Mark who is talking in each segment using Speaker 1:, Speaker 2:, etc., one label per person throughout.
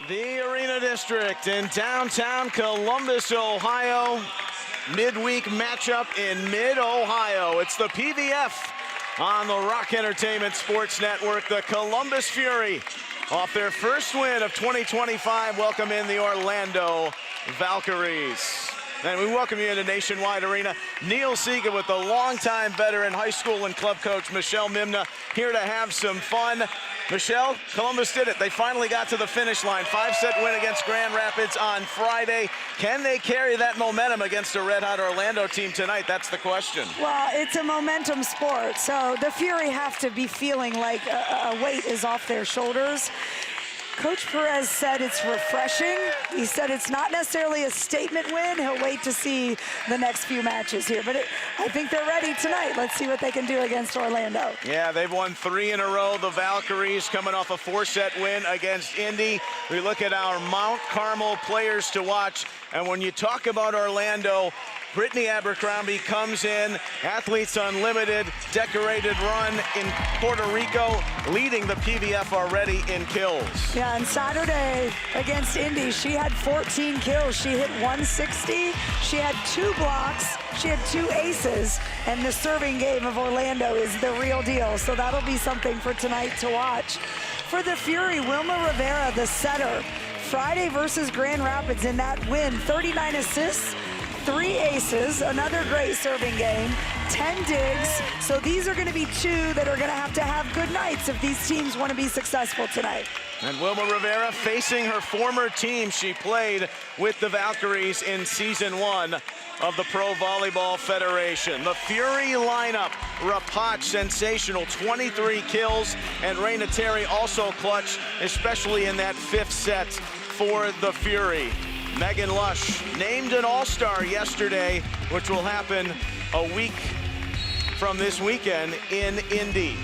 Speaker 1: The Arena District in downtown Columbus, Ohio. Midweek matchup in mid-Ohio. It's the PVF on the Rock Entertainment Sports Network. The Columbus Fury, off their first win of 2025, welcome in the Orlando Valkyries. And we welcome you into Nationwide Arena. Neil Seegan with the longtime veteran high school and club coach Michelle Mimna here to have some fun. Michelle, Columbus did it. They finally got to the finish line. 5-set win against Grand Rapids on Friday. Can they carry that momentum against a red-hot Orlando team tonight? That's the question.
Speaker 2: Well, it's a momentum sport, so the Fury have to be feeling like a weight is off their shoulders. Coach Perez said it's refreshing. He said it's not necessarily a statement win. He'll wait to see the next few matches here. But I think they're ready tonight. Let's see what they can do against Orlando.
Speaker 1: Yeah, they've won 3 in a row. The Valkyries coming off a 4-set win against Indy. We look at our Mount Carmel players to watch. And when you talk about Orlando, Brittany Abercrombie comes in, Athletes Unlimited, decorated run in Puerto Rico, leading the PVF already in kills.
Speaker 2: Yeah, and Saturday against Indy, she had 14 kills. She hit 160. She had 2 blocks. She had 2 aces. And the serving game of Orlando is the real deal. So that'll be something for tonight to watch. For the Fury, Wilma Rivera, the setter, Friday versus Grand Rapids in that win, 39 assists, 3 aces, another great serving game, 10 digs. So these are going to be 2 that are going to have good nights if these teams want to be successful tonight.
Speaker 1: And Wilma Rivera facing her former team. She played with the Valkyries in season 1 of the Pro Volleyball Federation. The Fury lineup, Rapach, sensational, 23 kills, and Raina Terry also clutch, especially in that 5th set for the Fury. Megan Lush named an all-star yesterday, which will happen a week from this weekend in Indy.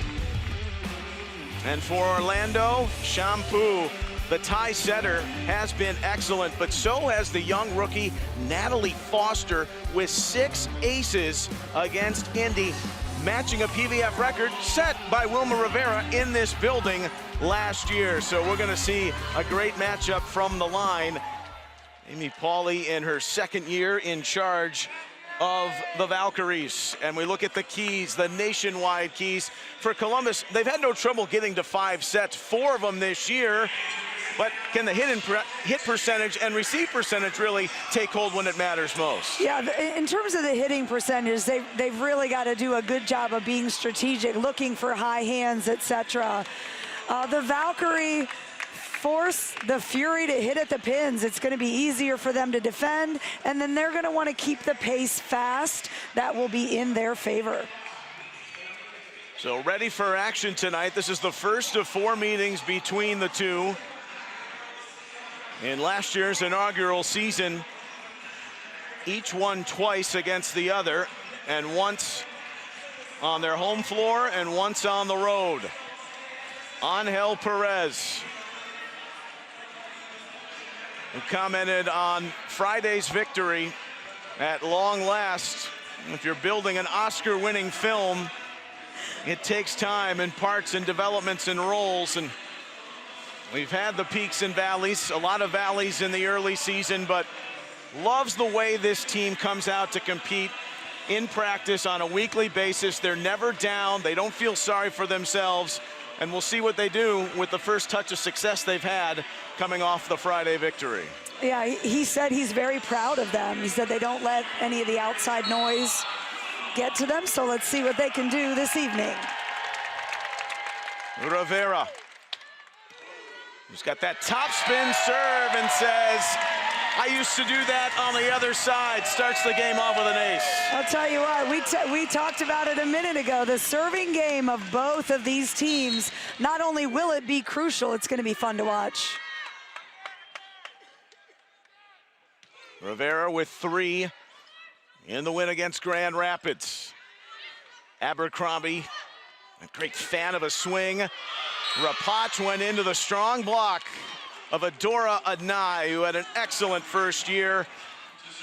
Speaker 1: And for Orlando, Shampoo, the tie setter, has been excellent, but so has the young rookie Natalie Foster with 6 aces against Indy, matching a PVF record set by Wilma Rivera in this building last year. So we're going to see a great matchup from the line. Amy Pauley in her 2nd year in charge of the Valkyries. And we look at the keys, the nationwide keys. For Columbus, they've had no trouble getting to 5 sets, 4 of them this year. But can the hit percentage and receive percentage really take hold when it matters most?
Speaker 2: Yeah, in terms of the hitting percentage, they've really got to do a good job of being strategic, looking for high hands, etc. The Valkyrie force the Fury to hit at the pins. It's going to be easier for them to defend, and then they're going to want to keep the pace fast. That will be in their favor.
Speaker 1: So ready for action tonight. This is the first of 4 meetings between the two. In last year's inaugural season, each won twice against the other, and once on their home floor and once on the road. Angel Perez, who commented on Friday's victory, at long last, if you're building an Oscar-winning film, it takes time and parts and developments and roles, and we've had the peaks and valleys, a lot of valleys in the early season, but loves the way this team comes out to compete in practice on a weekly basis. They're never down, they don't feel sorry for themselves, and we'll see what they do with the first touch of success they've had coming off the Friday victory.
Speaker 2: Yeah, he said he's very proud of them. He said they don't let any of the outside noise get to them, so let's see what they can do this evening.
Speaker 1: Rivera, who's got that top spin serve and says, I used to do that on the other side. Starts the game off with an ace.
Speaker 2: I'll tell you what, we talked about it a minute ago. The serving game of both of these teams, not only will it be crucial, it's going to be fun to watch.
Speaker 1: Rivera with 3 in the win against Grand Rapids. Abercrombie, a great fan of a swing. Rapach went into the strong block of Adora Adnai, who had an excellent first year.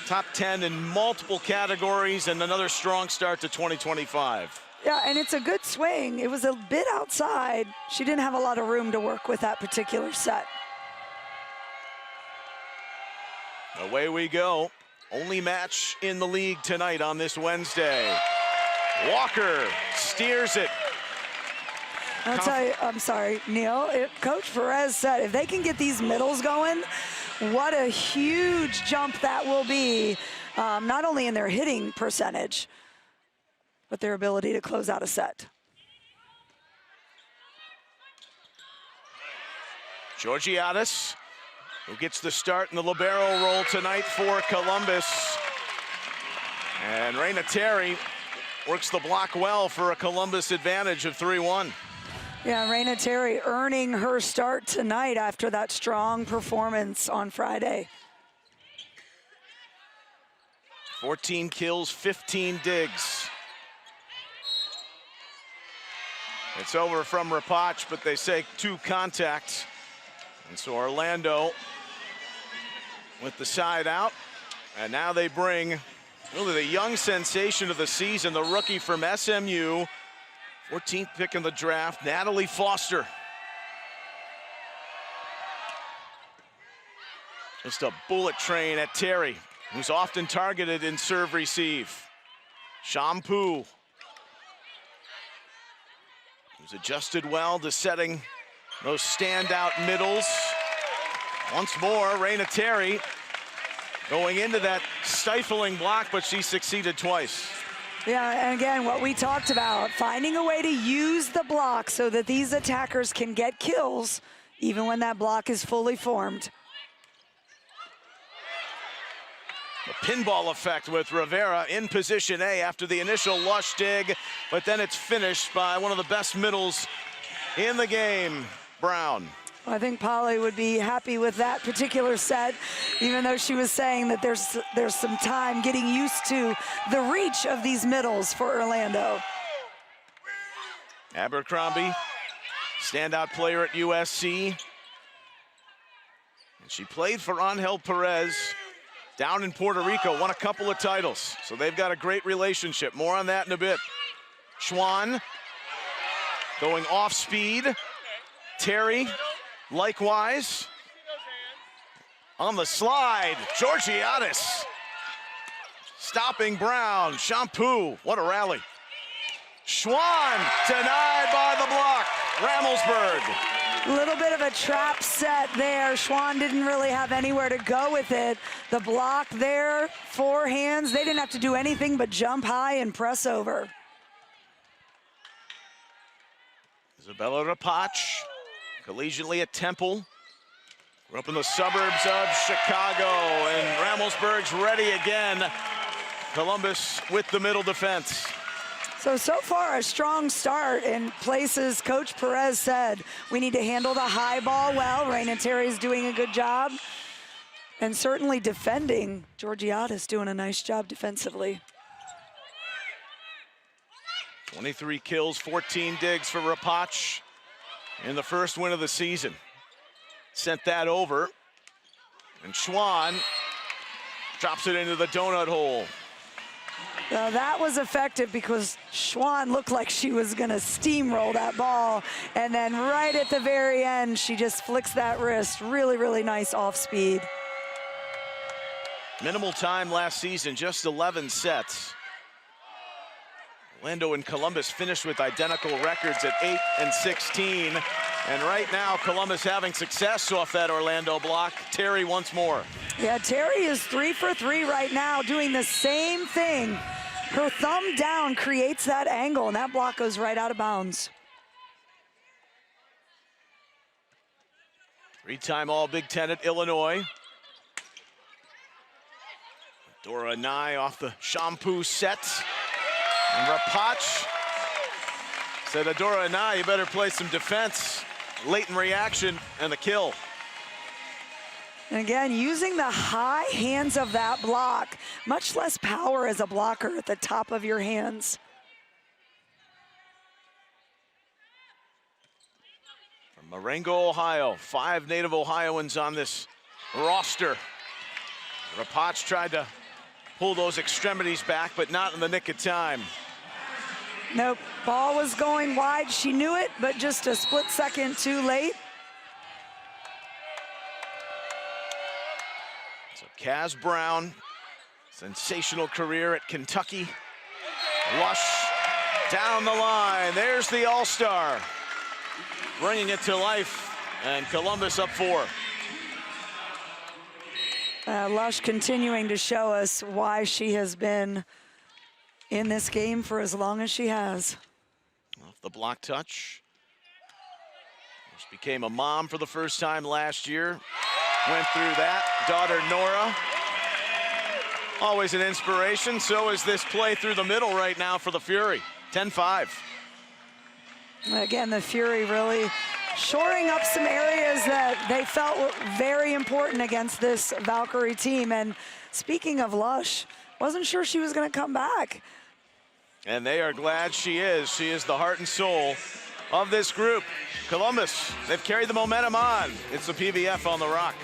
Speaker 1: Top 10 in multiple categories and another strong start to 2025.
Speaker 2: Yeah, and it's a good swing. It was a bit outside. She didn't have a lot of room to work with that particular set.
Speaker 1: Away we go. Only match in the league tonight on this Wednesday. Walker steers it.
Speaker 2: I'll tell you, I'm sorry, Neil. Coach Perez said if they can get these middles going, what a huge jump that will be, not only in their hitting percentage, but their ability to close out a set.
Speaker 1: Georgiadis, who gets the start in the libero role tonight for Columbus. And Raina Terry works the block well for a Columbus advantage of 3-1.
Speaker 2: Yeah, Raina Terry earning her start tonight after that strong performance on Friday.
Speaker 1: 14 kills, 15 digs. It's over from Rapach, but they say 2 contacts. And so Orlando with the side out. And now they bring really the young sensation of the season, the rookie from SMU, 14th pick in the draft, Natalie Foster. Just a bullet train at Terry, who's often targeted in serve receive. Shampoo, who's adjusted well to setting those standout middles. Once more, Raina Terry going into that stifling block, but she succeeded twice.
Speaker 2: Yeah, and again, what we talked about, finding a way to use the block so that these attackers can get kills, even when that block is fully formed.
Speaker 1: The pinball effect with Rivera in position A after the initial lush dig, but then it's finished by one of the best middles in the game, Brown.
Speaker 2: I think Polly would be happy with that particular set, even though she was saying that there's some time getting used to the reach of these middles for Orlando.
Speaker 1: Abercrombie, standout player at USC. And she played for Angel Perez down in Puerto Rico, won a couple of titles. So they've got a great relationship. More on that in a bit. Schwann going off speed. Terry, likewise. On the slide, Georgiadis stopping Brown. Shampoo, what a rally. Schwann denied by the block. Ramelsberg.
Speaker 2: A little bit of a trap set there. Schwann didn't really have anywhere to go with it. The block there, 4 hands. They didn't have to do anything but jump high and press over.
Speaker 1: Isabella Rapach, collegiately at Temple. Grew up in the suburbs of Chicago, and Ramelsberg's ready again. Columbus with the middle defense.
Speaker 2: So far a strong start in places Coach Perez said we need to handle the high ball well. Raina Terry's doing a good job. And certainly defending. Georgiadis doing a nice job defensively.
Speaker 1: 23 kills, 14 digs for Rapach in the first win of the season. Sent that over. And Schwann drops it into the donut hole.
Speaker 2: Now that was effective because Schwann looked like she was gonna steamroll that ball. And then right at the very end, she just flicks that wrist. Really, really nice off speed.
Speaker 1: Minimal time last season, just 11 sets. Orlando and Columbus finished with identical records at 8 and 16. And right now, Columbus having success off that Orlando block. Terry once more.
Speaker 2: Yeah, Terry is 3 for 3 right now, doing the same thing. Her thumb down creates that angle, and that block goes right out of bounds.
Speaker 1: 3-time All-Big Ten at Illinois. Dora Nye off the Shampoo set. And Rapach said, Adora Nye, you better play some defense. Latent reaction and the kill.
Speaker 2: And again, using the high hands of that block, much less power as a blocker at the top of your hands.
Speaker 1: From Marengo, Ohio, 5 native Ohioans on this roster. Rapach tried to pull those extremities back, but not in the nick of time.
Speaker 2: Nope, ball was going wide. She knew it, but just a split second too late.
Speaker 1: So Kaz Brown, sensational career at Kentucky. Lush down the line. There's the All-Star, bringing it to life, and Columbus up 4.
Speaker 2: Lush continuing to show us why she has been in this game for as long as she has.
Speaker 1: Off the block touch. Just became a mom for the first time last year. Went through that. Daughter Nora. Always an inspiration. So is this play through the middle right now for the Fury. 10-5.
Speaker 2: Again, the Fury really shoring up some areas that they felt were very important against this Valkyrie team. And speaking of Lush, wasn't sure she was going to come back.
Speaker 1: And they are glad she is. She is the heart and soul of this group. Columbus, they've carried the momentum on. It's the PVF on the rock.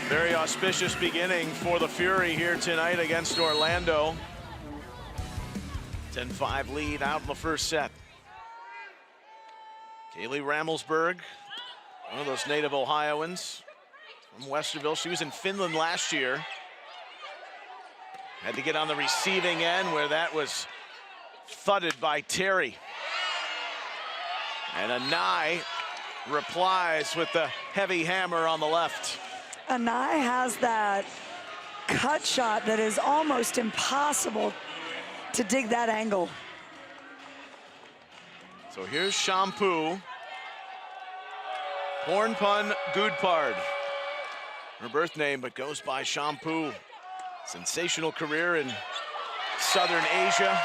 Speaker 1: Very auspicious beginning for the Fury here tonight against Orlando. 10-5 lead out in the first set. Kaylee Ramelsberg, one of those native Ohioans from Westerville. She was in Finland last year. Had to get on the receiving end where that was thudded by Terry. And Anai replies with the heavy hammer on the left.
Speaker 2: Anai has that cut shot that is almost impossible to dig that angle.
Speaker 1: So here's Shampoo. Pornpun Gudpard. Her birth name, but goes by Shampoo. Sensational career in Southern Asia.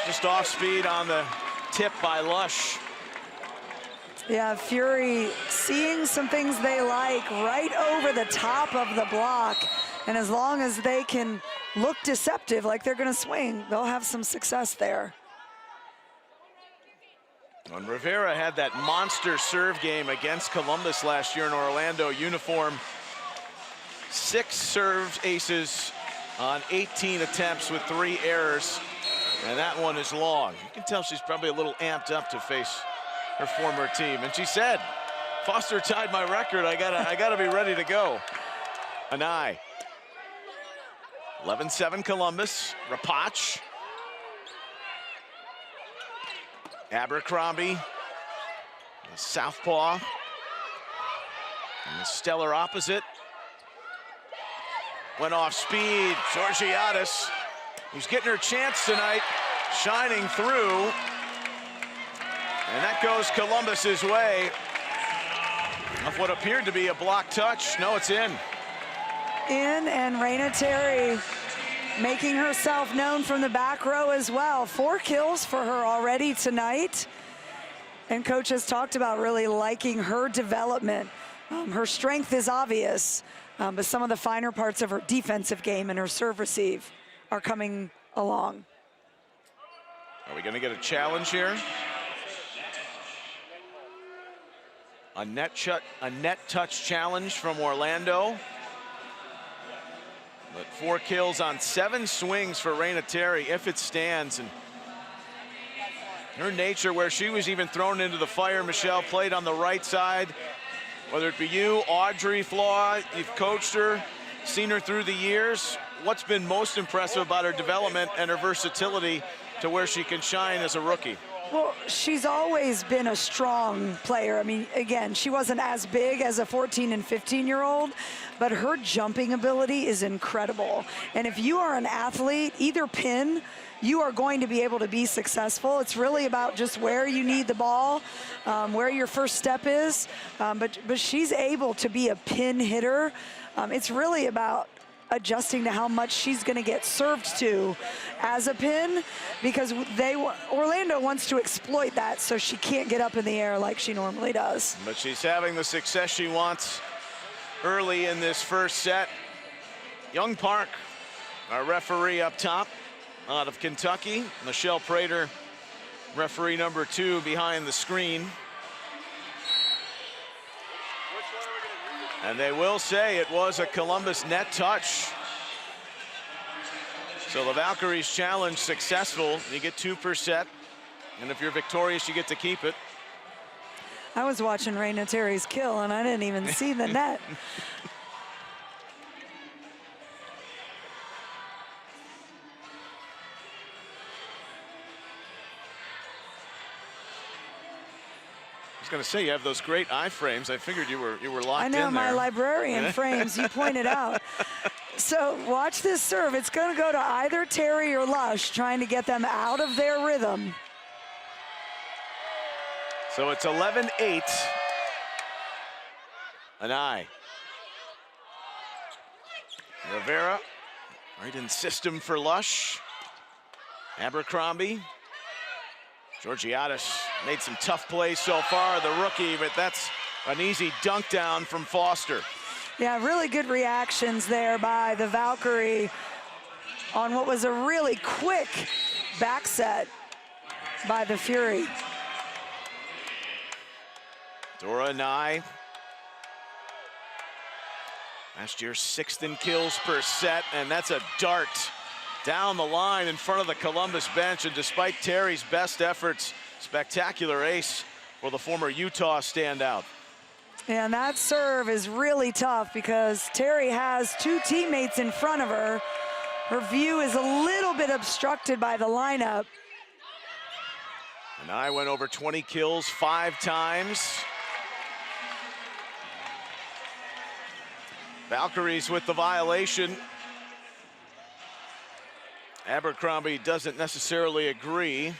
Speaker 1: Just off speed on the tip by Lush.
Speaker 2: Yeah, Fury seeing some things they like right over the top of the block. And as long as they can look deceptive, like they're gonna swing, they'll have some success there.
Speaker 1: And Rivera had that monster serve game against Columbus last year in Orlando uniform. 6 served aces on 18 attempts with 3 errors. And that one is long. You can tell she's probably a little amped up to face her former team. And she said, Foster tied my record. I gotta be ready to go. Anai. 11-7 Columbus. Rapach. Abercrombie. The southpaw. And the stellar opposite. Went off speed. Georgiadis, who's getting her chance tonight, shining through. And that goes Columbus's way of what appeared to be a block touch. No, it's in.
Speaker 2: And Raina Terry making herself known from the back row as well. 4 kills for her already tonight. And coach has talked about really liking her development. Her strength is obvious, but some of the finer parts of her defensive game and her serve receive are coming along.
Speaker 1: Are we gonna get a challenge here? A net touch challenge from Orlando. But 4 kills on 7 swings for Raina Terry if it stands. And her nature, where she was even thrown into the fire, Michelle, played on the right side. Whether it be you, Audrey Flaw, you've coached her, seen her through the years. What's been most impressive about her development and her versatility to where she can shine as a rookie?
Speaker 2: Well, she's always been a strong player. I mean, again, she wasn't as big as a 14 and 15-year-old, but her jumping ability is incredible. And if you are an athlete, either pin, you are going to be able to be successful. It's really about just where you need the ball, where your first step is. But she's able to be a pin hitter. It's really about adjusting to how much she's going to get served to as a pin, because Orlando wants to exploit that so she can't get up in the air like she normally does.
Speaker 1: But she's having the success she wants early in this first set. Young Park, our referee up top, out of Kentucky. Michelle Prater, referee number 2 behind the screen. And they will say it was a Columbus net touch. So the Valkyries challenge successful. You get 2 per set. And if you're victorious, you get to keep it.
Speaker 2: I was watching Raina Terry's kill, and I didn't even see the net.
Speaker 1: I was going to say, you have those great iframes. I figured you were locked in there.
Speaker 2: I know, my librarian frames, you pointed out. So watch this serve. It's going to go to either Terry or Lush, trying to get them out of their rhythm.
Speaker 1: So it's 11-8. An eye. Rivera, right in system for Lush. Abercrombie. Georgiadis made some tough plays so far, the rookie, but that's an easy dunk down from Foster.
Speaker 2: Yeah, really good reactions there by the Valkyrie on what was a really quick back set by the Fury.
Speaker 1: Dora Nye. Last year, 6th in kills per set, and that's a dart down the line in front of the Columbus bench. And despite Terry's best efforts, spectacular ace for the former Utah standout.
Speaker 2: And that serve is really tough because Terry has 2 teammates in front of her. Her view is a little bit obstructed by the lineup.
Speaker 1: And I went over 20 kills 5 times. Valkyries with the violation. Abercrombie doesn't necessarily agree.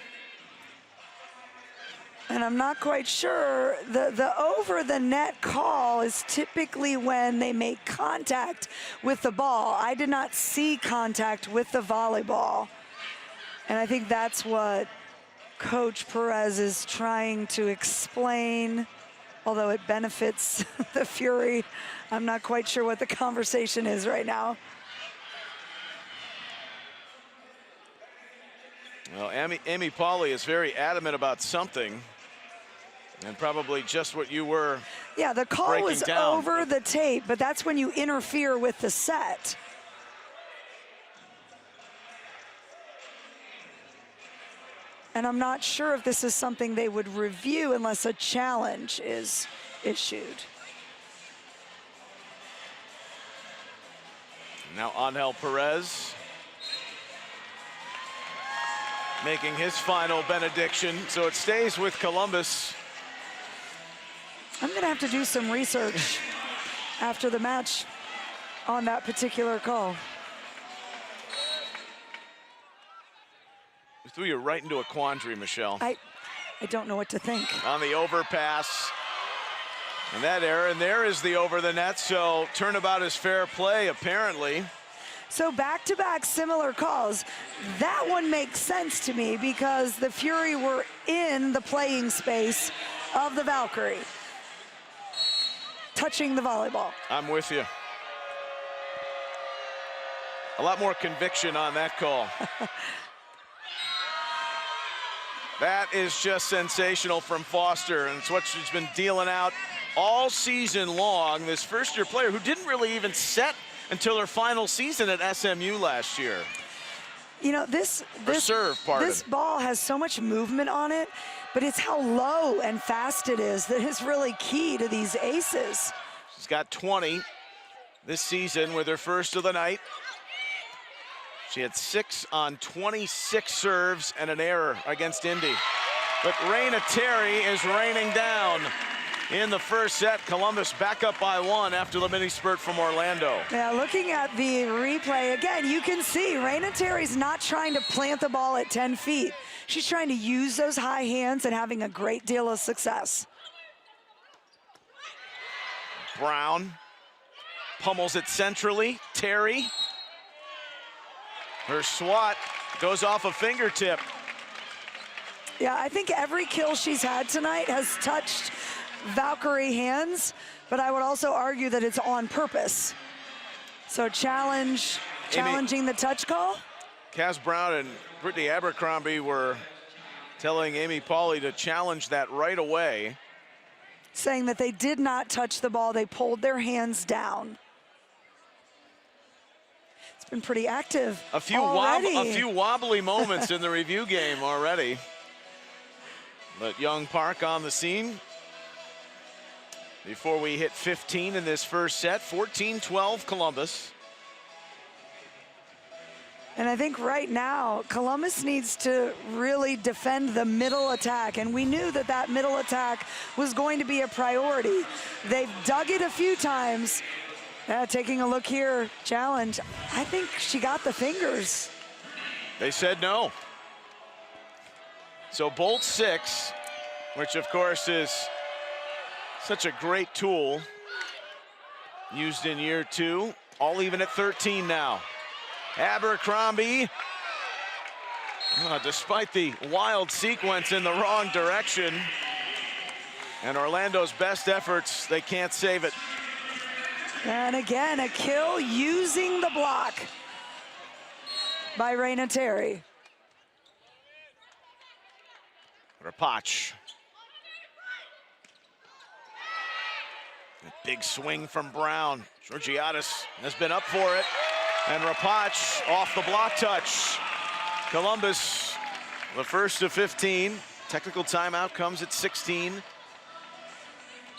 Speaker 2: And I'm not quite sure. The over the net call is typically when they make contact with the ball. I did not see contact with the volleyball. And I think that's what Coach Perez is trying to explain, although it benefits the Fury. I'm not quite sure what the conversation is right now.
Speaker 1: Well, Amy Pauley is very adamant about something, and probably just what you were.
Speaker 2: Yeah, the call was
Speaker 1: down
Speaker 2: over the tape, but that's when you interfere with the set. And I'm not sure if this is something they would review unless a challenge is issued.
Speaker 1: Now Angel Perez making his final benediction, so it stays with Columbus.
Speaker 2: I'm gonna have to do some research after the match on that particular call.
Speaker 1: We threw you right into a quandary, Michelle.
Speaker 2: I don't know what to think.
Speaker 1: On the overpass. And that error, and there is the over the net, so turnabout is fair play, apparently.
Speaker 2: So back-to-back similar calls. That one makes sense to me because the Fury were in the playing space of the Valkyrie, touching the volleyball.
Speaker 1: I'm with you. A lot more conviction on that call. That is just sensational from Foster, and it's what she's been dealing out all season long. This first-year player who didn't really even set until her final season at SMU last year.
Speaker 2: You know, this ball has so much movement on it, but it's how low and fast it is that is really key to these aces.
Speaker 1: She's got 20 this season with her first of the night. She had 6 on 26 serves and an error against Indy. But Raina Terry is raining down in the first set. Columbus back up by 1 after the mini spurt from Orlando.
Speaker 2: Yeah, looking at the replay, again, you can see Raina Terry's not trying to plant the ball at 10 feet. She's trying to use those high hands and having a great deal of success.
Speaker 1: Brown pummels it centrally. Terry. Her swat goes off a fingertip.
Speaker 2: Yeah, I think every kill she's had tonight has touched Valkyrie hands, but I would also argue that it's on purpose. So challenging the touch call.
Speaker 1: Kaz Brown and Brittany Abercrombie were telling Amy Pauley to challenge that right away.
Speaker 2: Saying that they did not touch the ball, they pulled their hands down. It's been pretty active
Speaker 1: a few wobbly moments in the review game already. But Young Park on the scene before we hit 15 in this first set. 14-12 Columbus.
Speaker 2: And I think right now, Columbus needs to really defend the middle attack. And we knew that that middle attack was going to be a priority. They've dug it a few times. Taking a look here, challenge. I think she got the fingers.
Speaker 1: They said no. So bolt 6, which of course is such a great tool, used in year 2, all even at 13 now. Abercrombie, despite the wild sequence in the wrong direction, and Orlando's best efforts, they can't save it.
Speaker 2: And again, a kill using the block by Raina Terry.
Speaker 1: Rapach. A big swing from Brown. Georgiadis has been up for it. And Rapach off the block touch. Columbus, the first of 15. Technical timeout comes at 16.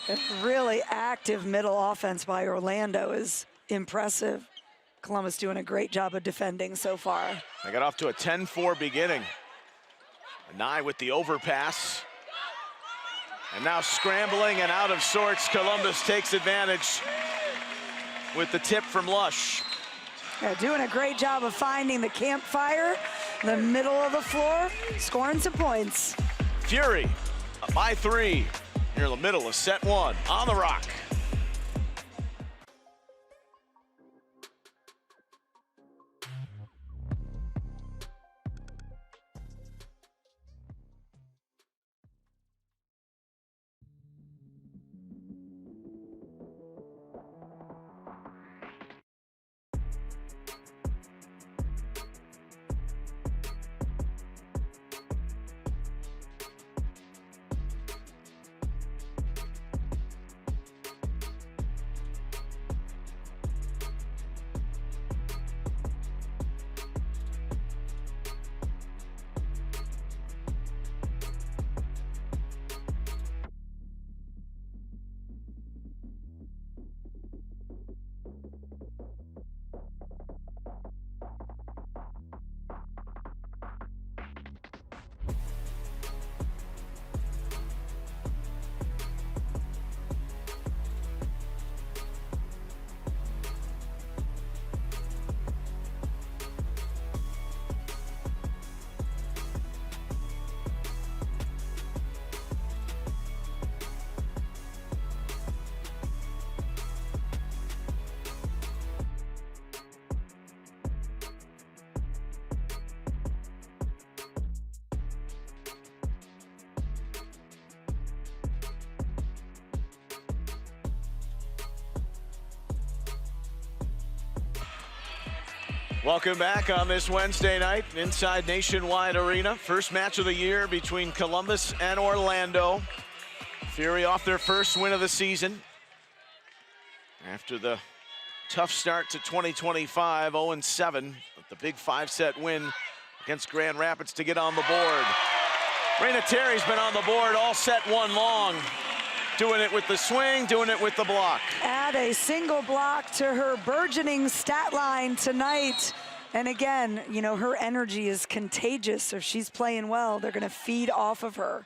Speaker 2: A really active middle offense by Orlando is impressive. Columbus doing a great job of defending so far.
Speaker 1: They got off to a 10-4 beginning. Nye with the overpass. And now scrambling and out of sorts, Columbus takes advantage with the tip from Lush.
Speaker 2: Yeah, doing a great job of finding the campfire, the middle of the floor, scoring some points.
Speaker 1: Fury up by 3 near the middle of set 1 on the rock. Welcome back on this Wednesday night inside Nationwide Arena. First match of the year between Columbus and Orlando. Fury off their first win of the season. After the tough start to 2025, 0-7, with the big 5-set win against Grand Rapids to get on the board. Raina Terry's been on the board all set 1 long. Doing it with the swing, doing it with the block.
Speaker 2: Add a single block to her burgeoning stat line tonight And again, you know, her energy is contagious. So if she's playing well, they're going to feed off of her.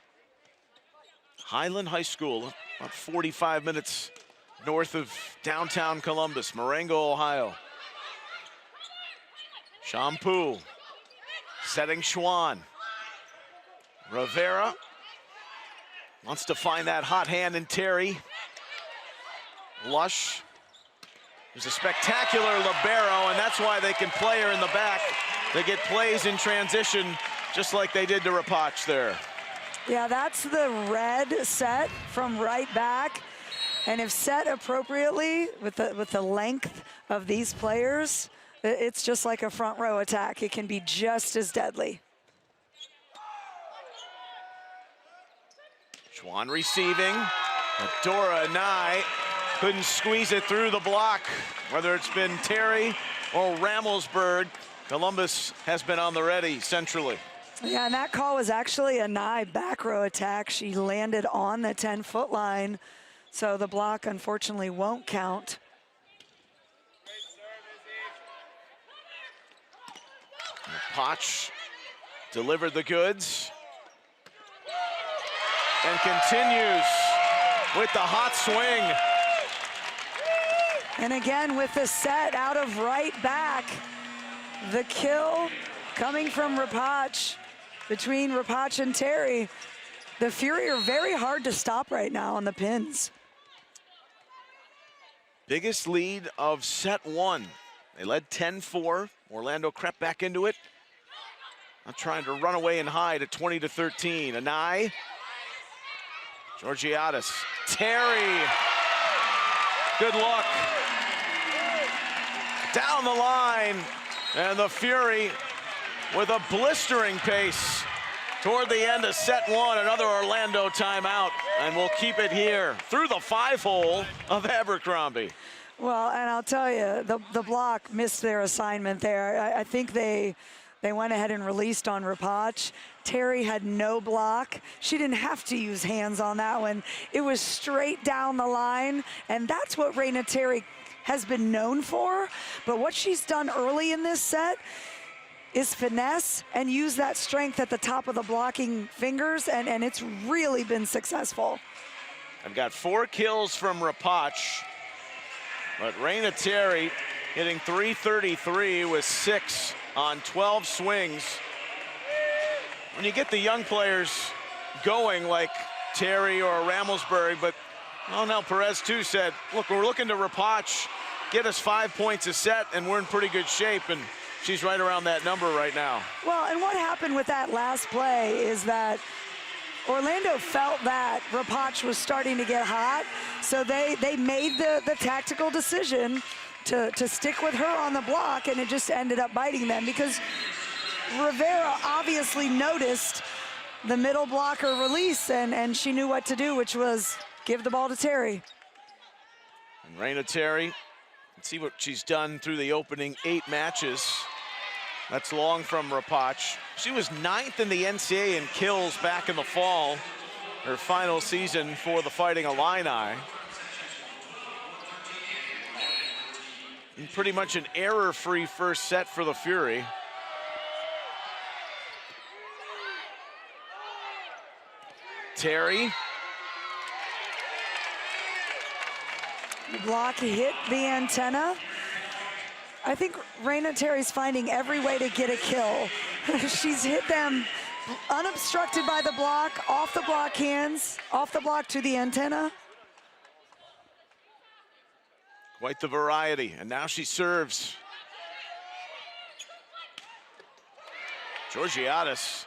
Speaker 1: Highland High School, about 45 minutes north of downtown Columbus, Marengo, Ohio. Shampoo setting Schwann. Rivera wants to find that hot hand in Terry. Lush. There's a spectacular libero, and that's why they can play her in the back. They get plays in transition, just like they did to Rapach there.
Speaker 2: Yeah, that's the red set from right back. And if set appropriately with the length of these players, it's just like a front row attack. It can be just as deadly.
Speaker 1: Schwann receiving. Adora Nye couldn't squeeze it through the block. Whether it's been Terry or Ramelsberg, Columbus has been on the ready centrally.
Speaker 2: Yeah, and that call was actually a Nye back row attack. She landed on the 10-foot line, so the block unfortunately won't count.
Speaker 1: Potch delivered the goods and continues with the hot swing.
Speaker 2: And again, with the set out of right back, the kill coming from Rapach, between Rapach and Terry. The Fury are very hard to stop right now on the pins.
Speaker 1: Biggest lead of set one. They led 10-4. Orlando crept back into it. Not trying to run away and hide at 20-13. Anai. Georgiadis. Terry. Good luck. Down the line. And the Fury with a blistering pace toward the end of set one. Another Orlando timeout. And we'll keep it here through the 5-hole of Abercrombie.
Speaker 2: Well, and I'll tell you, the block missed their assignment there. I think they went ahead and released on Rapach. Terry had no block. She didn't have to use hands on that one. It was straight down the line, and that's what Raina Terry has been known for. But what she's done early in this set is finesse and use that strength at the top of the blocking fingers, and it's really been successful.
Speaker 1: I've got 4 kills from Rapach, but Raina Terry hitting .333 with 6 on 12 swings. When you get the young players going like Terry or Ramelsberg, but Nel Perez too said, look, we're looking to Rapach, get us 5 points a set, and we're in pretty good shape, and she's right around that number right now. Well,
Speaker 2: and what happened with that last play is that Orlando felt that Rapach was starting to get hot, so they made the tactical decision to stick with her on the block, and it just ended up biting them because Rivera obviously noticed the middle blocker release, and she knew what to do, which was give the ball to Terry.
Speaker 1: And Raina Terry, let's see what she's done through the opening 8 matches. That's long from Rapach. She was 9th in the NCAA in kills back in the fall, her final season for the Fighting Illini. And pretty much an error-free first set for the Fury. Terry.
Speaker 2: The block hit the antenna. I think Raina Terry's finding every way to get a kill. She's hit them unobstructed by the block, off the block hands, off the block to the antenna.
Speaker 1: Quite the variety, and now she serves. Georgiadis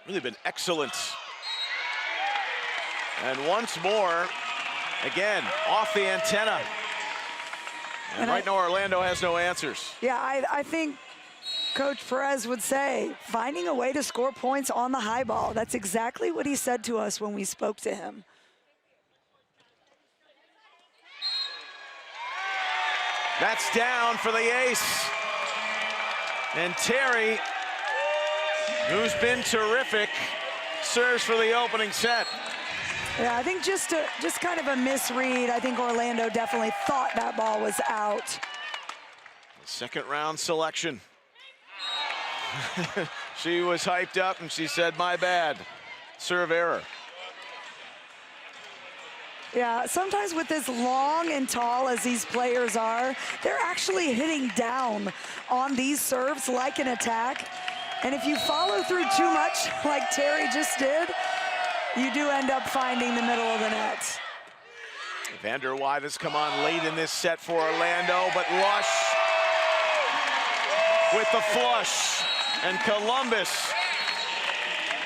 Speaker 1: really been excellent. And once more, again, off the antenna. And right now, Orlando has no answers.
Speaker 2: Yeah, I think Coach Perez would say, finding a way to score points on the high ball. That's exactly what he said to us when we spoke to him.
Speaker 1: That's down for the ace. And Terry, who's been terrific, serves for the opening set.
Speaker 2: Yeah, I think just kind of a misread. I think Orlando definitely thought that ball was out.
Speaker 1: Second round selection. She was hyped up and she said, my bad. Serve error.
Speaker 2: Yeah, sometimes with as long and tall as these players are, they're actually hitting down on these serves like an attack. And if you follow through too much, like Terry just did, you do end up finding the middle of the net.
Speaker 1: Vander Wide has come on late in this set for Orlando, but Lush with the flush. And Columbus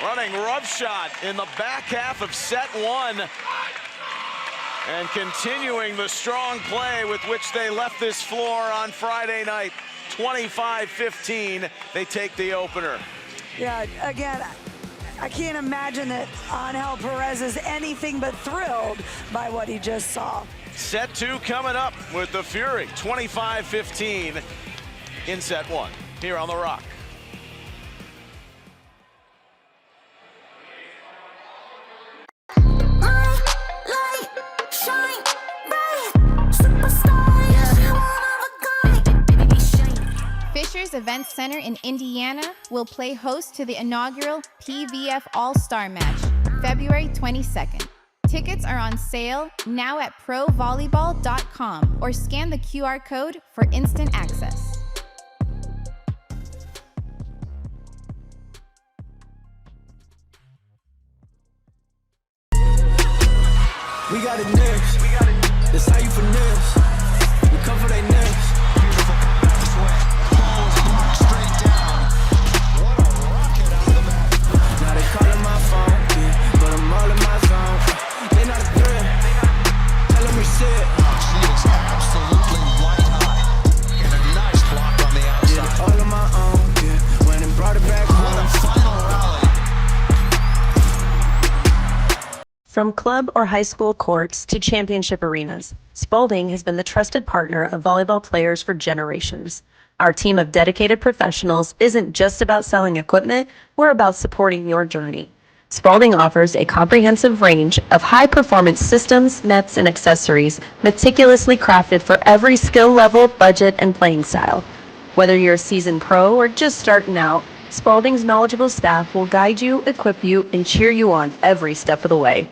Speaker 1: running roughshod in the back half of set one. And continuing the strong play with which they left this floor on Friday night. 25-15, they take the opener.
Speaker 2: Yeah, again, I can't imagine that Angel Perez is anything but thrilled by what he just saw.
Speaker 1: Set two coming up with the Fury, 25-15 in set one, here on The Rock.
Speaker 3: Fisher's Event Center in Indiana will play host to the inaugural PVF All-Star Match, February 22nd. Tickets are on sale now at provolleyball.com or scan the QR code for instant access.
Speaker 4: We got it next. That's how you finesse. We come for they next. Beautiful swing. Balls blocked straight down. What a rocket out of the back. Now they calling my phone, yeah, but I'm all in my zone. They not a threat. Tell them reset.
Speaker 5: She is absolutely white hot. And a nice block on the outside.
Speaker 4: Did it all on my own, yeah. Went and brought it back home.
Speaker 5: What a final rally.
Speaker 6: From club or high school courts to championship arenas, Spalding has been the trusted partner of volleyball players for generations. Our team of dedicated professionals isn't just about selling equipment, we're about supporting your journey. Spalding offers a comprehensive range of high-performance systems, nets, and accessories meticulously crafted for every skill level, budget, and playing style. Whether you're a seasoned pro or just starting out, Spalding's knowledgeable staff will guide you, equip you, and cheer you on every step of the way.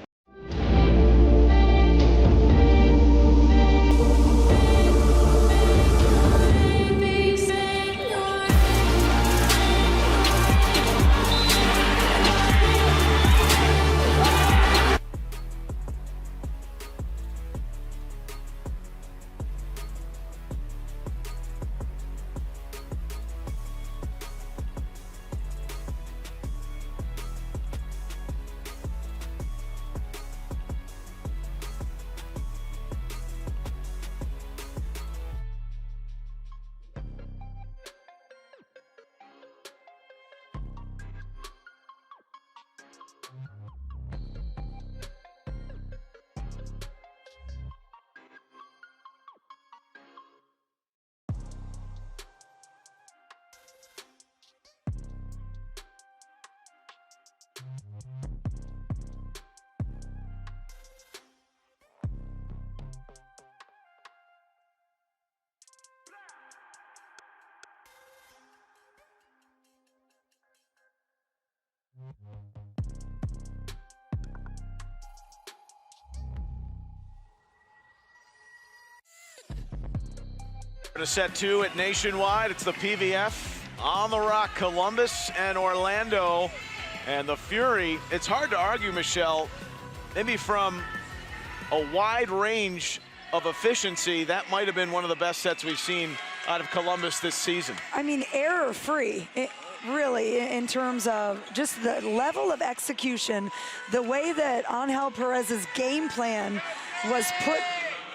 Speaker 1: To set two at Nationwide, it's the PVF on the Rock, Columbus and Orlando. And the Fury, it's hard to argue, Michelle, maybe from a wide range of efficiency, that might have been one of the best sets we've seen out of Columbus this season.
Speaker 2: I mean, error-free, really, in terms of just the level of execution, the way that Angel Perez's game plan was put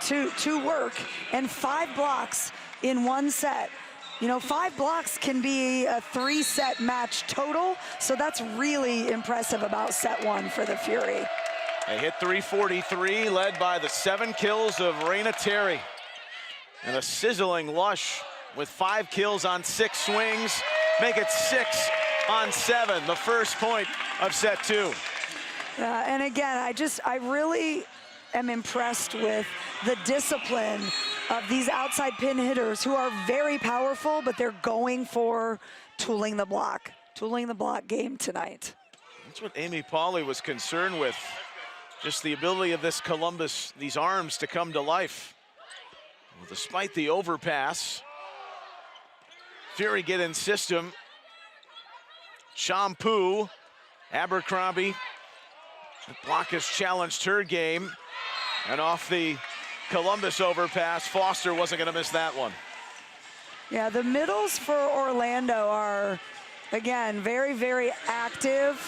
Speaker 2: to work, and 5 blocks in one set. You know, 5 blocks can be a 3-set match total, so that's really impressive about set one for the Fury.
Speaker 1: They hit 343, led by the 7 kills of Raina Terry. And a sizzling Lush with 5 kills on 6 swings, make it 6 on 7, the first point of set 2.
Speaker 2: And again, I really am impressed with the discipline of these outside pin hitters who are very powerful, but they're going for tooling the block game tonight.
Speaker 1: That's what Amy Pauley was concerned with. Just the ability of this Columbus, these arms to come to life. Well, despite the overpass, Fury get in system. Shampoo, Abercrombie. The block has challenged her game. And off the Columbus overpass, Foster wasn't going to miss that one.
Speaker 2: Yeah, the middles for Orlando are, again, very, very active.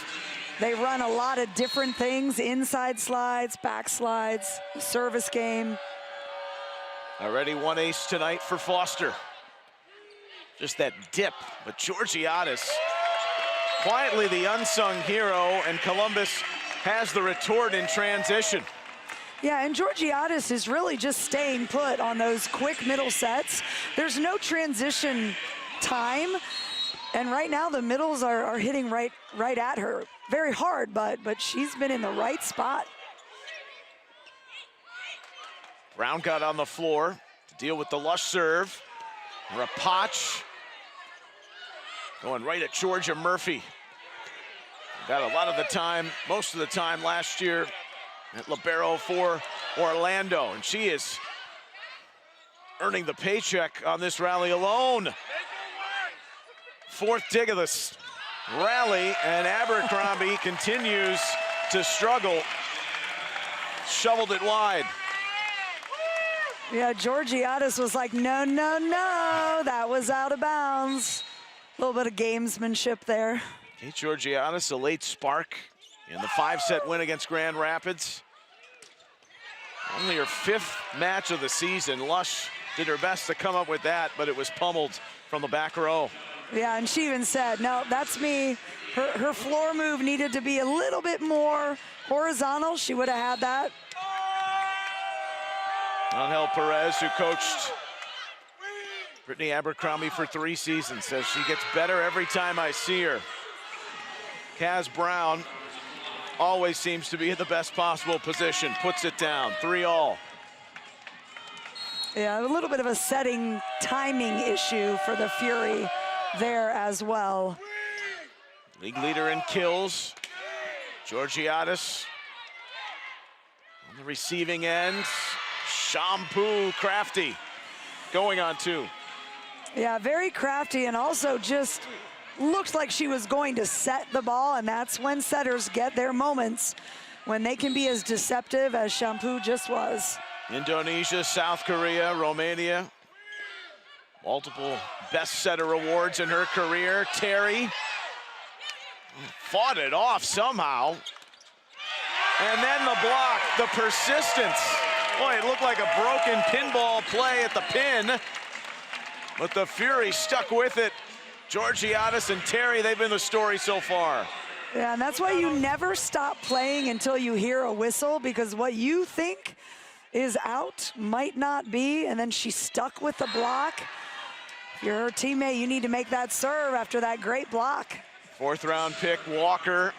Speaker 2: They run a lot of different things, inside slides, back slides, service game.
Speaker 1: Already one ace tonight for Foster. Just that dip, but Georgiadis, quietly the unsung hero, and Columbus has the retort in transition.
Speaker 2: Yeah, and Georgiadis is really just staying put on those quick middle sets. There's no transition time, and right now the middles are hitting right at her. Very hard, but she's been in the right spot.
Speaker 1: Brown got on the floor to deal with the lush serve. Rapach going right at Georgia Murphy. Got a lot of the time, most of the time last year at libero for Orlando, and she is earning the paycheck on this rally alone. Fourth dig of this rally, and Abercrombie continues to struggle. Shoveled it wide.
Speaker 2: Yeah, Georgiadis was like, no, no, no, that was out of bounds. A little bit of gamesmanship there.
Speaker 1: Kate Georgiadis, a late spark in the 5-set win against Grand Rapids. Only her 5th match of the season. Lush did her best to come up with that, but it was pummeled from the back row.
Speaker 2: Yeah, and she even said, no, that's me. Her floor move needed to be a little bit more horizontal. She would have had that.
Speaker 1: Angel Perez, who coached Brittany Abercrombie for 3 seasons, says she gets better every time I see her. Kaz Brown always seems to be in the best possible position, puts it down, 3-all.
Speaker 2: Yeah, a little bit of a setting timing issue for the Fury there as well.
Speaker 1: League leader in kills, Georgiadis on the receiving end. Shampoo crafty, going on 2.
Speaker 2: Yeah, very crafty, and also just looked like she was going to set the ball, and that's when setters get their moments, when they can be as deceptive as Shampoo just was.
Speaker 1: Indonesia, South Korea, Romania, multiple best setter awards in her career. Terry fought it off somehow. And then the block, the persistence. Boy, it looked like a broken pinball play at the pin, but the Fury stuck with it. Georgiadis and Terry, they've been the story so far.
Speaker 2: Yeah, and that's why you never stop playing until you hear a whistle, because what you think is out might not be, and then she stuck with the block. If you're her teammate, you need to make that serve after that great block.
Speaker 1: 4th round pick, Walker.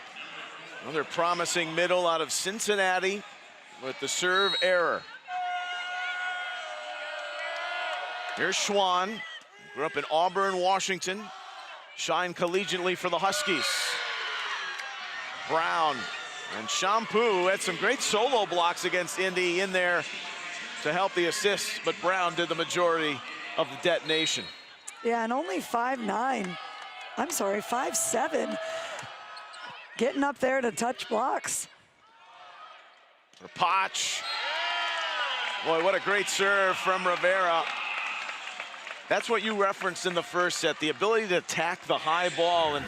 Speaker 1: Another promising middle out of Cincinnati with the serve error. Here's Schwann, grew up in Auburn, Washington, shined collegiately for the Huskies. Brown and Shampoo had some great solo blocks against Indy in there to help the assists, but Brown did the majority of the detonation.
Speaker 2: Yeah, and only 5'9". I'm sorry, 5'7". Getting up there to touch blocks.
Speaker 1: Rapach. Boy, what a great serve from Rivera. That's what you referenced in the first set, the ability to attack the high ball, and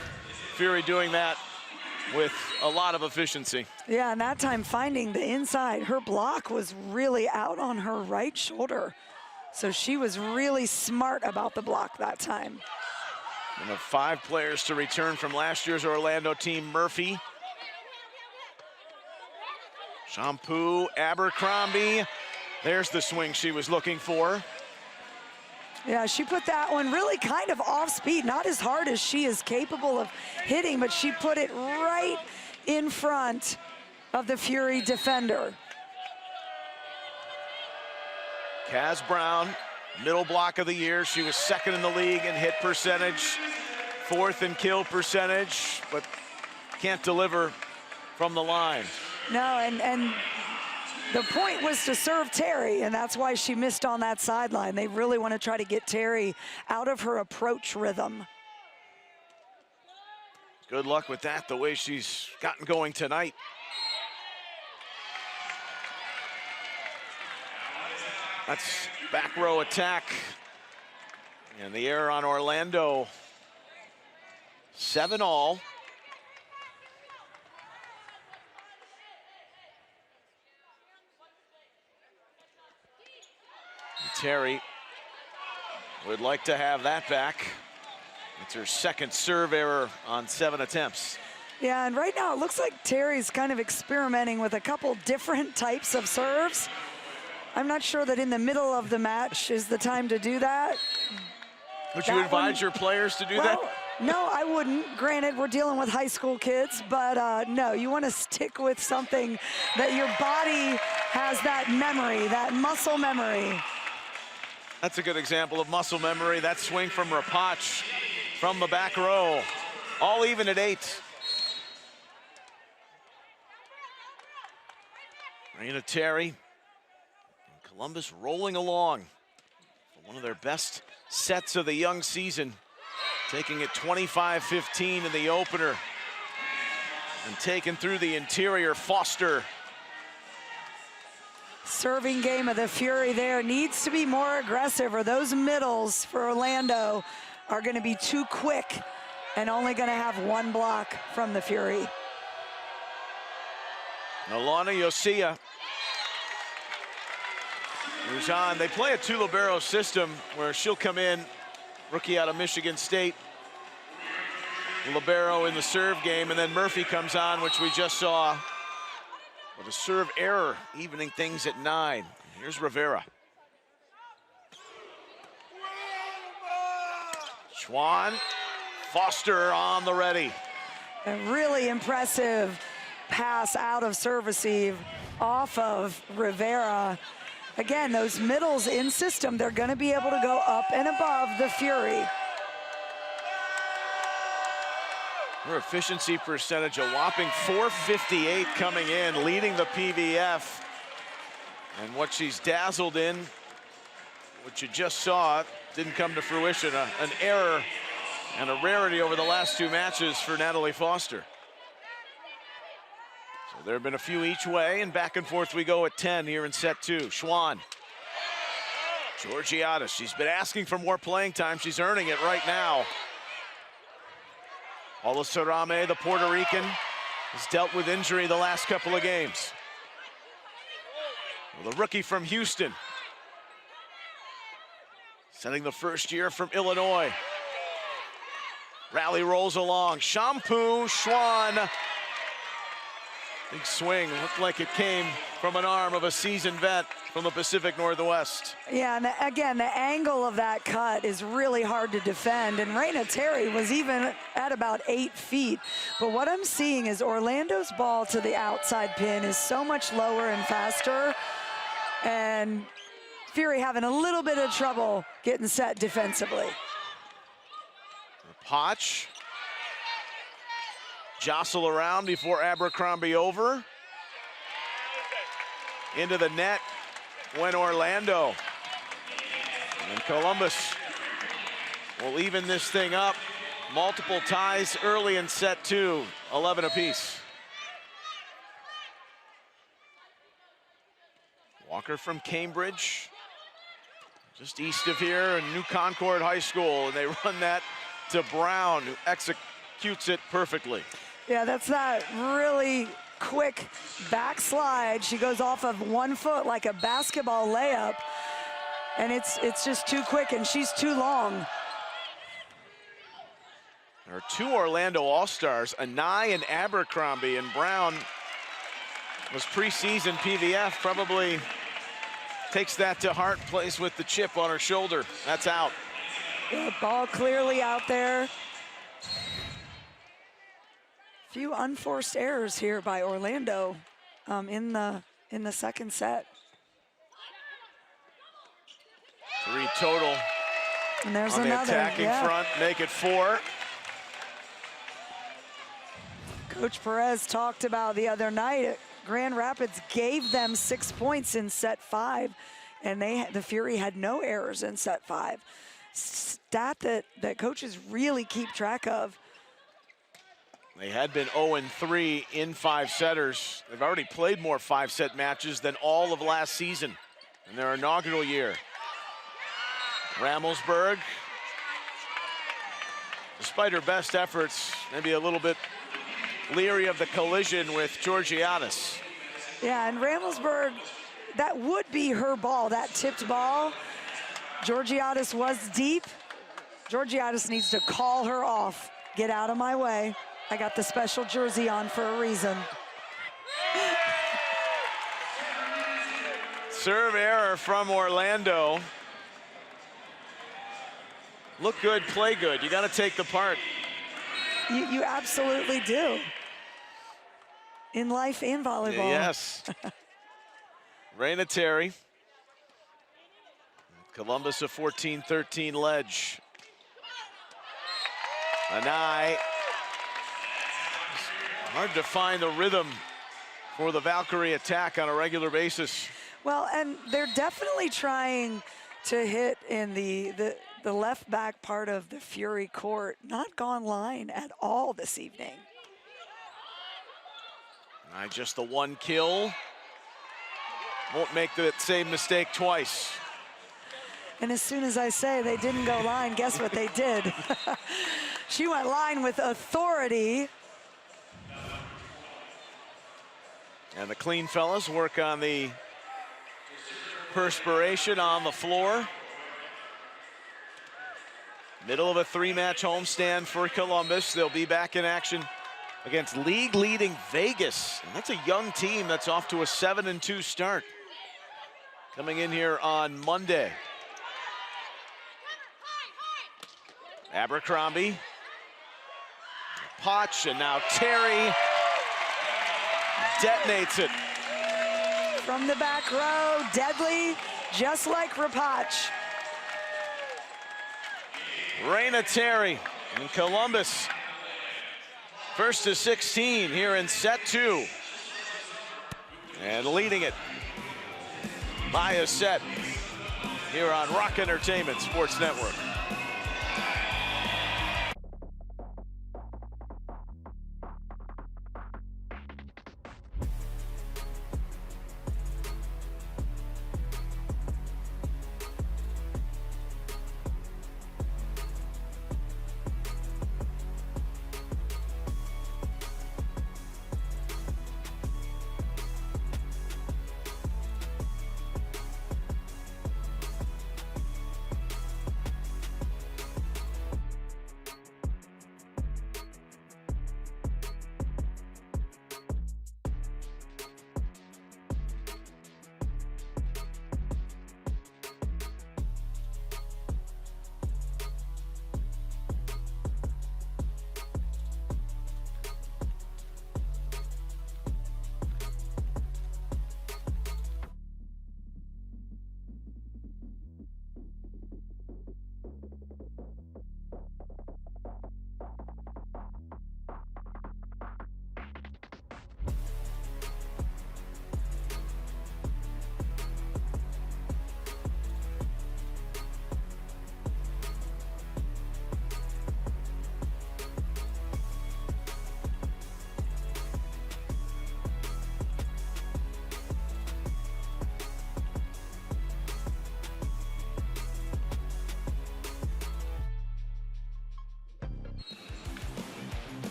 Speaker 1: Fury doing that with a lot of efficiency.
Speaker 2: Yeah, and that time finding the inside. Her block was really out on her right shoulder. So she was really smart about the block that time.
Speaker 1: One of 5 players to return from last year's Orlando team, Murphy. Shampoo, Abercrombie. There's the swing she was looking for.
Speaker 2: Yeah, she put that one really kind of off speed, not as hard as she is capable of hitting, but she put it right in front of the Fury defender.
Speaker 1: Kaz Brown, middle block of the year. She was second in the league in hit percentage, fourth in kill percentage, but can't deliver from the line.
Speaker 2: No, and the point was to serve Terry, and that's why she missed on that sideline. They really want to try to get Terry out of her approach rhythm.
Speaker 1: Good luck with that, the way she's gotten going tonight. That's back row attack. And the error on Orlando. 7-all. Terry would like to have that back. It's her second serve error on 7 attempts.
Speaker 2: Yeah, and right now it looks like Terry's kind of experimenting with a couple different types of serves. I'm not sure that in the middle of the match is the time to do that.
Speaker 1: Would you advise your players to do that?
Speaker 2: No, I wouldn't. Granted, we're dealing with high school kids, but no, you want to stick with something that your body has that memory, that muscle memory.
Speaker 1: That's a good example of muscle memory. That swing from Rapach from the back row. All even at 8. Raina Terry and Columbus rolling along for one of their best sets of the young season, taking it 25-15 in the opener and taking through the interior. Foster.
Speaker 2: Serving game of the Fury there needs to be more aggressive, or those middles for Orlando are going to be too quick and only going to have one block from the Fury.
Speaker 1: Alana Yosia moves on. They play a 2 libero system where she'll come in, rookie out of Michigan State, libero in the serve game, and then Murphy comes on, which we just saw. But a serve error, evening things at 9. Here's Rivera. Schwann, Foster on the ready.
Speaker 2: A really impressive pass out of serve receive off of Rivera. Again, those middles in system, they're going to be able to go up and above the Fury.
Speaker 1: Her efficiency percentage, a whopping .458 coming in, leading the PVF. And what she's dazzled in, what you just saw, didn't come to fruition. An error and a rarity over the last 2 matches for Natalie Foster. So there have been a few each way, and back and forth we go at 10 here in set 2. Schwann. Georgiades, she's been asking for more playing time. She's earning it right now. Paula Sarame, the Puerto Rican, has dealt with injury the last couple of games. Well, the rookie from Houston, setting the first year from Illinois. Rally rolls along. Shampoo, Schwann. Big swing, looked like it came from an arm of a seasoned vet from the Pacific Northwest.
Speaker 2: Yeah, and again, the angle of that cut is really hard to defend, and Raina Terry was even at about 8 feet. But what I'm seeing is Orlando's ball to the outside pin is so much lower and faster, and Fury having a little bit of trouble getting set defensively.
Speaker 1: Potch. Jostle around before Abercrombie over. Into the net went Orlando. And Columbus will even this thing up. Multiple ties early in set 2, 11 apiece. Walker from Cambridge, just east of here in New Concord High School, and they run that to Brown, who executes it perfectly.
Speaker 2: Yeah, that's that really quick backslide. She goes off of 1 foot like a basketball layup, and it's just too quick, and she's too long.
Speaker 1: There are 2 Orlando All-Stars, Anai and Abercrombie, and Brown was preseason PVF, probably takes that to heart, plays with the chip on her shoulder. That's out.
Speaker 2: Yeah, ball clearly out there. Few unforced errors here by Orlando in the second set.
Speaker 1: 3 total
Speaker 2: And there's
Speaker 1: on the
Speaker 2: another.
Speaker 1: attacking front, make it 4.
Speaker 2: Coach Perez talked about the other night, Grand Rapids gave them 6 points in set 5, and the Fury had no errors in set 5. Stat that coaches really keep track of.
Speaker 1: They had been 0-3 in 5-setters. They've already played more 5-set matches than all of last season in their inaugural year. Ramelsberg, despite her best efforts, maybe a little bit leery of the collision with Georgiadis.
Speaker 2: Yeah, and Ramelsberg, that would be her ball, that tipped ball. Georgiadis was deep. Georgiadis needs to call her off. Get out of my way. I got the special jersey on for a reason.
Speaker 1: Serve error from Orlando. Look good, play good. You got to take the part.
Speaker 2: You absolutely do. In life and volleyball.
Speaker 1: Yes. Raina Terry. Columbus a 14-13 ledge. Anai. Hard to find the rhythm for the Valkyrie attack on a regular basis.
Speaker 2: Well, and they're definitely trying to hit in the left back part of the Fury court. Not gone line at all this evening.
Speaker 1: Just the 1 kill. Won't make the same mistake twice.
Speaker 2: And as soon as I say they didn't go line, guess what they did? She went line with authority.
Speaker 1: And the clean fellas work on the perspiration on the floor. Middle of a 3-match homestand for Columbus. They'll be back in action against league-leading Vegas. And that's a young team that's off to a 7-2 start. Coming in here on Monday. Abercrombie. Potch, and now Terry detonates it.
Speaker 2: From the back row, deadly, just like Rapach.
Speaker 1: Raina Terry in Columbus. First to 16 here in set 2. And leading it by a set here on Rock Entertainment Sports Network.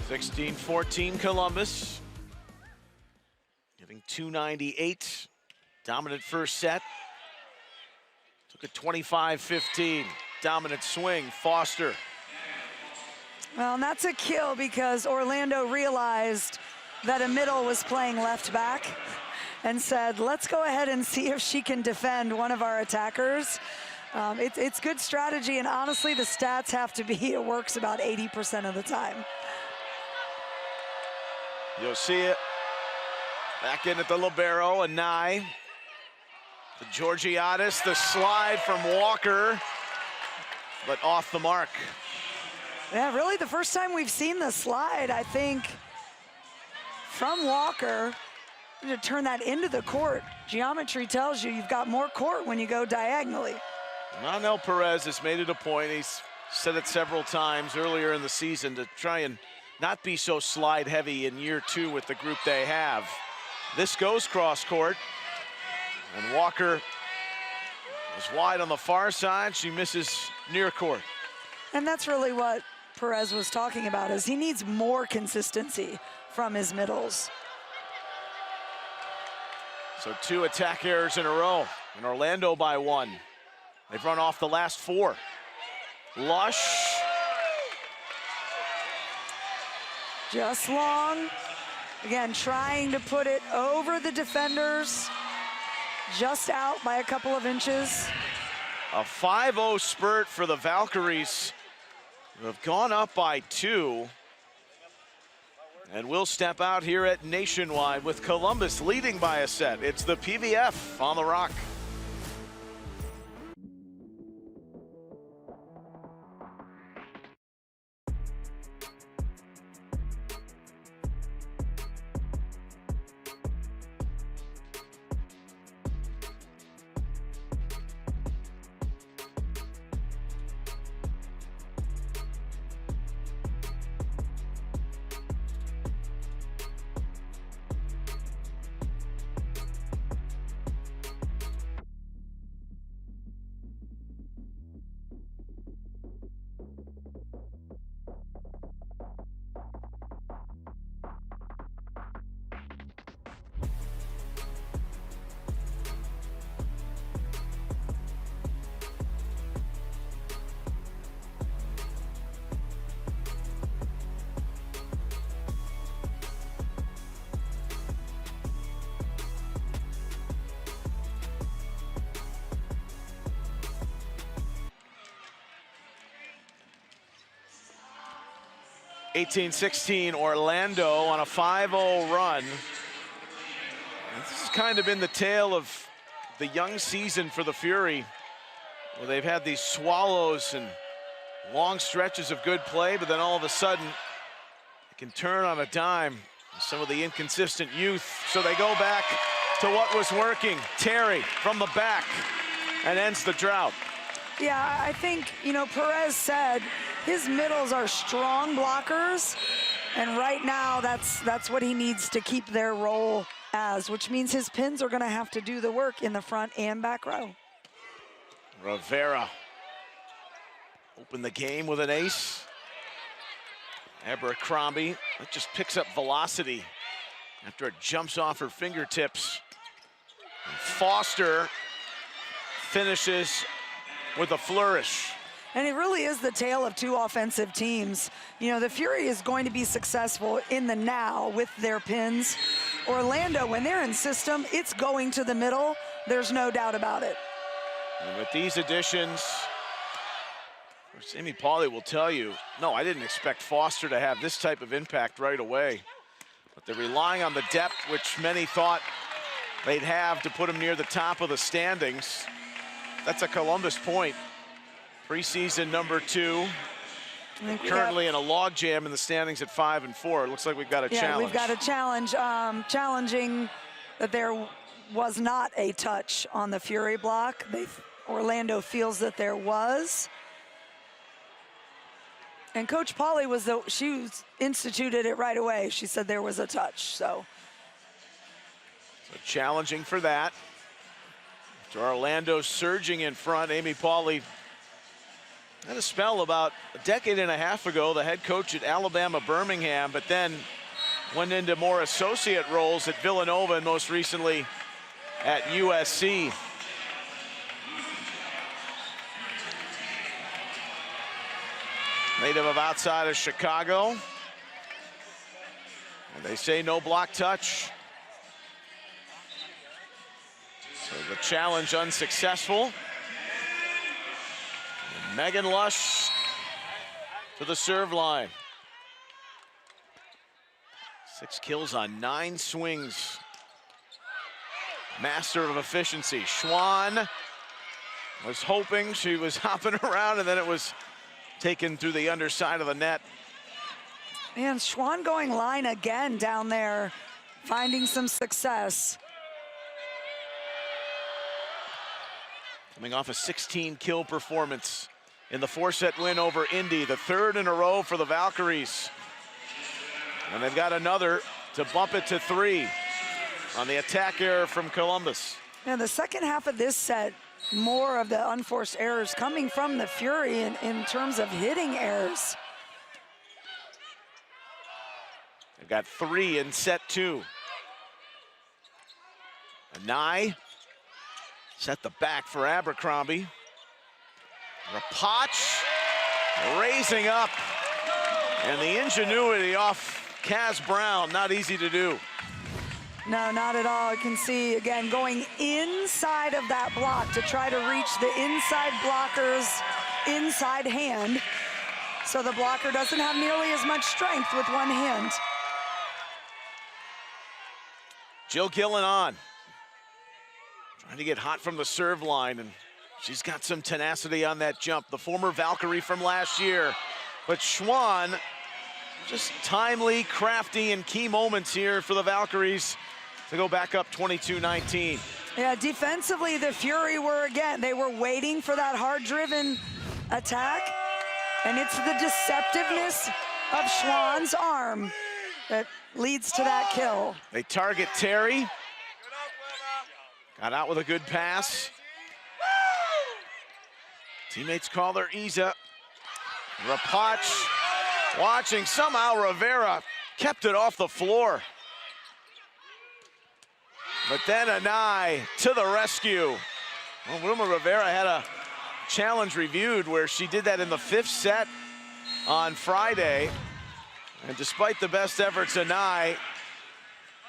Speaker 1: 16-14 Columbus. Giving 298. Dominant first set. Took a 25-15. Dominant swing, Foster.
Speaker 2: Well, and that's a kill because Orlando realized that a middle was playing left back and said, let's go ahead and see if she can defend one of our attackers. It's good strategy, and honestly, the stats have to be it works about 80% of the time.
Speaker 1: You'll see it. Back in at the libero, and Nye. The Georgiadis, the slide from Walker, but off the mark.
Speaker 2: Yeah, really the first time we've seen the slide, I think, from Walker. To turn that into the court. Geometry tells you you've got more court when you go diagonally.
Speaker 1: Manuel Perez has made it a point. He's said it several times earlier in the season to try and not be so slide heavy in year 2 with the group they have. This goes cross court, and Walker is wide on the far side. She misses near court.
Speaker 2: And that's really what Perez was talking about, is he needs more consistency from his middles.
Speaker 1: So 2 attack errors in a row, and Orlando by 1. They've run off the last 4. Lush.
Speaker 2: Just long. Again, trying to put it over the defenders. Just out by a couple of inches.
Speaker 1: A 5-0 spurt for the Valkyries, who have gone up by 2. And we'll step out here at Nationwide with Columbus leading by a set. It's the PVF on the Rock. (18-16) Orlando on a 5-0 run. And this has kind of been the tale of the young season for the Fury, where they've had these swallows and long stretches of good play, but then all of a sudden it can turn on a dime with some of the inconsistent youth. So they go back to what was working. Terry from the back and ends the drought.
Speaker 2: Yeah, I think, you know, Perez said his middles are strong blockers, and right now that's what he needs to keep their role as, which means his pins are gonna have to do the work in the front and back row.
Speaker 1: Rivera opened the game with an ace. Abercrombie, that just picks up velocity after it jumps off her fingertips. And Foster finishes with a flourish.
Speaker 2: And it really is the tale of 2 offensive teams. You know, the Fury is going to be successful in the now with their pins. Orlando, when they're in system, it's going to the middle. There's no doubt about it.
Speaker 1: And with these additions, of course, Amy Pauley will tell you, no, I didn't expect Foster to have this type of impact right away. But they're relying on the depth, which many thought they'd have to put them near the top of the standings. That's a Columbus point. Preseason number 2. Currently in a log jam in the standings at 5 and 4. It looks like we've got a challenge.
Speaker 2: We've got a challenge, challenging that there was not a touch on the Fury block. Orlando feels that there was. And Coach Pauley she instituted it right away. She said there was a touch, so
Speaker 1: challenging for that. After Orlando surging in front, Amy Pauley had a spell about a decade and a half ago, the head coach at Alabama Birmingham, but then went into more associate roles at Villanova and most recently at USC. Native of outside of Chicago. And they say no block touch. So the challenge unsuccessful. And Megan Lush to the serve line. 6 kills on 9 swings. master of efficiency. Schwann was hoping, she was hopping around, and then it was taken through the underside of the net.
Speaker 2: And Schwann going line again down there, finding some success.
Speaker 1: Coming off a 16-kill performance in the 4-set win over Indy, the third in a row for the Valkyries. And they've got another to bump it to 3 on the attack error from Columbus.
Speaker 2: Yeah, the second half of this set, more of the unforced errors coming from the Fury in terms of hitting errors.
Speaker 1: They've got 3 in set 2. Anai set the back for Abercrombie. Rapach raising up. And the ingenuity off Kaz Brown, not easy to do.
Speaker 2: No, not at all. You can see, again, going inside of that block to try to reach the inside blocker's inside hand. So the blocker doesn't have nearly as much strength with one hand.
Speaker 1: Jill Gillen on. Trying to get hot from the serve line, and she's got some tenacity on that jump. The former Valkyrie from last year. But Schwann, just timely, crafty, and key moments here for the Valkyries to go back up 22-19.
Speaker 2: Yeah, defensively, the Fury were, again, they were waiting for that hard-driven attack, and it's the deceptiveness of Schwann's arm that leads to that kill.
Speaker 1: They target Terry. Got out with a good pass. Teammates call her Isa. Rapach watching, somehow Rivera kept it off the floor. But then Anai to the rescue. Well, Wilma Rivera had a challenge reviewed where she did that in the 5th set on Friday. And despite the best efforts, Anai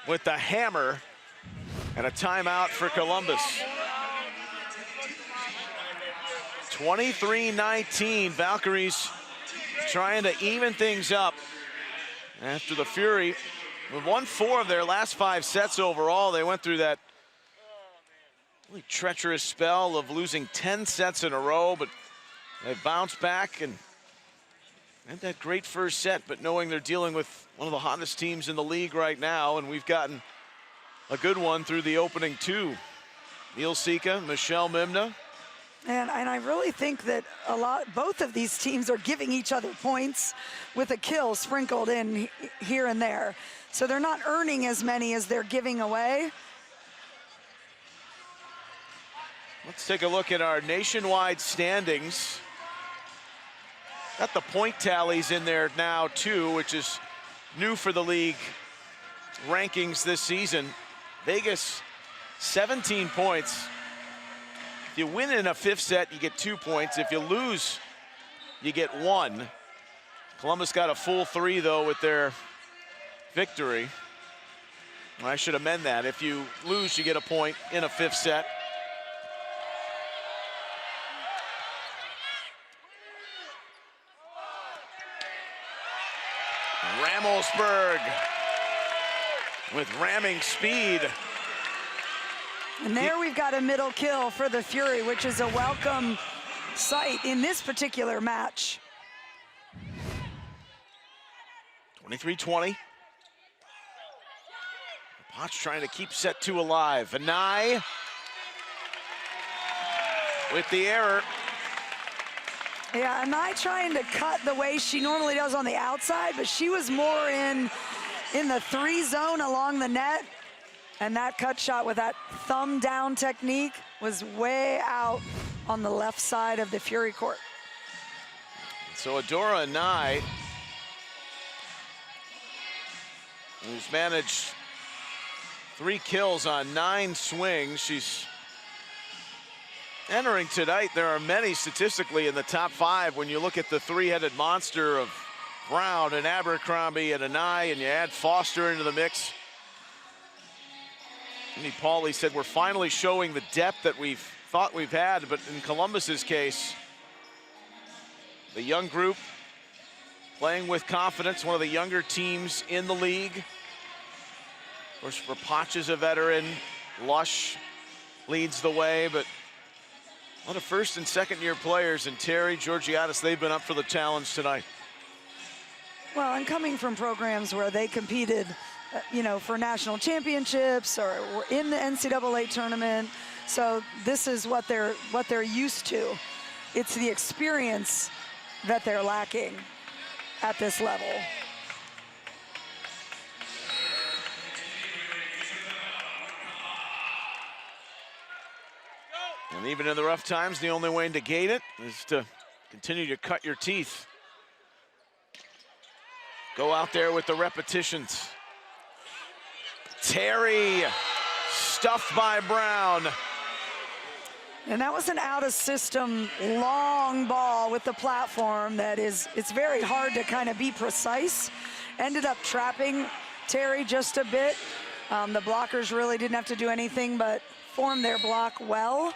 Speaker 1: with the hammer and a timeout for Columbus. 23-19, Valkyries trying to even things up after the Fury. We've won 4 of their last 5 sets overall. They went through that really treacherous spell of losing 10 sets in a row, but they bounced back and had that great first set, but knowing they're dealing with one of the hottest teams in the league right now, and we've gotten a good one through the opening 2. Neil Sika, Michelle Mimna.
Speaker 2: And I really think that both of these teams are giving each other points with a kill sprinkled in here and there. So they're not earning as many as they're giving away.
Speaker 1: Let's take a look at our nationwide standings. Got the point tallies in there now too, which is new for the league rankings this season. Vegas, 17 points. If you win in a 5th set, you get 2 points. If you lose, you get 1. Columbus got a full 3 though with their victory. I should amend that. If you lose, you get a point in a 5th set. Ramelsberg with ramming speed.
Speaker 2: And there we've got a middle kill for the Fury, which is a welcome sight in this particular match.
Speaker 1: 23-20. Potts trying to keep set 2 alive. Anai with the error.
Speaker 2: Yeah, Anai trying to cut the way she normally does on the outside, but she was more in the 3 zone along the net. And that cut shot with that thumb down technique was way out on the left side of the Fury court.
Speaker 1: So Adora Anai, who's managed 3 kills on 9 swings. She's entering tonight. There are many statistically in the top 5 when you look at the 3-headed monster of Brown and Abercrombie and Anai, and you add Foster into the mix. Amy Pauley said we're finally showing the depth that we've thought we've had, but in Columbus's case, the young group playing with confidence, one of the younger teams in the league. Of course, Rapach is a veteran, Lush leads the way, but a lot of first and second year players, and Terry, Georgiadis, they've been up for the challenge tonight.
Speaker 2: Well, and coming from programs where they competed, you know, for national championships or were in the NCAA tournament, so this is what they're used to. It's the experience that they're lacking at this level.
Speaker 1: And even in the rough times, the only way to negate it is to continue to cut your teeth. Go out there with the repetitions. Terry, stuffed by Brown.
Speaker 2: And that was an out-of-system long ball with the platform that it's very hard to kind of be precise. Ended up trapping Terry just a bit. The blockers really didn't have to do anything but form their block well.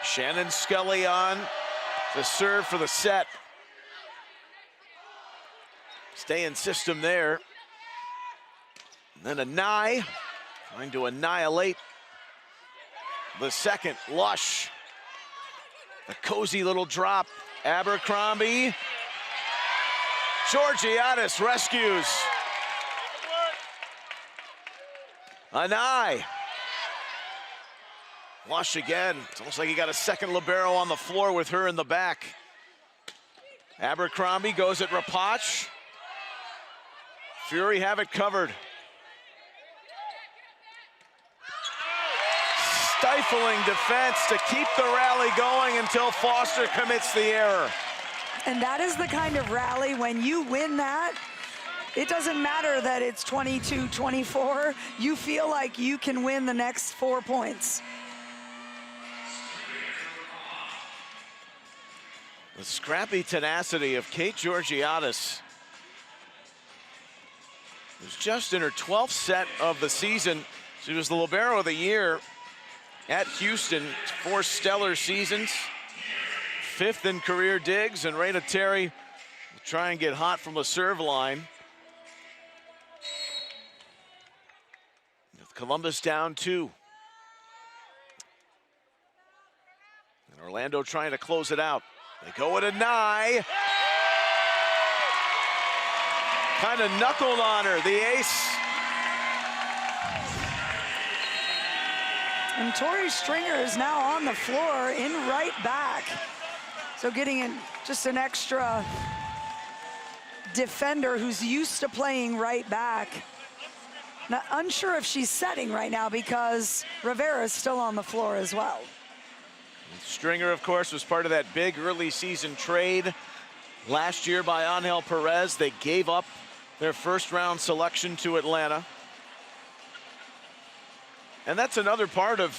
Speaker 1: Shannon Scully on the serve for the set. Stay in system there. And then Anai trying to annihilate the second. Lush. A cozy little drop. Abercrombie. Georgiadis rescues. Anai. Lush again. It's almost like he got a second libero on the floor with her in the back. Abercrombie goes at Rapach. Fury have it covered. Stifling defense to keep the rally going until Foster commits the error.
Speaker 2: And that is the kind of rally when you win that, it doesn't matter that it's 22-24. You feel like you can win the next 4 points.
Speaker 1: The scrappy tenacity of Kate Georgiadis, who's just in her 12th set of the season. She was the libero of the year at Houston, 4 stellar seasons, 5th in career digs, and Rayna Terry will try and get hot from the serve line. With Columbus down 2. And Orlando trying to close it out. They go at Anai. Kind of knuckled on her, the ace.
Speaker 2: And Tori Stringer is now on the floor in right back. So getting in just an extra defender who's used to playing right back. Not unsure if she's setting right now because Rivera is still on the floor as well.
Speaker 1: Stringer, of course, was part of that big early season trade last year by Angel Perez. They gave up their first round selection to Atlanta. And that's another part of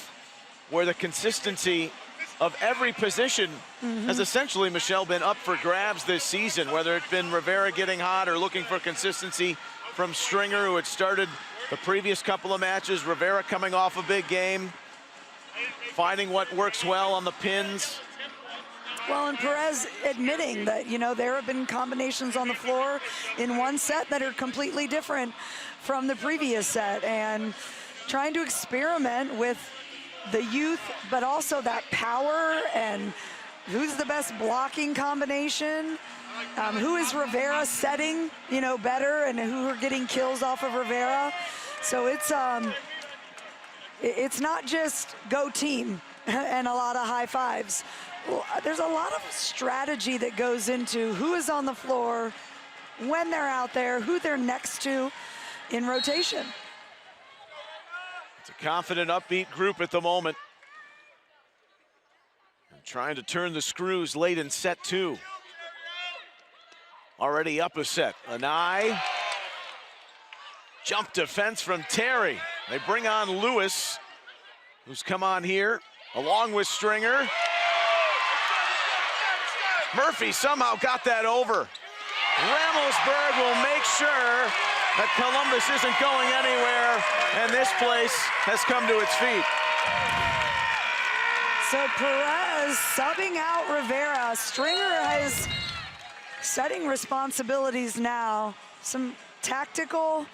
Speaker 1: where the consistency of every position has essentially, Michelle, been up for grabs this season, whether it's been Rivera getting hot or looking for consistency from Stringer, who had started the previous couple of matches. Rivera coming off a big game, finding what works well on the pins.
Speaker 2: Well, and Perez admitting that, you know, there have been combinations on the floor in one set that are completely different from the previous set, and trying to experiment with the youth, but also that power and who's the best blocking combination, who is Rivera setting, you know, better, and who are getting kills off of Rivera. So it's not just go team and a lot of high fives. There's a lot of strategy that goes into who is on the floor, when they're out there, who they're next to in rotation.
Speaker 1: It's a confident, upbeat group at the moment. And trying to turn the screws late in set 2. Already up a set. Anai. Jump defense from Terry. They bring on Lewis, who's come on here, along with Stringer. Murphy somehow got that over. Ramosberg will make sure that Columbus isn't going anywhere, and this place has come to its feet.
Speaker 2: So Perez subbing out Rivera. Stringer has setting responsibilities now. Some tactical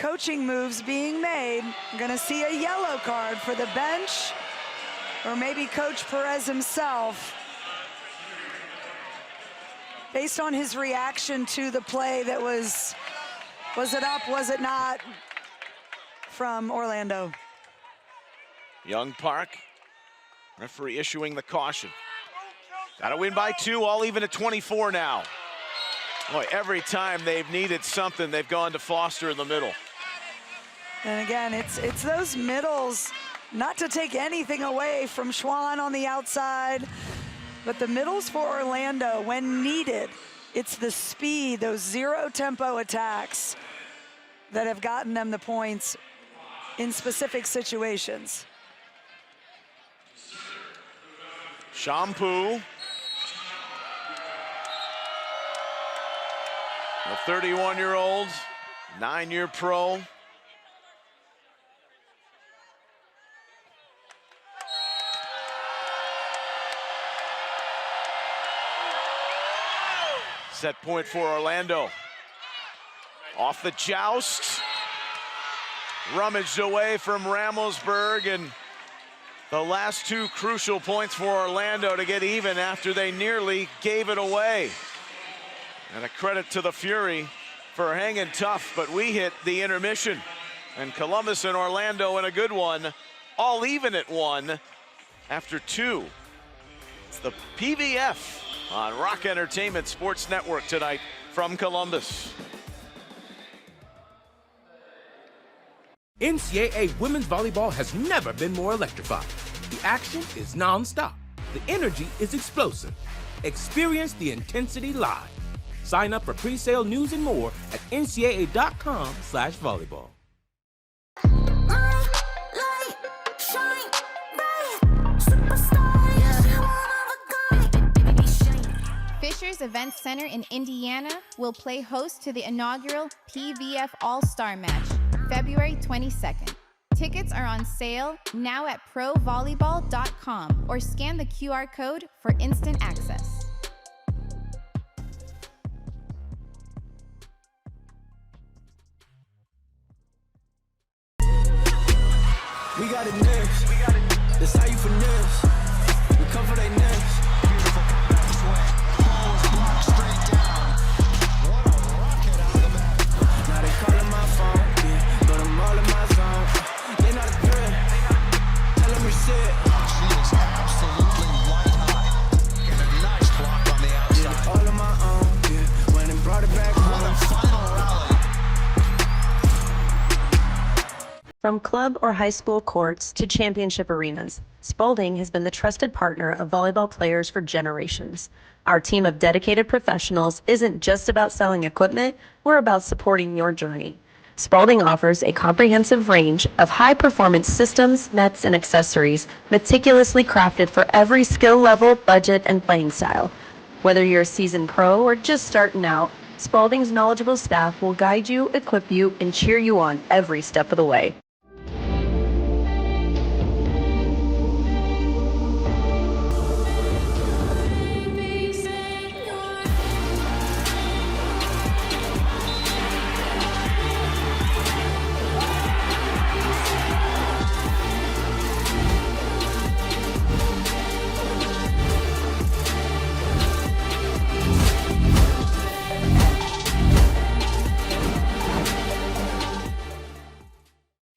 Speaker 2: coaching moves being made. I'm gonna see a yellow card for the bench, or maybe Coach Perez himself, based on his reaction to the play that was it up, was it not, from Orlando.
Speaker 1: Young Park, referee issuing the caution. Gotta win by 2, all even at 24 now. Boy, every time they've needed something, they've gone to Foster in the middle.
Speaker 2: And again, it's those middles, not to take anything away from Schwann on the outside, but the middles for Orlando, when needed, it's the speed, those zero tempo attacks that have gotten them the points in specific situations.
Speaker 1: Shampoo. A 31-year-old, 9-year pro. Set point for Orlando. Off the joust. Rummaged away from Ramosberg, and the last 2 crucial points for Orlando to get even after they nearly gave it away. And a credit to the Fury for hanging tough, but we hit the intermission. And Columbus and Orlando in a good one, all even at 1 after 2. It's the PVF on Rock Entertainment Sports Network tonight from Columbus.
Speaker 7: NCAA women's volleyball has never been more electrifying. The action is non-stop. The energy is explosive. Experience the intensity live. Sign up for pre-sale news and more at ncaa.com/volleyball.
Speaker 3: Fisher's Event Center in Indiana will play host to the inaugural PVF All-Star Match, February 22nd. Tickets are on sale now at provolleyball.com or scan the QR code for instant access.
Speaker 4: We got it next. That's how you finesse. We come for they next.
Speaker 5: Beautiful comeback swing. Ball is blocked straight down. What a rocket out of the back.
Speaker 4: Now they calling my phone, yeah, but I'm all in my zone. They not a threat. Tell them reset.
Speaker 5: She is absolutely white hot. And a nice block on the
Speaker 4: Did it
Speaker 5: outside.
Speaker 4: all on my own, yeah. Went and brought it back
Speaker 5: What a
Speaker 4: home.
Speaker 5: final rally.
Speaker 6: From club or high school courts to championship arenas, Spalding has been the trusted partner of volleyball players for generations. Our team of dedicated professionals isn't just about selling equipment, we're about supporting your journey. Spalding offers a comprehensive range of high-performance systems, nets, and accessories meticulously crafted for every skill level, budget, and playing style. Whether you're a seasoned pro or just starting out, Spalding's knowledgeable staff will guide you, equip you, and cheer you on every step of the way.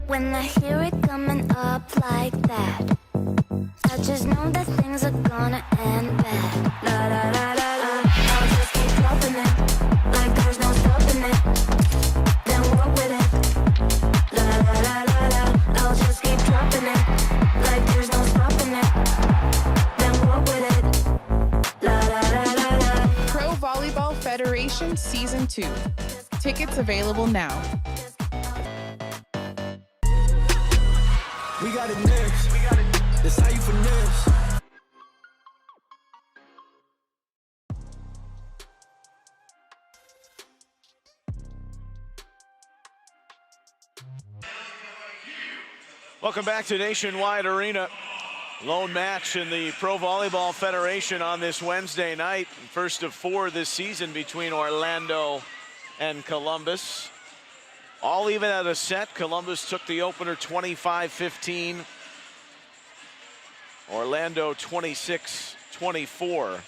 Speaker 8: When I hear it coming up like that, I just know that things are gonna end bad. La la la la la, I'll just keep dropping it, like there's no stopping it. Then walk with it. La la la la la, I'll just keep dropping it, like there's no stopping it. Then walk with it. La la la la la.
Speaker 9: Pro Volleyball Federation Season 2. Tickets available now.
Speaker 4: We got it next. That's how you finesse.
Speaker 1: Welcome back to Nationwide Arena. Lone match in the Pro Volleyball Federation on this Wednesday night. First of 4 this season between Orlando and Columbus. All even at a set. Columbus took the opener 25-15. Orlando 26-24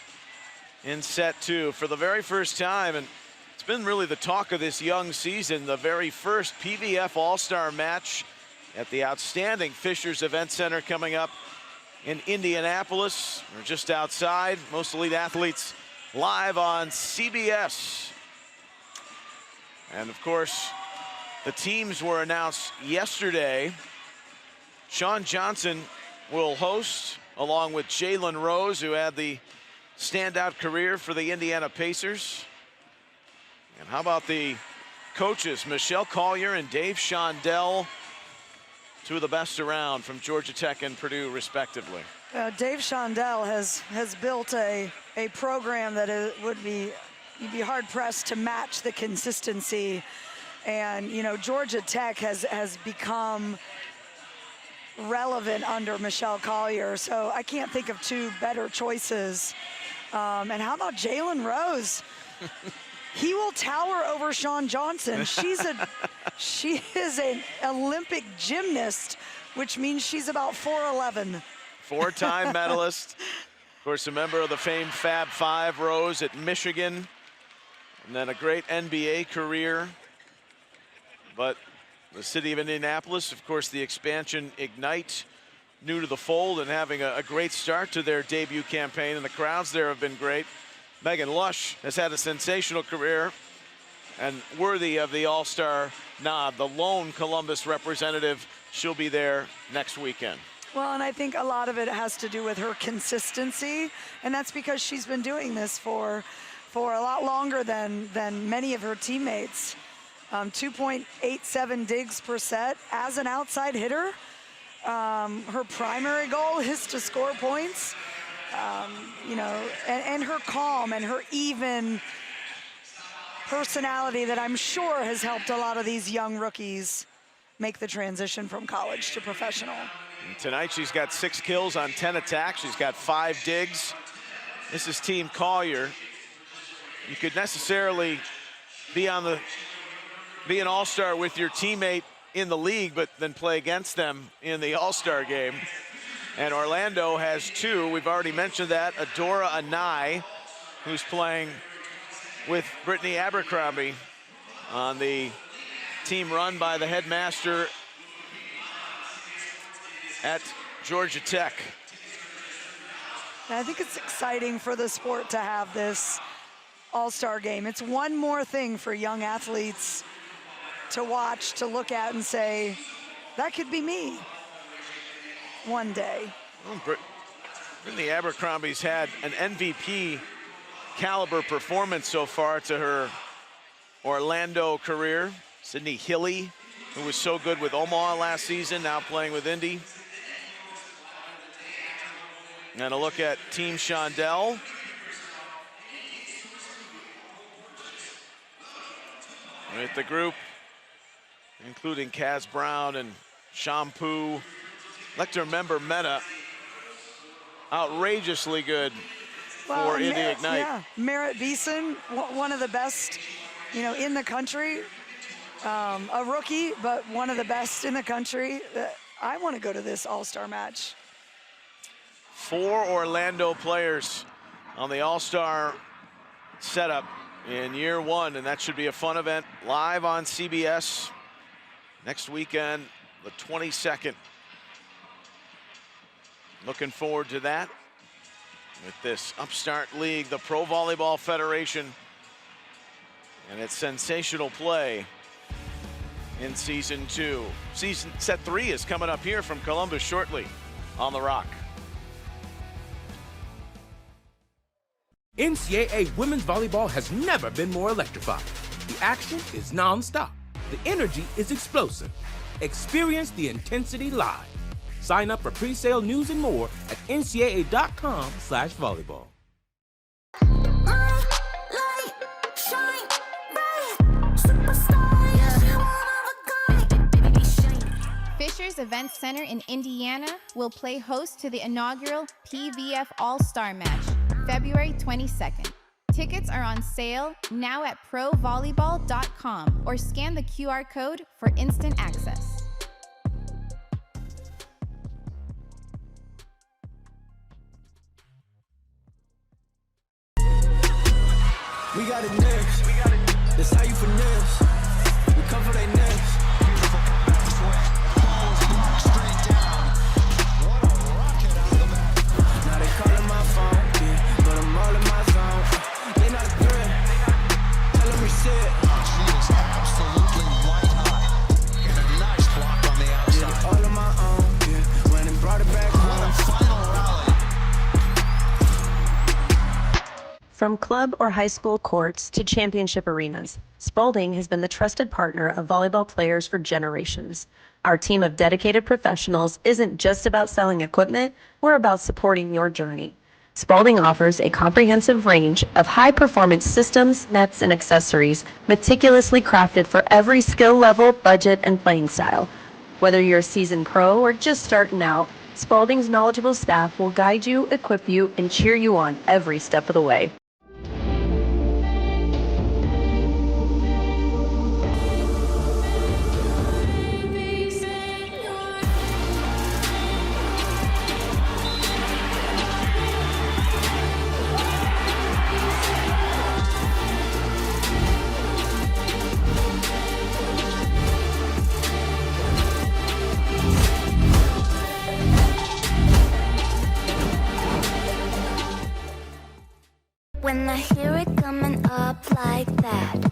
Speaker 1: in set two for the very first time. And it's been really the talk of this young season, the very first PVF All-Star match at the outstanding Fishers Event Center coming up in Indianapolis, or just outside. Most elite athletes live on CBS. And of course, the teams were announced yesterday. Sean Johnson will host, along with Jalen Rose, who had the standout career for the Indiana Pacers. And how about the coaches, Michelle Collier and Dave Shondell, two of the best around from Georgia Tech and Purdue, respectively.
Speaker 2: Dave Shondell has built a program that you'd be hard-pressed to match the consistency. And, you know, Georgia Tech has become relevant under Michelle Collier, so I can't think of two better choices. And how about Jalen Rose? He will tower over Sean Johnson. She is an Olympic gymnast, which means she's about 4'11".
Speaker 1: Four-time medalist. Of course, a member of the famed Fab Five, Rose at Michigan, and then a great NBA career. But the city of Indianapolis, of course, the expansion Ignite, new to the fold and having a great start to their debut campaign, and the crowds there have been great. Megan Lush has had a sensational career and worthy of the All-Star nod. The lone Columbus representative, she'll be there next weekend.
Speaker 2: Well, and I think a lot of it has to do with her consistency, and that's because she's been doing this for a lot longer than many of her teammates. 2.87 digs per set as an outside hitter. Her primary goal is to score points. You know, and her calm and her even personality that I'm sure has helped a lot of these young rookies make the transition from college to professional.
Speaker 1: And tonight she's got 6 kills on 10 attacks. She's got 5 digs. This is Team Collier. You could necessarily be an all-star with your teammate in the league, but then play against them in the all-star game. And Orlando has 2. We've already mentioned that. Adora Anai, who's playing with Brittany Abercrombie on the team run by the headmaster at Georgia Tech.
Speaker 2: I think it's exciting for the sport to have this all-star game. It's one more thing for young athletes to watch, to look at and say, that could be me one day.
Speaker 1: Well, Brittany Abercrombie's had an MVP caliber performance so far to her Orlando career. Sydney Hilly, who was so good with Omaha last season, now playing with Indy. And a look at Team Shondell. With the group, including Kaz Brown and Shampoo. I'd like to remember Meta, outrageously good for Indy Ignite.
Speaker 2: Yeah, Merritt Beeson, one of the best, you know, in the country. A rookie, but one of the best in the country. I want to go to this all-star match.
Speaker 1: 4 Orlando players on the all-star setup in year 1, and that should be a fun event live on CBS next weekend, the 22nd. Looking forward to that with this upstart league, the Pro Volleyball Federation, and its sensational play in season 2. Set 3 is coming up here from Columbus shortly on The Rock.
Speaker 7: NCAA women's volleyball has never been more electrifying. The action is non-stop. The energy is explosive. Experience the intensity live. Sign up for pre-sale news and more at ncaa.com/volleyball.
Speaker 3: Fishers Event Center in Indiana will play host to the inaugural PVF All-Star Match, February 22nd. Tickets are on sale now at provolleyball.com or scan the QR code for instant access.
Speaker 4: We got it next. That's how you finesse. We come for they next.
Speaker 5: Beautiful comeback swing. Balls blocked straight down. What a rocket out of the back.
Speaker 4: Now they calling my phone, yeah, but I'm all in my zone. They not a threat. Tell them reset.
Speaker 5: She is absolutely white hot. And a nice block on the
Speaker 4: Did it
Speaker 5: outside.
Speaker 4: all on my own, yeah. Went and brought it back
Speaker 5: What a
Speaker 4: home.
Speaker 5: final rally.
Speaker 6: From club or high school courts to championship arenas, Spalding has been the trusted partner of volleyball players for generations. Our team of dedicated professionals isn't just about selling equipment, we're about supporting your journey. Spalding offers a comprehensive range of high-performance systems, nets, and accessories meticulously crafted for every skill level, budget, and playing style. Whether you're a seasoned pro or just starting out, Spalding's knowledgeable staff will guide you, equip you, and cheer you on every step of the way.
Speaker 8: When I hear it coming up like that,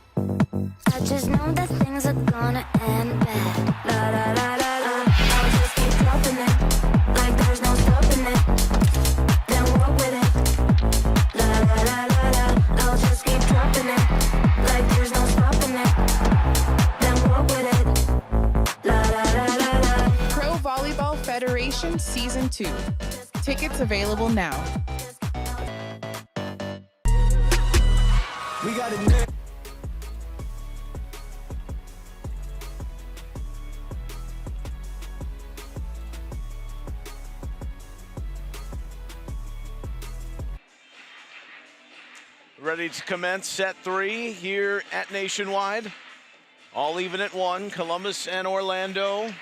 Speaker 8: I just know that things are gonna end bad. La la la la la. I'll just keep dropping it, like there's no stopping it. Then walk with it. La la la la la. I'll just keep dropping it, like there's no stopping it. Then walk with it. La la la la la.
Speaker 9: Pro Volleyball Federation Season 2. Tickets available now.
Speaker 4: We got it next.
Speaker 1: Ready to commence set 3 here at Nationwide. All even at 1, Columbus and Orlando.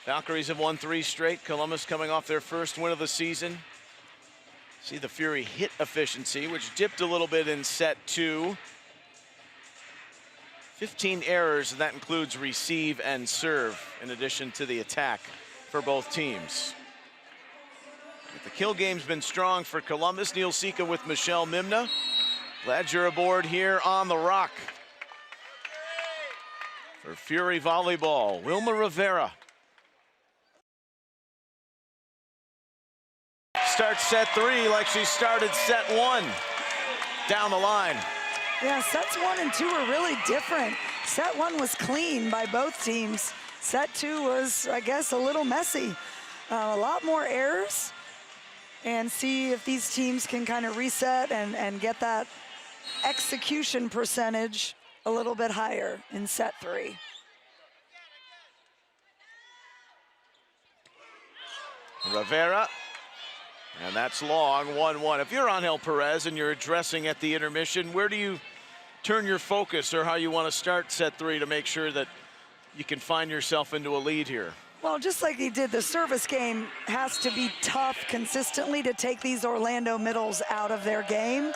Speaker 1: Valkyries have won 3 straight. Columbus coming off their first win of the season. See the Fury hit efficiency, which dipped a little bit in set 2. 15 errors, and that includes receive and serve, in addition to the attack for both teams. But the kill game's been strong for Columbus. Neil Sika with Michelle Mimna. Glad you're aboard here on the Rock. For Fury Volleyball, Wilma Rivera. Starts set 3 like she started set 1 down the line.
Speaker 2: Yeah, sets 1 and 2 were really different. Set 1 was clean by both teams. Set 2 was, I guess, a little messy. A lot more errors. And see if these teams can kind of reset and get that execution percentage a little bit higher in set 3.
Speaker 1: Rivera. And that's long, 1-1. If you're Angel Perez and you're addressing at the intermission, where do you turn your focus, or how you want to start set 3 to make sure that you can find yourself into a lead here?
Speaker 2: Well, just like he did, the service game has to be tough consistently to take these Orlando middles out of their game.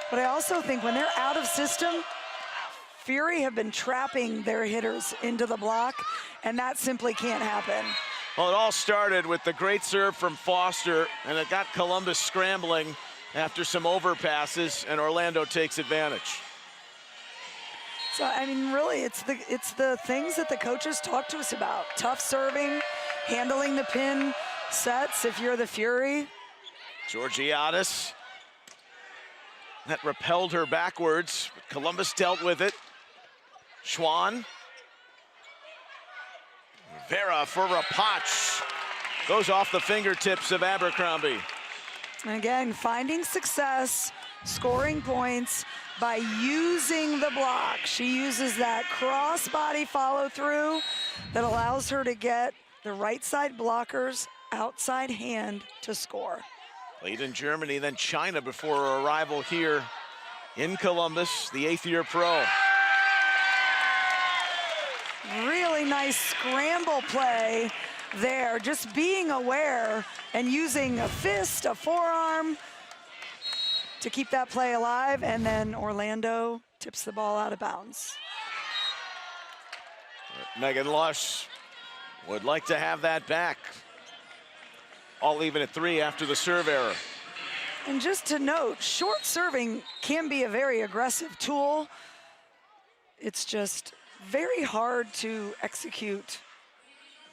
Speaker 2: But I also think when they're out of system, Fury have been trapping their hitters into the block, and that simply can't happen.
Speaker 1: Well, it all started with the great serve from Foster, and it got Columbus scrambling after some overpasses, and Orlando takes advantage.
Speaker 2: So, I mean, really, it's the things that the coaches talk to us about. Tough serving, handling the pin sets if you're the Fury.
Speaker 1: Georgiadis. That repelled her backwards, but Columbus dealt with it. Schwann. Vera for Rapach. Goes off the fingertips of Abercrombie.
Speaker 2: And again, finding success, scoring points by using the block. She uses that cross-body follow-through that allows her to get the right side blockers outside hand to score.
Speaker 1: Played in Germany, then China before her arrival here in Columbus, the 8th-year pro.
Speaker 2: Really nice scramble play there, just being aware and using a fist, a forearm to keep that play alive, and then Orlando tips the ball out of bounds.
Speaker 1: Megan Lush would like to have that back. All even at 3 after the serve error.
Speaker 2: And just to note, short serving can be a very aggressive tool. It's just very hard to execute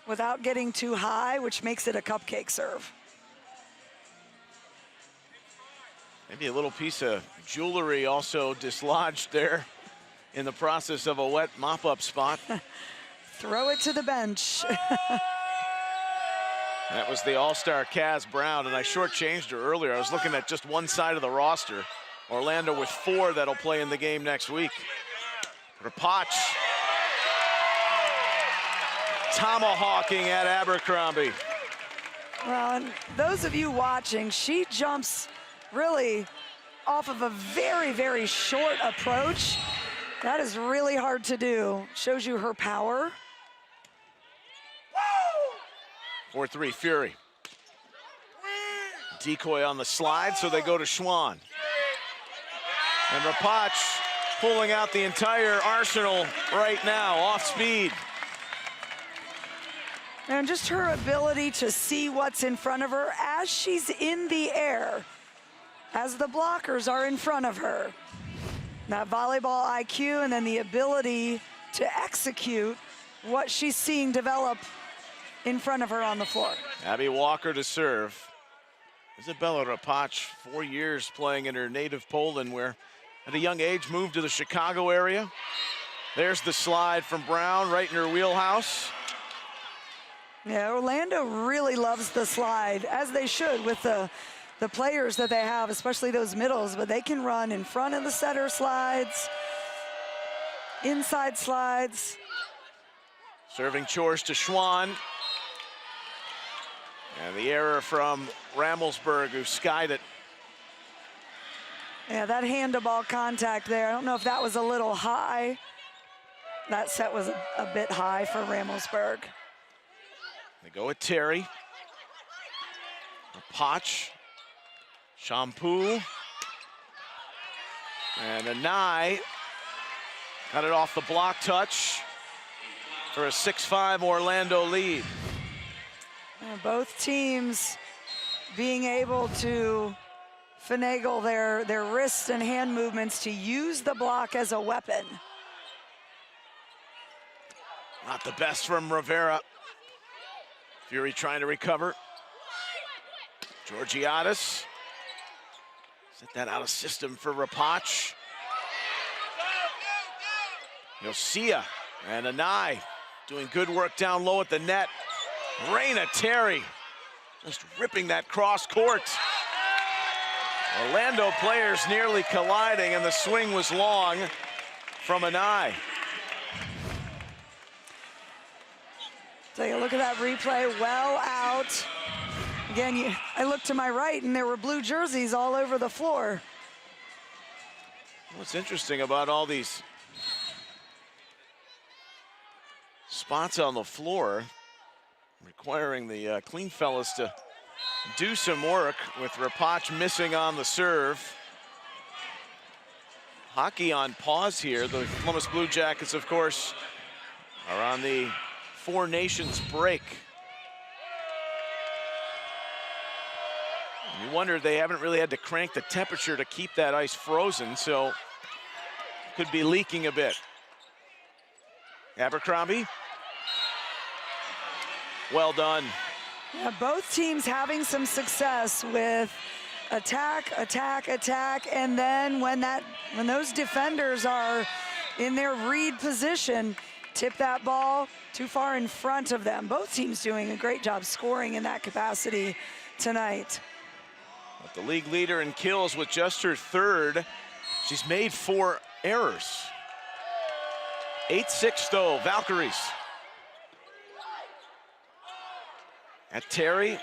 Speaker 2: without getting too high, which makes it a cupcake serve.
Speaker 1: Maybe a little piece of jewelry also dislodged there in the process of a wet mop-up spot.
Speaker 2: Throw it to the bench.
Speaker 1: That was the all-star Kaz Brown, and I shortchanged her earlier. I was looking at just one side of the roster. Orlando with 4 that'll play in the game next week. Rapach tomahawking at Abercrombie.
Speaker 2: Well, and those of you watching, she jumps really off of a very, very short approach. That is really hard to do. Shows you her power.
Speaker 1: 4-3 Fury. Decoy on the slide, so they go to Schwann. And Rapach pulling out the entire arsenal right now, off speed.
Speaker 2: And just her ability to see what's in front of her as she's in the air, as the blockers are in front of her. That volleyball IQ and then the ability to execute what she's seeing develop in front of her on the floor.
Speaker 1: Abby Walker to serve. Isabella Rapach, 4 years playing in her native Poland, where at a young age moved to the Chicago area. There's the slide from Brown right in her wheelhouse.
Speaker 2: Yeah, Orlando really loves the slide, as they should with the players that they have, especially those middles, but they can run in front of the setter slides, inside slides.
Speaker 1: Serving chores to Schwann. And the error from Rammelsberg, who skied it.
Speaker 2: Yeah, that hand-to-ball contact there, I don't know if that was a little high. That set was a bit high for Rammelsberg.
Speaker 1: They go with Terry. Rapach. Shampoo. And Anai got it off the block touch for a 6-5 Orlando lead.
Speaker 2: Both teams being able to finagle their wrists and hand movements to use the block as a weapon.
Speaker 1: Not the best from Rivera. Fury trying to recover. Georgiadis. Set that out of system for Rapach. Yosia and Anai doing good work down low at the net. Raina Terry just ripping that cross court. Orlando players nearly colliding, and the swing was long from Anai.
Speaker 2: Take a look at that replay, well out. Again, I looked to my right and there were blue jerseys all over the floor.
Speaker 1: What's interesting about all these spots on the floor, requiring the clean fellas to do some work, with Rapach missing on the serve. Hockey on pause here. The Columbus Blue Jackets, of course, are on the Four Nations break. You wonder, they haven't really had to crank the temperature to keep that ice frozen, so could be leaking a bit. Abercrombie. Well done.
Speaker 2: Yeah, both teams having some success with attack, attack, attack, and then when those defenders are in their read position, tip that ball too far in front of them. Both teams doing a great job scoring in that capacity tonight.
Speaker 1: But the league leader in kills with just her 3rd. She's made 4 errors. 8-6 though, Valkyries. At Terry.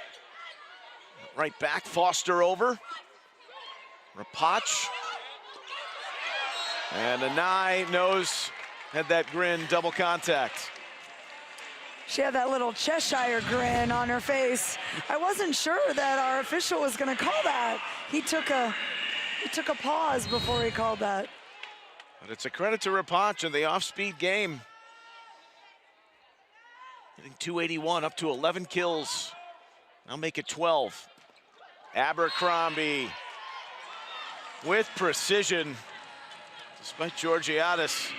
Speaker 1: right back, Foster over. Rapach. And Anai knows, had that grin, double contact.
Speaker 2: She had that little Cheshire grin on her face. I wasn't sure that our official was going to call that. He took a pause before he called that.
Speaker 1: But it's a credit to Rapach in the off-speed game. Hitting 281, up to 11 kills. Now make it 12. Abercrombie with precision, despite Georgiadis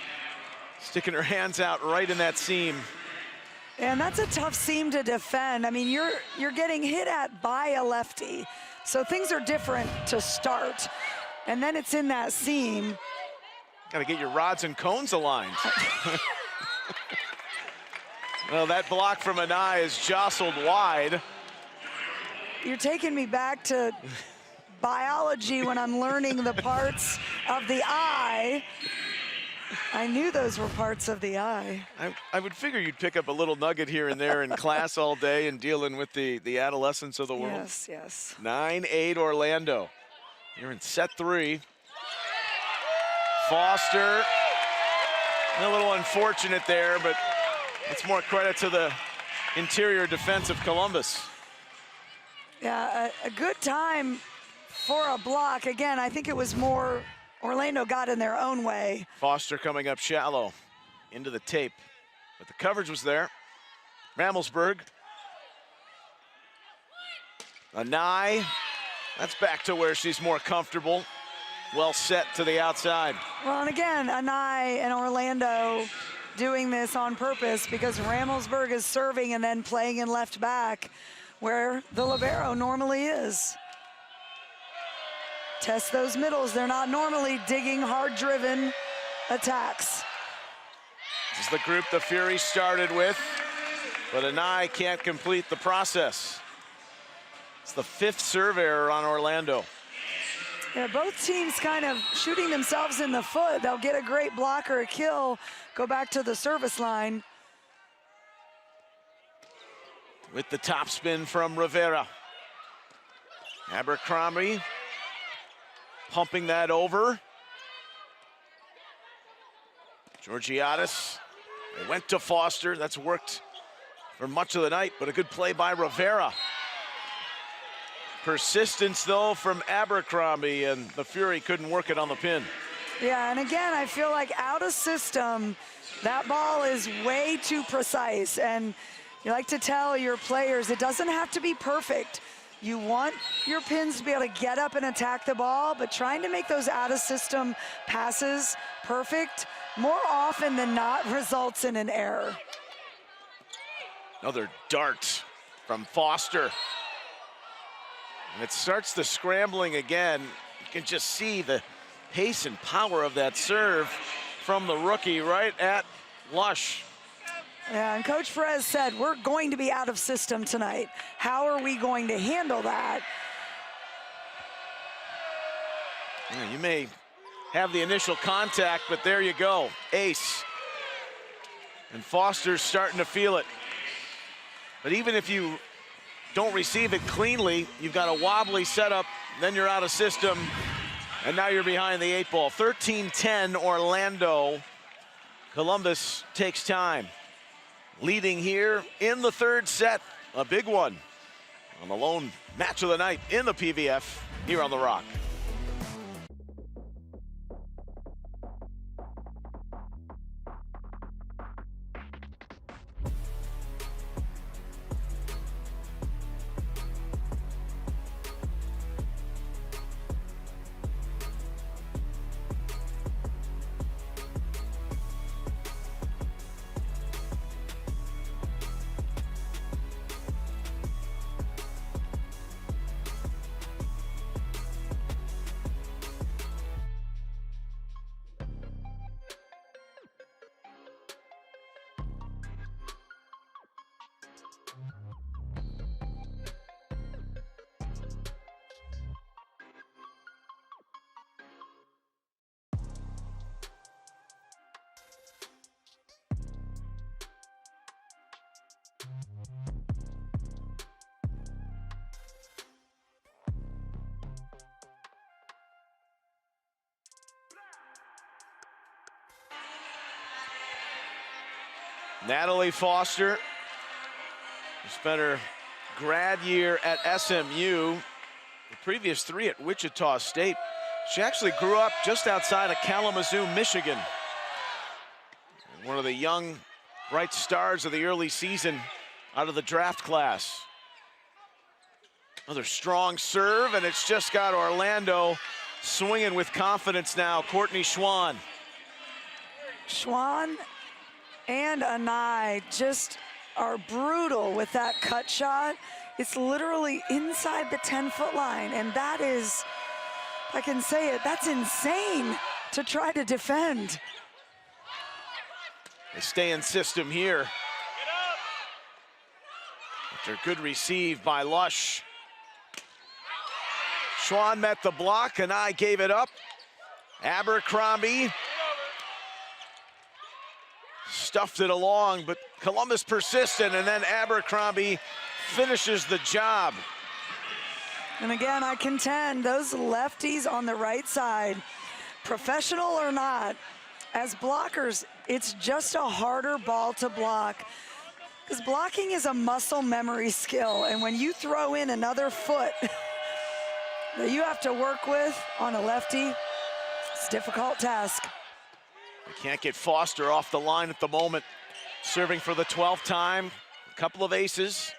Speaker 1: sticking her hands out right in that seam.
Speaker 2: And that's a tough seam to defend. I mean, you're getting hit at by a lefty, so things are different to start. And then it's in that seam.
Speaker 1: Got to get your rods and cones aligned. Well, that block from Anai is jostled wide.
Speaker 2: You're taking me back to biology when I'm learning the parts of the eye. I knew those were parts of the eye.
Speaker 1: I would figure you'd pick up a little nugget here and there in class all day and dealing with the adolescence of the world.
Speaker 2: Yes, yes.
Speaker 1: 9-8 Orlando. You're in set 3. Foster, a little unfortunate there, but it's more credit to the interior defense of Columbus.
Speaker 2: Yeah, a good time for a block. Again, I think it was more Orlando got in their own way.
Speaker 1: Foster coming up shallow into the tape, but the coverage was there. Ramelsberg. Anai, that's back to where she's more comfortable. Well set to the outside.
Speaker 2: Well, and again, Anai and Orlando doing this on purpose because Ramelsberg is serving and then playing in left back where the libero normally is. Test those middles. They're not normally digging hard-driven attacks.
Speaker 1: This is the group the Fury started with, but Anai can't complete the process. It's the 5th serve error on Orlando.
Speaker 2: Yeah, both teams kind of shooting themselves in the foot. They'll get a great block or a kill, go back to the service line.
Speaker 1: With the top spin from Rivera. Abercrombie pumping that over. Georgiadis, they went to Foster. That's worked for much of the night, but a good play by Rivera. Persistence, though, from Abercrombie, and the Fury couldn't work it on the pin.
Speaker 2: Yeah, and again, I feel like out of system, that ball is way too precise. And you like to tell your players, it doesn't have to be perfect. You want your pins to be able to get up and attack the ball, but trying to make those out of system passes perfect more often than not results in an error.
Speaker 1: Another dart from Foster. And it starts the scrambling again. You can just see the pace and power of that serve from the rookie right at Lush.
Speaker 2: Yeah, and Coach Perez said, we're going to be out of system tonight. How are we going to handle that?
Speaker 1: Yeah, you may have the initial contact, but there you go, ace. And Foster's starting to feel it. But even if you don't receive it cleanly, you've got a wobbly setup, then you're out of system, and now you're behind the 8 ball. 13-10 Orlando. Columbus takes time. Leading here in the 3rd set, a big one on the lone match of the night in the PVF here on The Rock. Natalie Foster spent her grad year at SMU, the previous 3 at Wichita State. She actually grew up just outside of Kalamazoo, Michigan. One of the young, bright stars of the early season out of the draft class. Another strong serve, and it's just got Orlando swinging with confidence now. Courtney Schwann.
Speaker 2: Schwann and Anai just are brutal with that cut shot. It's literally inside the 10-foot line, and that is, I can say it, that's insane to try to defend.
Speaker 1: They stay in system here. After good receive by Lush. Schwann met the block, and I gave it up. Abercrombie stuffed it along, but Columbus persistent, and then Abercrombie finishes the job.
Speaker 2: And again, I contend those lefties on the right side, professional or not, as blockers, it's just a harder ball to block. Because blocking is a muscle memory skill, and when you throw in another foot that you have to work with on a lefty, it's a difficult task.
Speaker 1: We can't get Foster off the line at the moment. Serving for the 12th time, a couple of aces.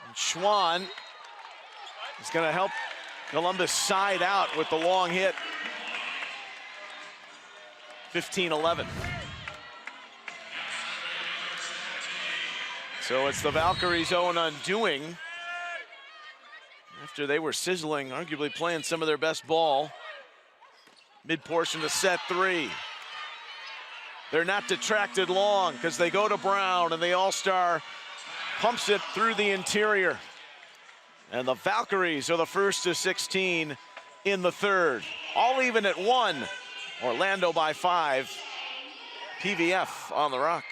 Speaker 1: And Schwann is gonna help Columbus side out with the long hit. 15-11. So it's the Valkyries' own undoing after they were sizzling, arguably playing some of their best ball. Mid-portion to set 3. They're not detracted long because they go to Brown, and the All-Star pumps it through the interior. And the Valkyries are the first to 16 in the 3rd. All even at 1. Orlando by 5. PVF on the rock.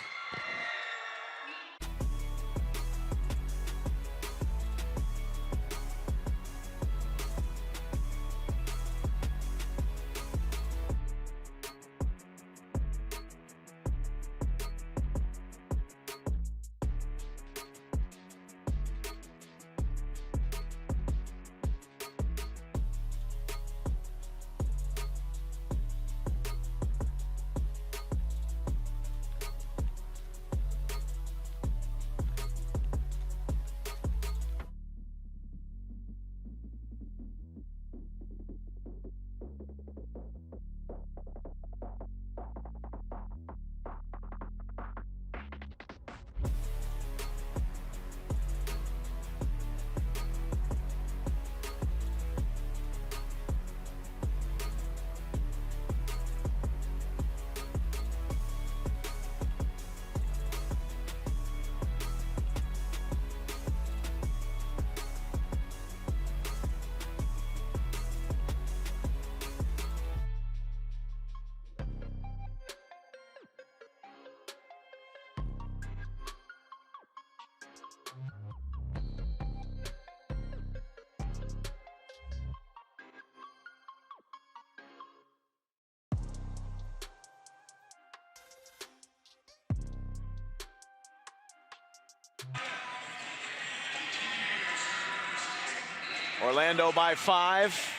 Speaker 1: Orlando by 5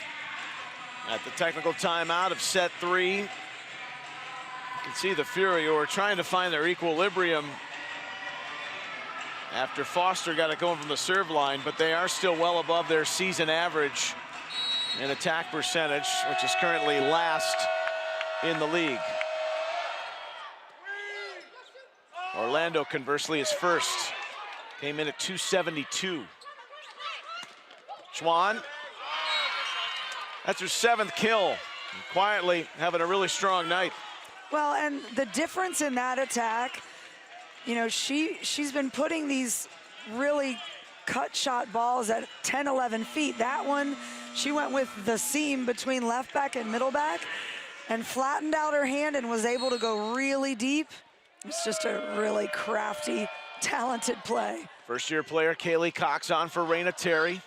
Speaker 1: at the technical timeout of set 3. You can see the Fury who are trying to find their equilibrium after Foster got it going from the serve line, but they are still well above their season average in attack percentage, which is currently last in the league. Orlando, conversely, is first. Came in at 272. Schwann, that's her 7th kill. And quietly having a really strong night.
Speaker 2: Well, and the difference in that attack, you know, she's been putting these really cut shot balls at 10, 11 feet. That one, she went with the seam between left back and middle back and flattened out her hand and was able to go really deep. It's just a really crafty, talented play.
Speaker 1: First-year player Kaylee Cox on for Raina Terry.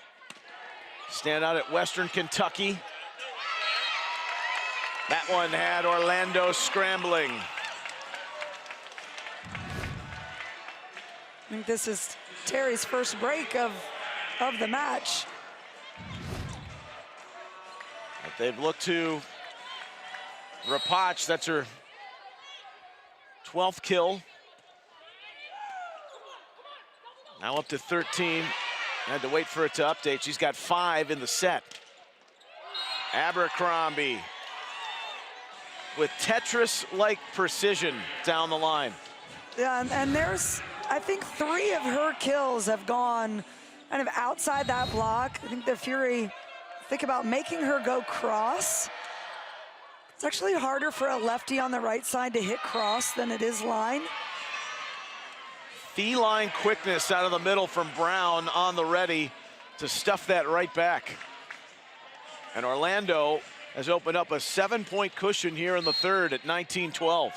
Speaker 1: Stand out at Western Kentucky. That one had Orlando scrambling.
Speaker 2: think this is Terry's first break of the match.
Speaker 1: But they've looked to Rapach, that's her 12th kill. Now up to 13. Had to wait for it to update. She's got 5 in the set. Abercrombie with Tetris-like precision down the line.
Speaker 2: Yeah, and there's, I think 3 of her kills have gone kind of outside that block. I think the Fury think about making her go cross. It's actually harder for a lefty on the right side to hit cross than it is line.
Speaker 1: Feline quickness out of the middle from Brown on the ready to stuff that right back. And Orlando has opened up a 7-point cushion here in the third at 19-12.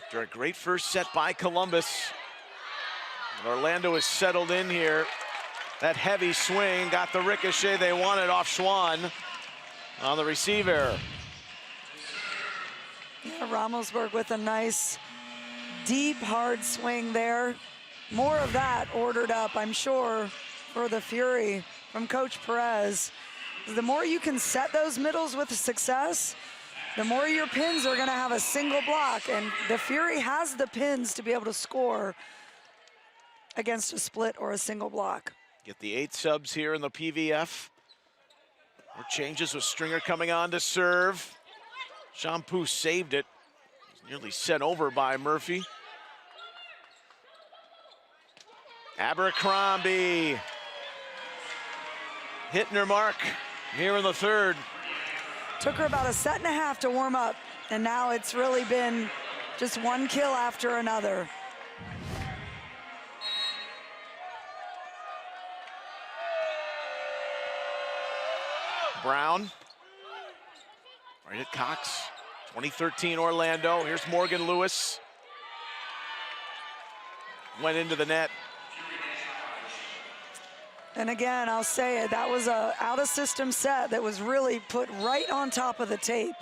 Speaker 1: After a great first set by Columbus, and Orlando is settled in here. That heavy swing got the ricochet they wanted off Schwann on the receiver.
Speaker 2: Yeah, Ramelsberg with a nice, deep, hard swing there. More of that ordered up, I'm sure, for the Fury from Coach Perez. The more you can set those middles with success, the more your pins are gonna have a single block, and the Fury has the pins to be able to score against a split or a single block.
Speaker 1: Get the 8 subs here in the PVF. More changes with Stringer coming on to serve. Champoux saved it. He's nearly sent over by Murphy. Abercrombie hitting her mark here in the third.
Speaker 2: Took her about a set and a half to warm up, and now it's really been just one kill after another.
Speaker 1: Brown, right at Cox, 2013 Orlando. Here's Morgan Lewis. Went into the net.
Speaker 2: And again, I'll say it, that was a out-of-system set that was really put right on top of the tape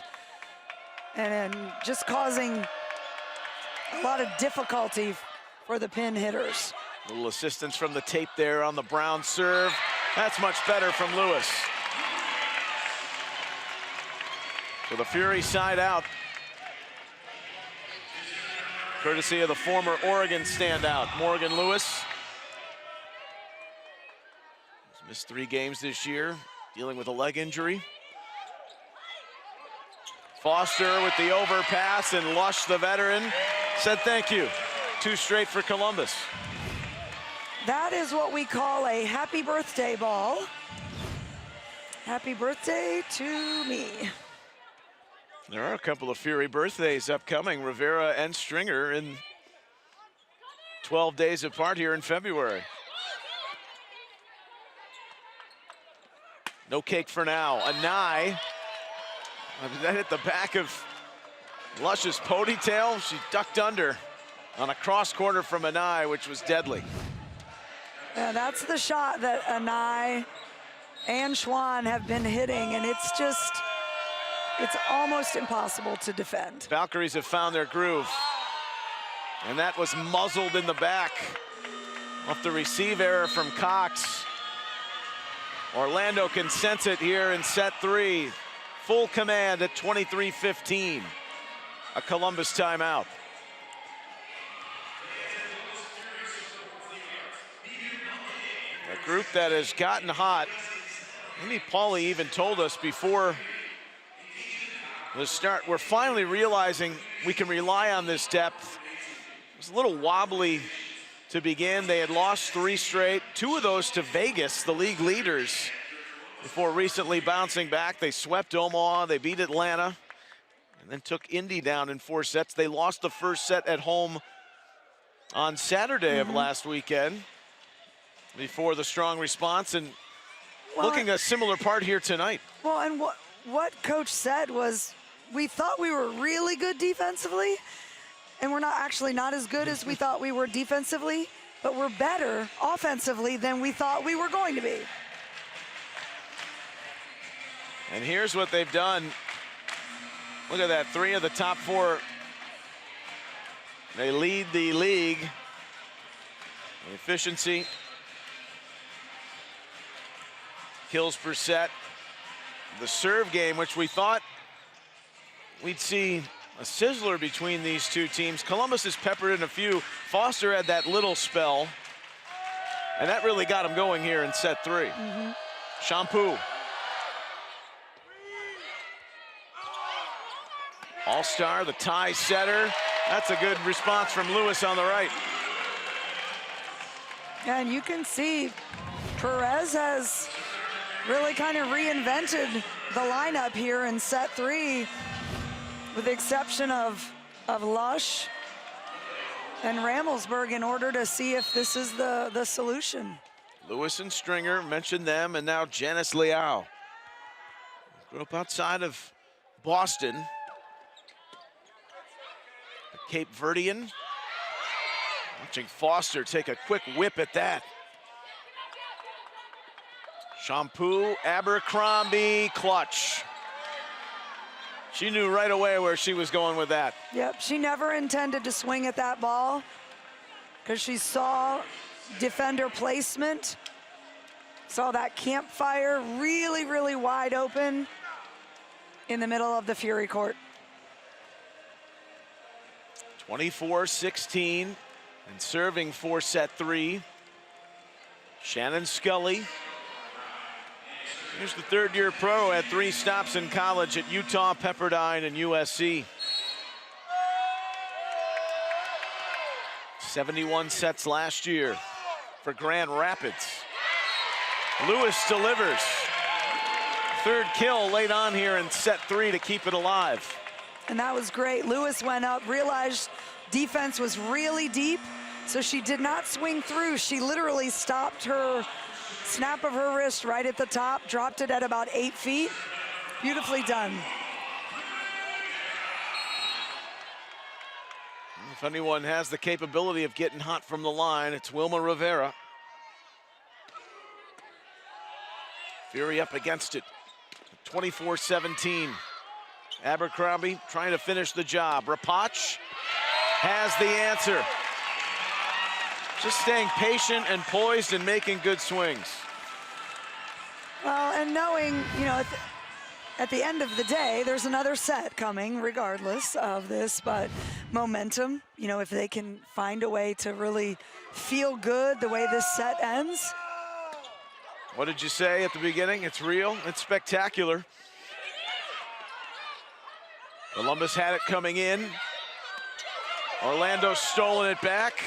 Speaker 2: and just causing a lot of difficulty for the pin hitters.
Speaker 1: Little assistance from the tape there on the Brown serve. That's much better from Lewis. So the Fury side out, courtesy of the former Oregon standout, Morgan Lewis. He's missed 3 games this year, dealing with a leg injury. Foster with the overpass, and Lush, the veteran, said thank you. 2 straight for Columbus.
Speaker 2: That is what we call a happy birthday ball. Happy birthday to me.
Speaker 1: There are a couple of Fury birthdays upcoming, Rivera and Stringer, in 12 days apart here in February. No cake for now. Anai, that hit the back of Lush's ponytail. She ducked under on a cross corner from Anai, which was deadly.
Speaker 2: Yeah, that's the shot that Anai and Schwann have been hitting, and it's just, it's almost impossible to defend.
Speaker 1: Valkyries have found their groove. And that was muzzled in the back off the receive error from Cox. Orlando can sense it here in set 3. Full command at 23-15. A Columbus timeout. A group that has gotten hot. Amy Pauly even told us before the start, we're finally realizing we can rely on this depth. It was a little wobbly to begin. They had lost 3 straight, 2 of those to Vegas, the league leaders, before recently bouncing back. They swept Omaha, they beat Atlanta, and then took Indy down in 4 sets. They lost the first set at home on Saturday of last weekend before the strong response, and looking a similar part here tonight.
Speaker 2: Well, and what Coach said was, we thought we were really good defensively, and we're not as good as we thought we were defensively, but we're better offensively than we thought we were going to be.
Speaker 1: And here's what they've done. Look at that, 3 of the top 4 They lead the league in efficiency, kills per set. The serve game, which we thought we'd see a sizzler between these two teams. Columbus has peppered in a few. Foster had that little spell, and that really got him going here in set 3. Shampoo. All-star, the tie setter. That's a good response from Lewis on the right.
Speaker 2: And you can see Perez has really kind of reinvented the lineup here in set 3, with the exception of Lush and Ramelsberg, in order to see if this is the solution.
Speaker 1: Lewis and Stringer, mentioned them, and now Janice Liao. Grew up outside of Boston. A Cape Verdean. Watching Foster take a quick whip at that. Shampoo, Abercrombie, clutch. She knew right away where she was going with that.
Speaker 2: Yep, she never intended to swing at that ball because she saw defender placement, saw that campfire really, really wide open in the middle of the Fury court.
Speaker 1: 24-16, and serving for set 3. Shannon Scully. Here's the third-year pro, had 3 stops in college at Utah, Pepperdine, and USC. 71 sets last year for Grand Rapids. Lewis delivers. Third kill late on here in set 3 to keep it alive.
Speaker 2: And that was great. Lewis went up, realized defense was really deep, so she did not swing through. She literally stopped her snap of her wrist right at the top, dropped it at about 8 feet. Beautifully done.
Speaker 1: If anyone has the capability of getting hot from the line, it's Wilma Rivera. Fury up against it. 24-17. Abercrombie trying to finish the job. Rapach has the answer. Just staying patient and poised and making good swings.
Speaker 2: Well, and knowing, you know, at the end of the day, there's another set coming regardless of this, but momentum, you know, if they can find a way to really feel good the way this set ends.
Speaker 1: What did you say at the beginning? It's real, it's spectacular. Columbus had it coming in. Orlando stolen it back.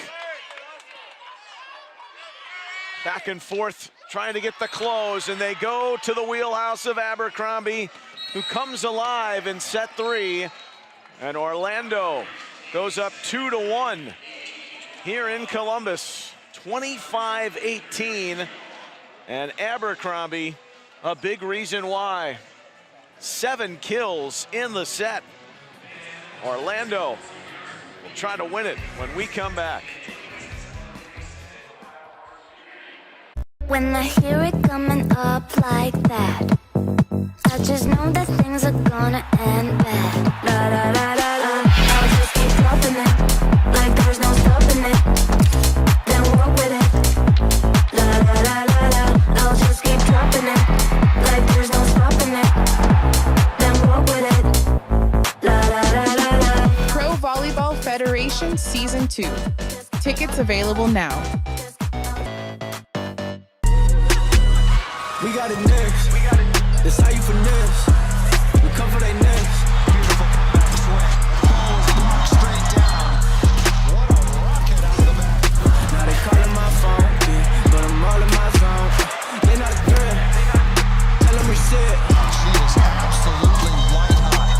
Speaker 1: Back and forth, trying to get the close, and they go to the wheelhouse of Abercrombie, who comes alive in set 3. And Orlando goes up 2-1 here in Columbus, 25-18. And Abercrombie, a big reason why. 7 kills in the set. Orlando will try to win it when we come back.
Speaker 8: When I hear it coming up like that, I just know that things are gonna end bad. La la la la la. I'll just keep dropping it, like there's no stopping it. Then walk with it. La la la la la. I'll just keep dropping it, like there's no stopping it. Then walk with it. La la la la la.
Speaker 9: Pro Volleyball Federation Season 2. Tickets available now.
Speaker 4: We got it next. That's how you finesse. We come for they next.
Speaker 5: Beautiful comeback swing. Pulls block straight down. What a rocket out of the back.
Speaker 4: Now they calling my phone, yeah, but I'm all in my zone. They not a threat. Tell them reset.
Speaker 5: She is absolutely white hot.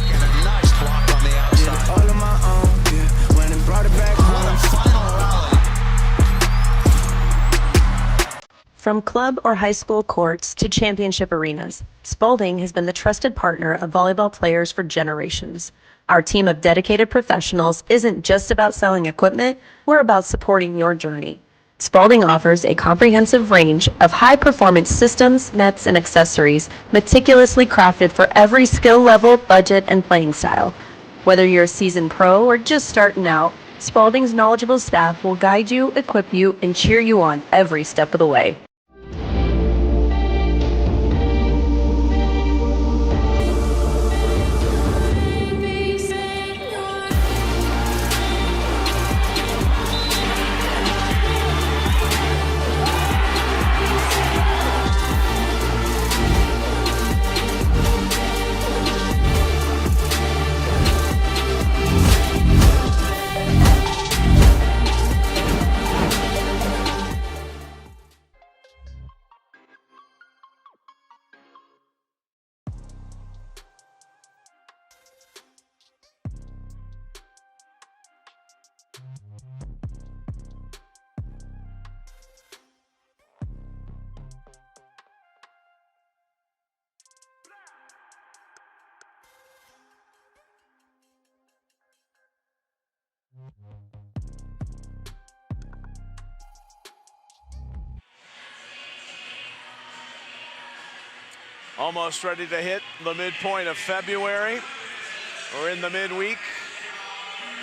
Speaker 5: And a nice block on the
Speaker 4: Did it
Speaker 5: outside.
Speaker 4: all on my own, yeah. Went and brought it back
Speaker 5: What a
Speaker 4: home.
Speaker 5: final rally.
Speaker 6: From club or high school courts to championship arenas, Spalding has been the trusted partner of volleyball players for generations. Our team of dedicated professionals isn't just about selling equipment, we're about supporting your journey. Spalding offers a comprehensive range of high-performance systems, nets, and accessories meticulously crafted for every skill level, budget, and playing style. Whether you're a seasoned pro or just starting out, Spalding's knowledgeable staff will guide you, equip you, and cheer you on every step of the way.
Speaker 1: Almost ready to hit the midpoint of February. We're in the midweek.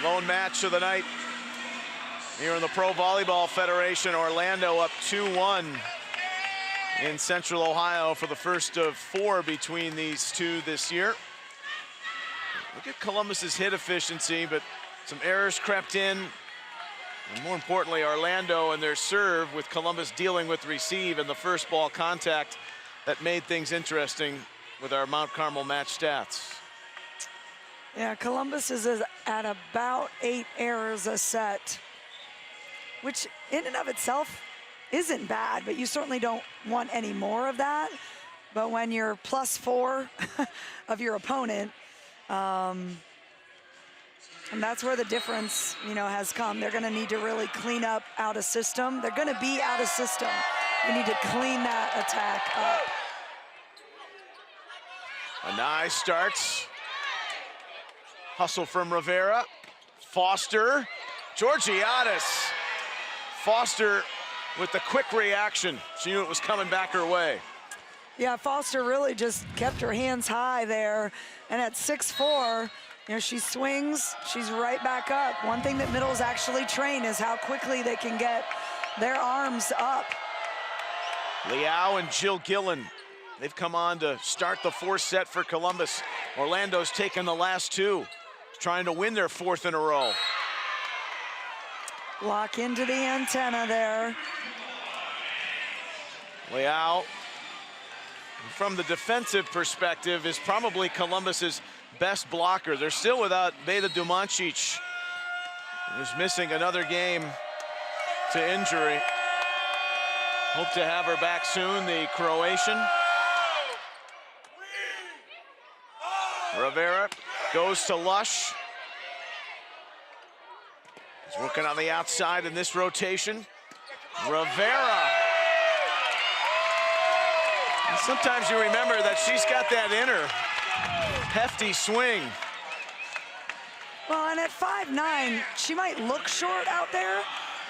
Speaker 1: Lone match of the night here in the Pro Volleyball Federation. Orlando up 2-1 in Central Ohio for the first of 4 between these two this year. Look at Columbus's hit efficiency, but some errors crept in. And more importantly, Orlando and their serve, with Columbus dealing with receive and the first ball contact that made things interesting with our Mount Carmel match stats.
Speaker 2: Yeah, Columbus is at about 8 errors a set, which in and of itself isn't bad, but you certainly don't want any more of that. But when you're +4 of your opponent, and that's where the difference, has come. They're gonna need to really clean up out of system. They're gonna be out of system. You need to clean that attack up.
Speaker 1: Anai starts. Hustle from Rivera. Foster. Georgiadis. Foster with the quick reaction. She knew it was coming back her way.
Speaker 2: Yeah, Foster really just kept her hands high there. And at 6'4", she swings, she's right back up. One thing that middles actually train is how quickly they can get their arms up.
Speaker 1: Liao and Jill Gillen, they've come on to start the 4th set for Columbus. Orlando's taken the last 2, trying to win their 4th in a row.
Speaker 2: Lock into the antenna there.
Speaker 1: Liao, from the defensive perspective, is probably Columbus's best blocker. They're still without Beda Dumancic, who's missing another game to injury. Hope to have her back soon, the Croatian. Rivera goes to Lush. He's working on the outside in this rotation. Rivera. And sometimes you remember that she's got that inner hefty swing.
Speaker 2: Well, and at 5'9", she might look short out there,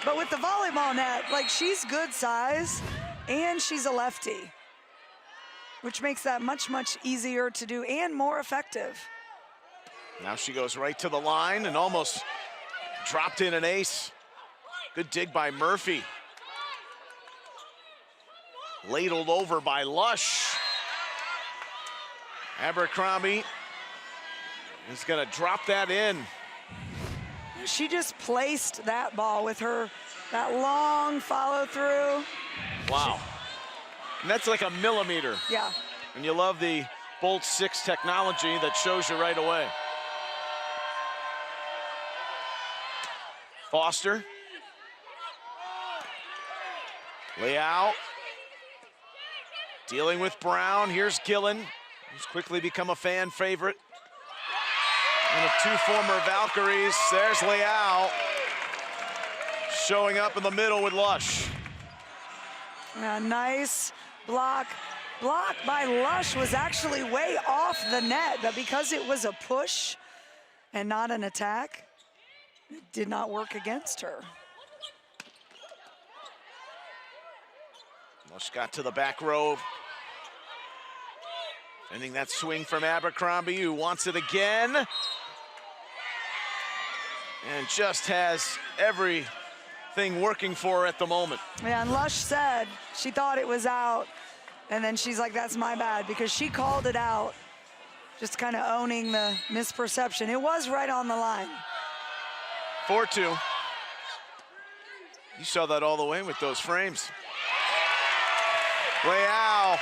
Speaker 2: but with the volleyball net, she's good size, and she's a lefty, which makes that much, much easier to do and more effective.
Speaker 1: Now she goes right to the line and almost dropped in an ace. Good dig by Murphy. Ladled over by Lush. Abercrombie is gonna drop that in.
Speaker 2: She just placed that ball with that long follow through.
Speaker 1: Wow. And that's like a millimeter.
Speaker 2: Yeah.
Speaker 1: And you love the Bolt 6 technology that shows you right away. Foster. Liao. Dealing with Brown. Here's Gillen, who's quickly become a fan favorite. One of 2 former Valkyries. There's Liao. Showing up in the middle with Lush.
Speaker 2: A nice block. Block by Lush was actually way off the net, but because it was a push and not an attack, it did not work against her.
Speaker 1: Lush got to the back row. Ending that swing from Abercrombie, who wants it again. and just has everything working for her at the moment.
Speaker 2: Yeah, and Lush said she thought it was out, and then she's like, that's my bad, because she called it out, just kind of owning the misperception. It was right on the line.
Speaker 1: 4-2. You saw that all the way with those frames. Leao.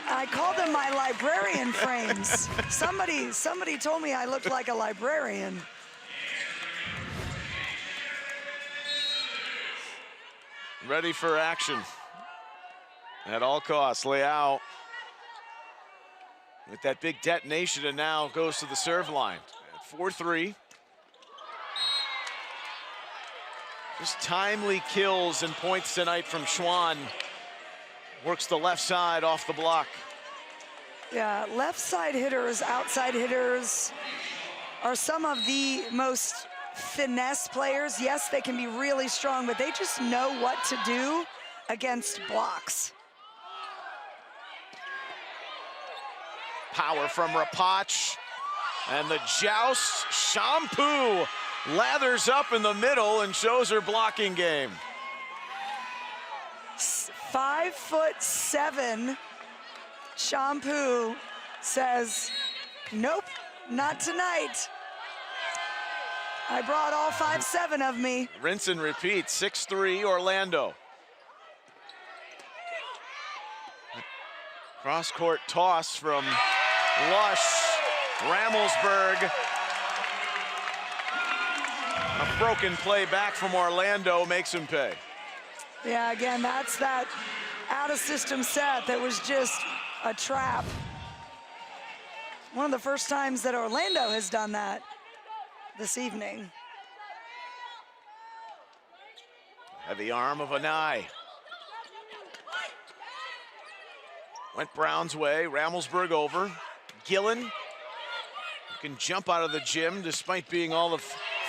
Speaker 2: I call them my librarian frames. Somebody told me I looked like a librarian.
Speaker 1: Ready for action at all costs. Leao with that big detonation, and now goes to the serve line at 4-3. Just timely kills and points tonight from Schwann. Works the left side off the block.
Speaker 2: Yeah, left side hitters, outside hitters are some of the most finesse players. Yes, they can be really strong, but they just know what to do against blocks.
Speaker 1: Power from Rapach, and the joust. Shampoo lathers up in the middle and shows her blocking game.
Speaker 2: 5'7", Shampoo says, nope, not tonight. I brought all 5'7" of me.
Speaker 1: Rinse and repeat, 6-3 Orlando. Cross-court toss from Lush. Ramelsberg. A broken play back from Orlando makes him pay.
Speaker 2: Yeah, again, that's that out-of-system set that was just a trap. One of the first times that Orlando has done that this evening.
Speaker 1: Heavy arm of Anai. Went Brown's way, Ramelsberg over. Gillen can jump out of the gym despite being all of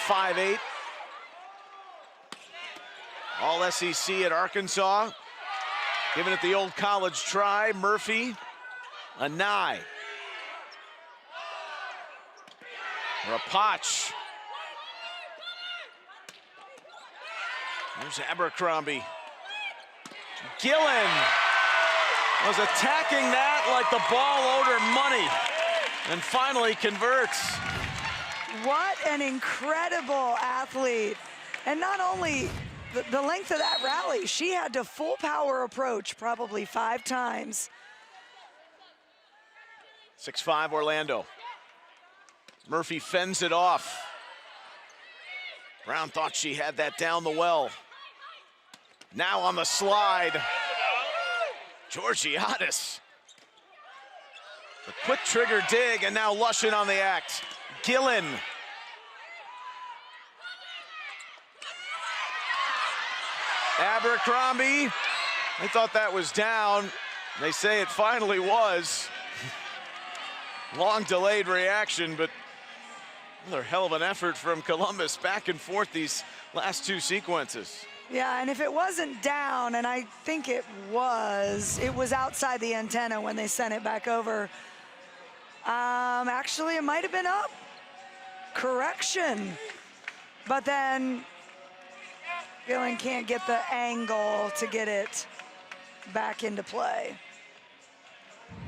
Speaker 1: 5'8". All SEC at Arkansas. Giving it the old college try. Murphy, Anai. Rapach. There's Abercrombie. Gillen was attacking that like the ball owed her money, and finally converts.
Speaker 2: What an incredible athlete. And not only the length of that rally, she had to full power approach probably 5 times.
Speaker 1: 6-5 Orlando. Murphy fends it off. Brown thought she had that down the well. Now on the slide, Georgiadis. The quick trigger dig, and now Lush in on the act. Gillen. Abercrombie. They thought that was down. They say it finally was. Long delayed reaction, but another hell of an effort from Columbus. Back and forth these last 2 sequences.
Speaker 2: Yeah, and if it wasn't down, and I think it was outside the antenna when they sent it back over. Actually, it might have been up. Correction. But then Gillen can't get the angle to get it back into play.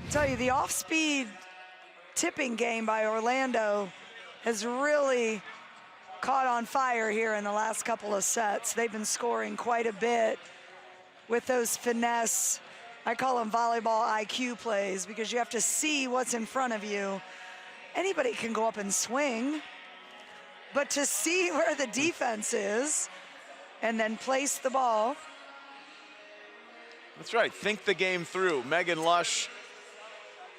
Speaker 2: I tell you, the off-speed tipping game by Orlando has really caught on fire here in the last couple of sets. They've been scoring quite a bit with those finesse, I call them volleyball IQ plays, because you have to see what's in front of you. Anybody can go up and swing, but to see where the defense is and then place the ball.
Speaker 1: That's right, think the game through. Megan Lush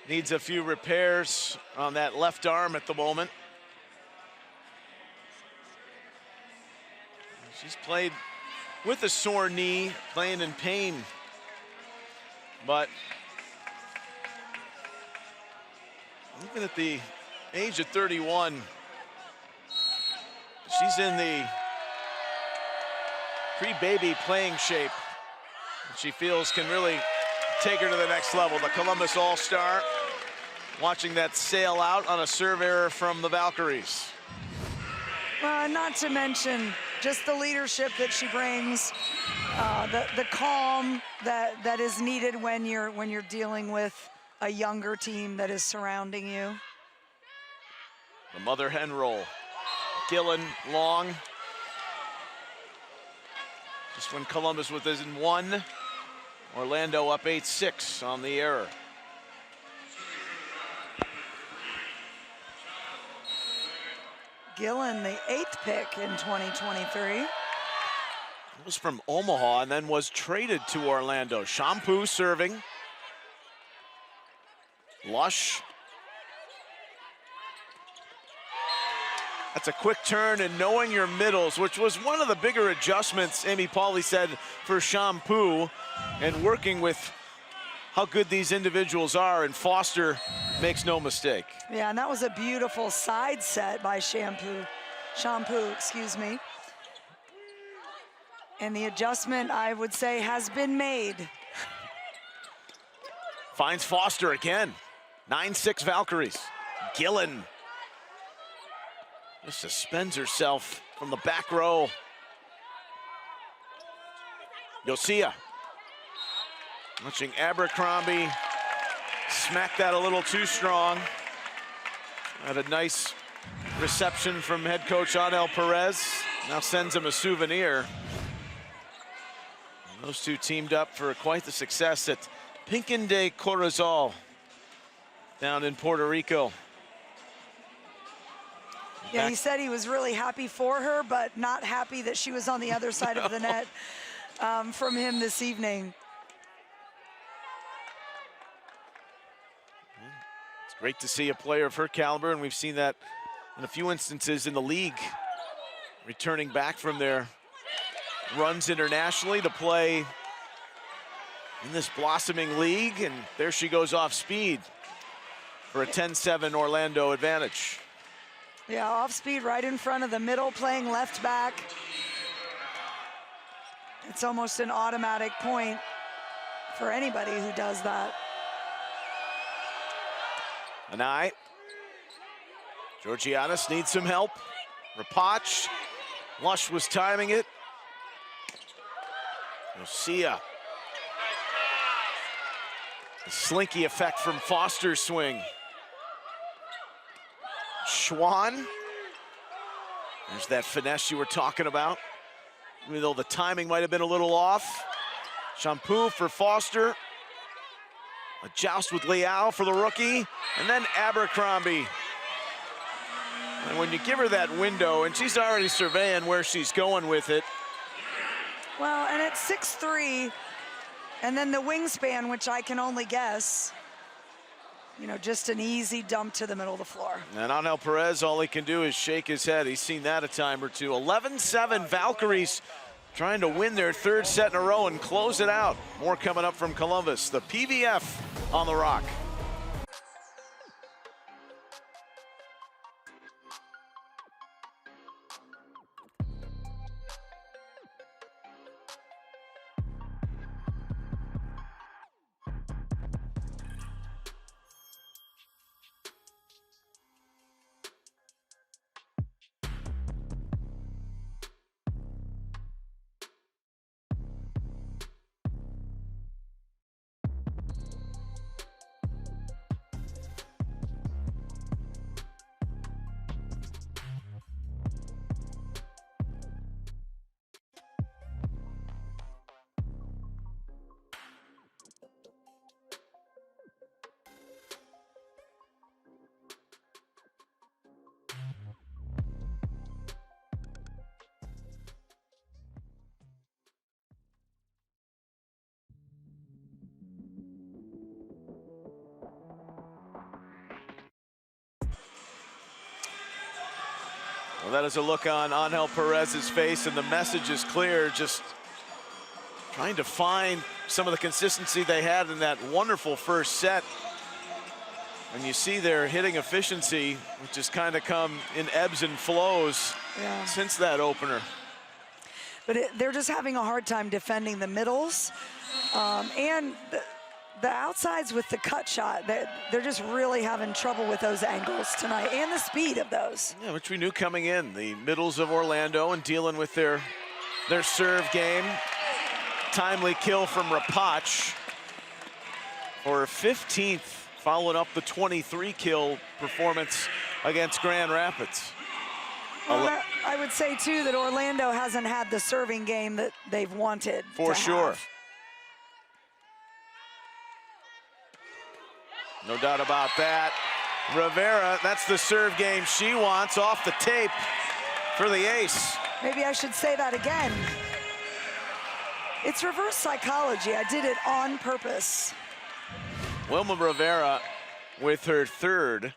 Speaker 1: needs a few repairs on that left arm at the moment. She's played with a sore knee, playing in pain. But even at the age of 31, she's in the pre-baby playing shape. She feels can really take her to the next level. The Columbus All-Star watching that sail out on a serve error from the Valkyries.
Speaker 2: Not to mention just the leadership that she brings, the calm that is needed when you're dealing with a younger team that is surrounding you.
Speaker 1: The mother hen roll. Gillen long. Just when Columbus was in one, Orlando up 8-6 on the error.
Speaker 2: Gillen, the 8th pick in 2023.
Speaker 1: Was from Omaha and then was traded to Orlando. Shampoo serving. Lush. That's a quick turn and knowing your middles, which was one of the bigger adjustments, Amy Pauley said, for Shampoo, and working with how good these individuals are, and Foster makes no mistake.
Speaker 2: Yeah, and that was a beautiful side set by Shampoo, excuse me. And the adjustment, I would say, has been made.
Speaker 1: Finds Foster again. 9-6 Valkyries. Gillen just suspends herself from the back row. Yosia watching Abercrombie smack that a little too strong. Had a nice reception from head coach Angel Perez. Now sends him a souvenir. And those two teamed up for quite the success at Pinkin de Corozal down in Puerto Rico.
Speaker 2: Yeah, he said he was really happy for her, but not happy that she was on the other side of the net from him this evening.
Speaker 1: It's great to see a player of her caliber, and we've seen that in a few instances in the league, returning back from their runs internationally to play in this blossoming league, and there she goes off speed for a 10-7 Orlando advantage.
Speaker 2: Yeah, off speed right in front of the middle, playing left back. It's almost an automatic point for anybody who does that.
Speaker 1: Anai. Georgianis needs some help. Rapach. Lush was timing it. Lucia. The slinky effect from Foster's swing. Schwan. There's that finesse you were talking about. Even though the timing might have been a little off. Shampoo for Foster. A joust with Leal for the rookie. And then Abercrombie. And when you give her that window, and she's already surveying where she's going with it.
Speaker 2: Well, and it's 6'3", and then the wingspan, which I can only guess, you know, just an easy dump to the middle of the floor.
Speaker 1: And Angel Perez, all he can do is shake his head. He's seen that a time or two. 11-7 Valkyries trying to win their third set in a row and close it out. More coming up from Columbus. The PVF on the Rock. Well, that is a look on Angel Perez's face, and the message is clear, just trying to find some of the consistency they had in that wonderful first set. And you see their hitting efficiency, which has kind of come in ebbs and flows since that opener.
Speaker 2: But they're just having a hard time defending the middles. And the outsides with the cut shot, they're just really having trouble with those angles tonight and the speed of those.
Speaker 1: Yeah, which we knew coming in. The middles of Orlando and dealing with their serve game. Timely kill from Rapach for her 15th, following up the 23 kill performance against Grand Rapids.
Speaker 2: Well, I would say too that Orlando hasn't had the serving game that they've wanted.
Speaker 1: For sure.
Speaker 2: Have.
Speaker 1: No doubt about that. Rivera, that's the serve game she wants, off the tape for the ace.
Speaker 2: Maybe I should say that again. It's reverse psychology. I did it on purpose.
Speaker 1: Wilma Rivera with her third.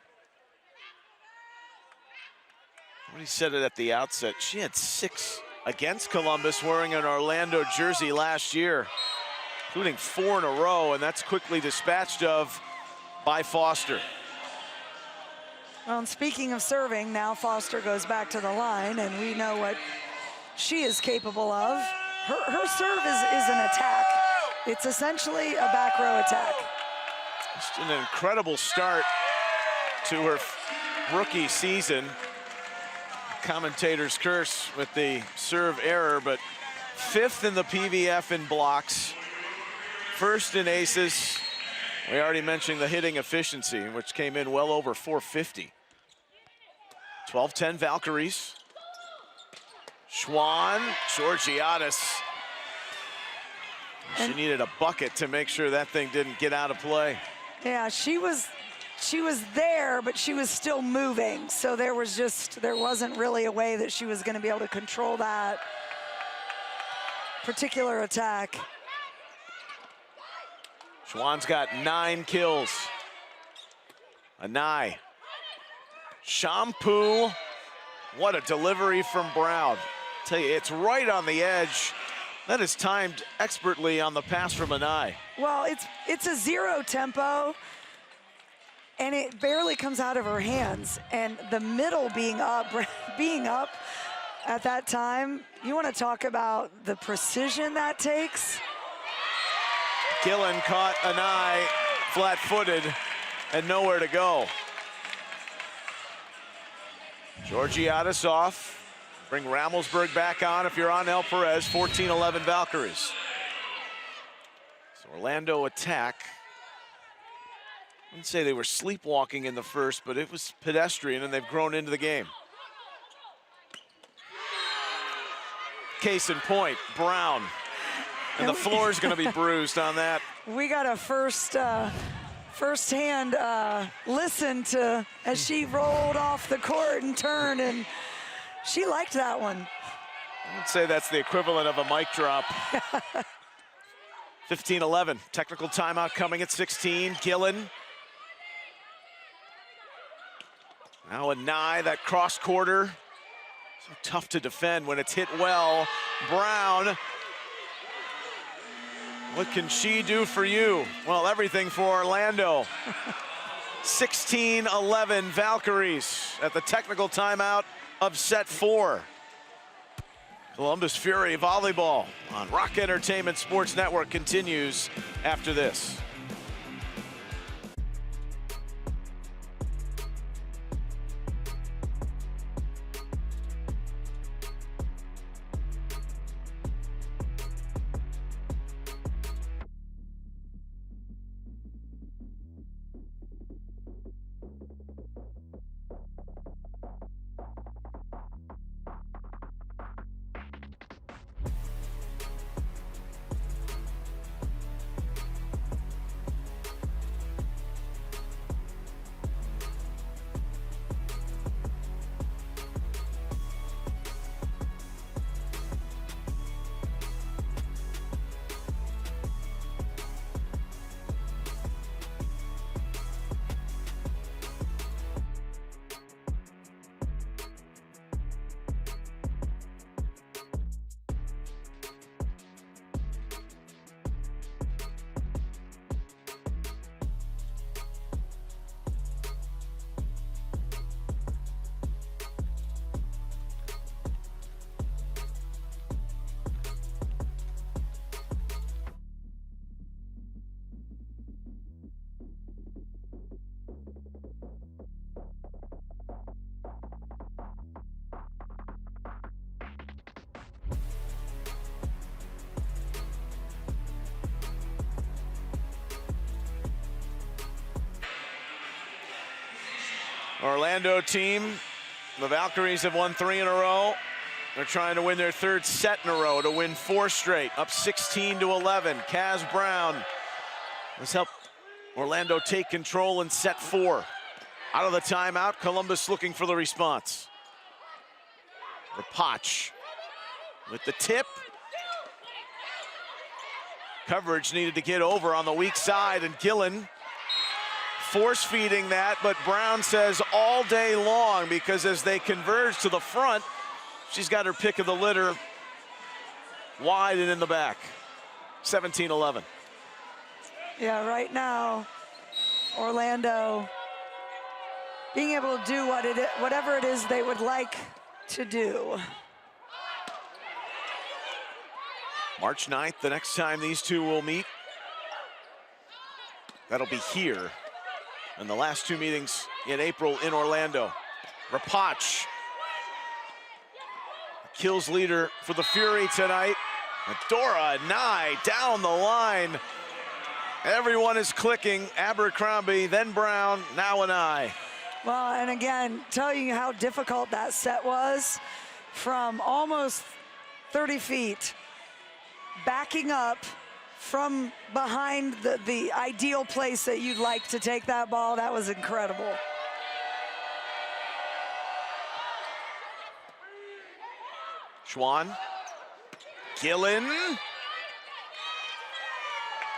Speaker 1: He said it at the outset. She had 6 against Columbus wearing an Orlando jersey last year, including 4 in a row, and that's quickly dispatched of by Foster.
Speaker 2: Well, and speaking of serving, now Foster goes back to the line, and we know what she is capable of. Her serve is an attack. It's essentially a back row attack.
Speaker 1: Just an incredible start to her rookie season. Commentators curse with the serve error, but 5th in the PVF in blocks, 1st in aces. We already mentioned the hitting efficiency, which came in well over 450. 12-10 Valkyries. Schwann, Georgiadis. She needed a bucket to make sure that thing didn't get out of play.
Speaker 2: Yeah, she was there, but she was still moving. So there wasn't really a way that she was going to be able to control that particular attack.
Speaker 1: Schwann's got 9 kills. Anai. Shampoo. What a delivery from Brown. Tell you, it's right on the edge. That is timed expertly on the pass from Anai.
Speaker 2: Well, it's a 0 tempo, and it barely comes out of her hands. And the middle being up at that time, you want to talk about the precision that takes?
Speaker 1: Gillen caught Anai flat-footed and nowhere to go. Georgiadis off. Bring Ramelsberg back on if you're on El Perez. 14-11 Valkyries. So Orlando attack. I wouldn't say they were sleepwalking in the first, but it was pedestrian and they've grown into the game. Case in point, Brown. And the floor is going to be bruised on that.
Speaker 2: We got a firsthand listen to as she rolled off the court and turned, and she liked that one.
Speaker 1: I would say that's the equivalent of a mic drop. 15-11, technical timeout coming at 16. Gillen. Now Anai, that cross quarter. So tough to defend when it's hit well. Brown. What can she do for you? Well, everything for Orlando. 16-11 Valkyries at the technical timeout of set 4. Columbus Fury Volleyball on Rock Entertainment Sports Network continues after this. Orlando team, the Valkyries have won 3 in a row. They're trying to win their 3rd set in a row to win 4 straight, up 16-11. Kaz Brown has helped Orlando take control in set 4. Out of the timeout, Columbus looking for the response. Rapach with the tip. Coverage needed to get over on the weak side, and Gillen force feeding that, but Brown says all day long, because as they converge to the front, she's got her pick of the litter wide and in the back. 17-11.
Speaker 2: Yeah, right now, Orlando being able to do whatever it is they would like to do.
Speaker 1: March 9th, the next time these two will meet. That'll be here. And the last 2 meetings in April in Orlando. Rapach, kills leader for the Fury tonight. Dora Nye down the line. Everyone is clicking. Abercrombie, then Brown, now Nye.
Speaker 2: Well, and again, telling you how difficult that set was, from almost 30 feet, backing up from behind the ideal place that you'd like to take that ball. That was incredible.
Speaker 1: Schwann, Gillen.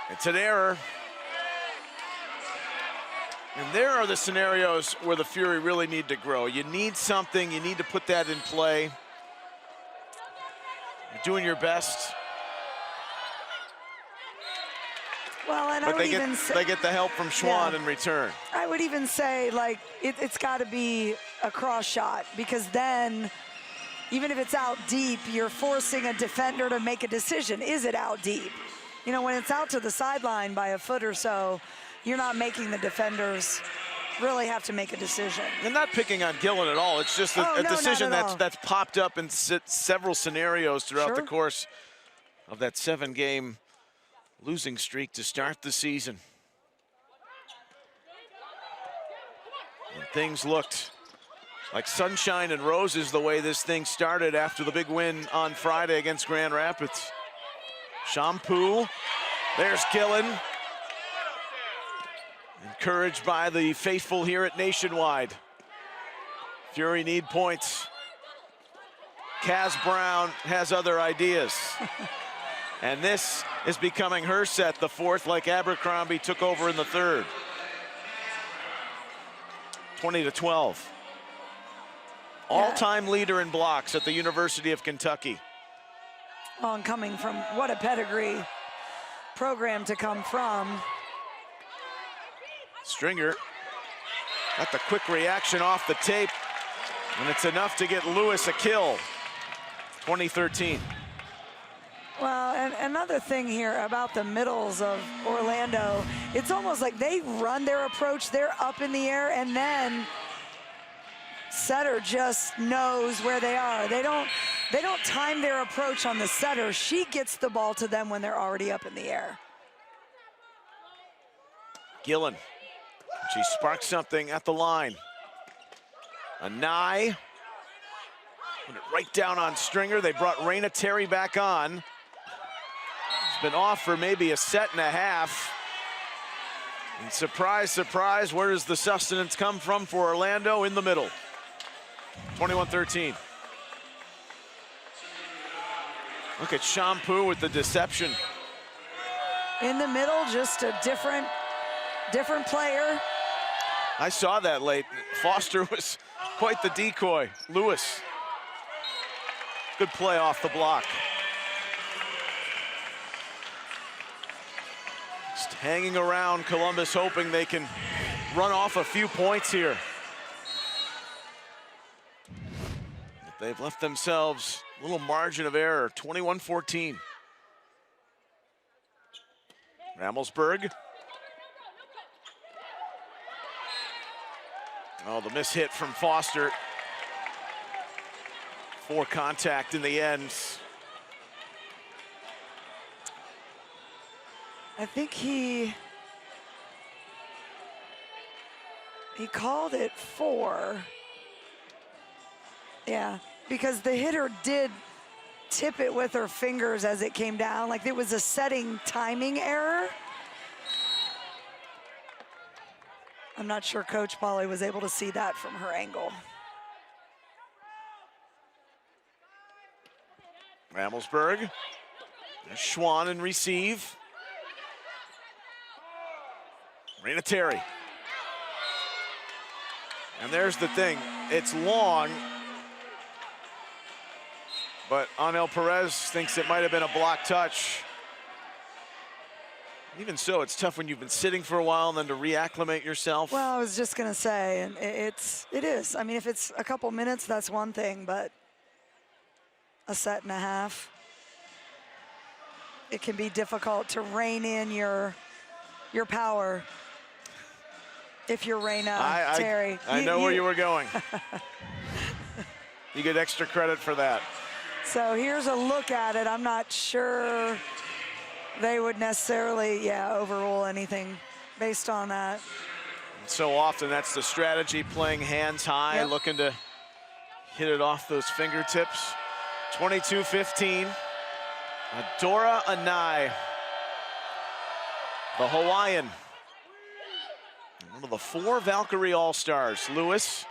Speaker 1: It's an error. And there are the scenarios where the Fury really need to grow. You need something, you need to put that in play. You're doing your best.
Speaker 2: Well, and
Speaker 1: But
Speaker 2: I would even say
Speaker 1: they get the help from Schwann in return.
Speaker 2: I would even say, like, it's got to be a cross shot, because then, even if it's out deep, you're forcing a defender to make a decision. Is it out deep? You know, when it's out to the sideline by a foot or so, you're not making the defenders really have to make a decision.
Speaker 1: And not picking on Gillen at all. It's just a decision that's popped up in several scenarios throughout the course of that 7-game losing streak to start the season. And things looked like sunshine and roses the way this thing started after the big win on Friday against Grand Rapids. Shampoo, there's Gillen. Encouraged by the faithful here at Nationwide. Fury need points. Kaz Brown has other ideas. And this is becoming her set, the 4th, like Abercrombie took over in the 3rd. 20-12. All-time leader in blocks at the University of Kentucky.
Speaker 2: Well, and coming from what a pedigree program to come from.
Speaker 1: Stringer got the quick reaction off the tape, and it's enough to get Lewis a kill. 2013.
Speaker 2: Well, and another thing here about the middles of Orlando, it's almost like they run their approach, they're up in the air, and then setter just knows where they are. They don't time their approach on the setter. She gets the ball to them when they're already up in the air.
Speaker 1: Gillen, she sparks something at the line. A Nye, put it right down on Stringer. They brought Raina Terry back on. She's been off for maybe a set and a half. And surprise, surprise, where does the sustenance come from for Orlando? In the middle. 21-13. Look at Shampoo with the deception.
Speaker 2: In the middle, just a different player.
Speaker 1: I saw that late. Foster was quite the decoy. Lewis, good play off the block. Just hanging around Columbus, hoping they can run off a few points here. They've left themselves a little margin of error, 21-14. Ramelsberg. Oh, the miss hit from Foster. 4 contact in the end.
Speaker 2: I think he He called it 4. Yeah, because the hitter did tip it with her fingers as it came down, like it was a setting timing error. I'm not sure Coach Polly was able to see that from her angle.
Speaker 1: Ramelsberg, Schwann and receive. Raina Terry. And there's the thing, it's long, but Anel Perez thinks it might have been a block touch. Even so, it's tough when you've been sitting for a while and then to reacclimate yourself.
Speaker 2: Well, I was just gonna say, and it is. I mean, if it's a couple minutes, that's one thing, but a set and a half, it can be difficult to rein in your power if you're Raina Terry.
Speaker 1: I know where you were going. You get extra credit for that.
Speaker 2: So here's a look at it. I'm not sure they would necessarily, overrule anything based on that.
Speaker 1: So often that's the strategy, playing hands high, looking to hit it off those fingertips. 22-15. Adora Anai, the Hawaiian, one of the 4 Valkyrie All-Stars. Lewis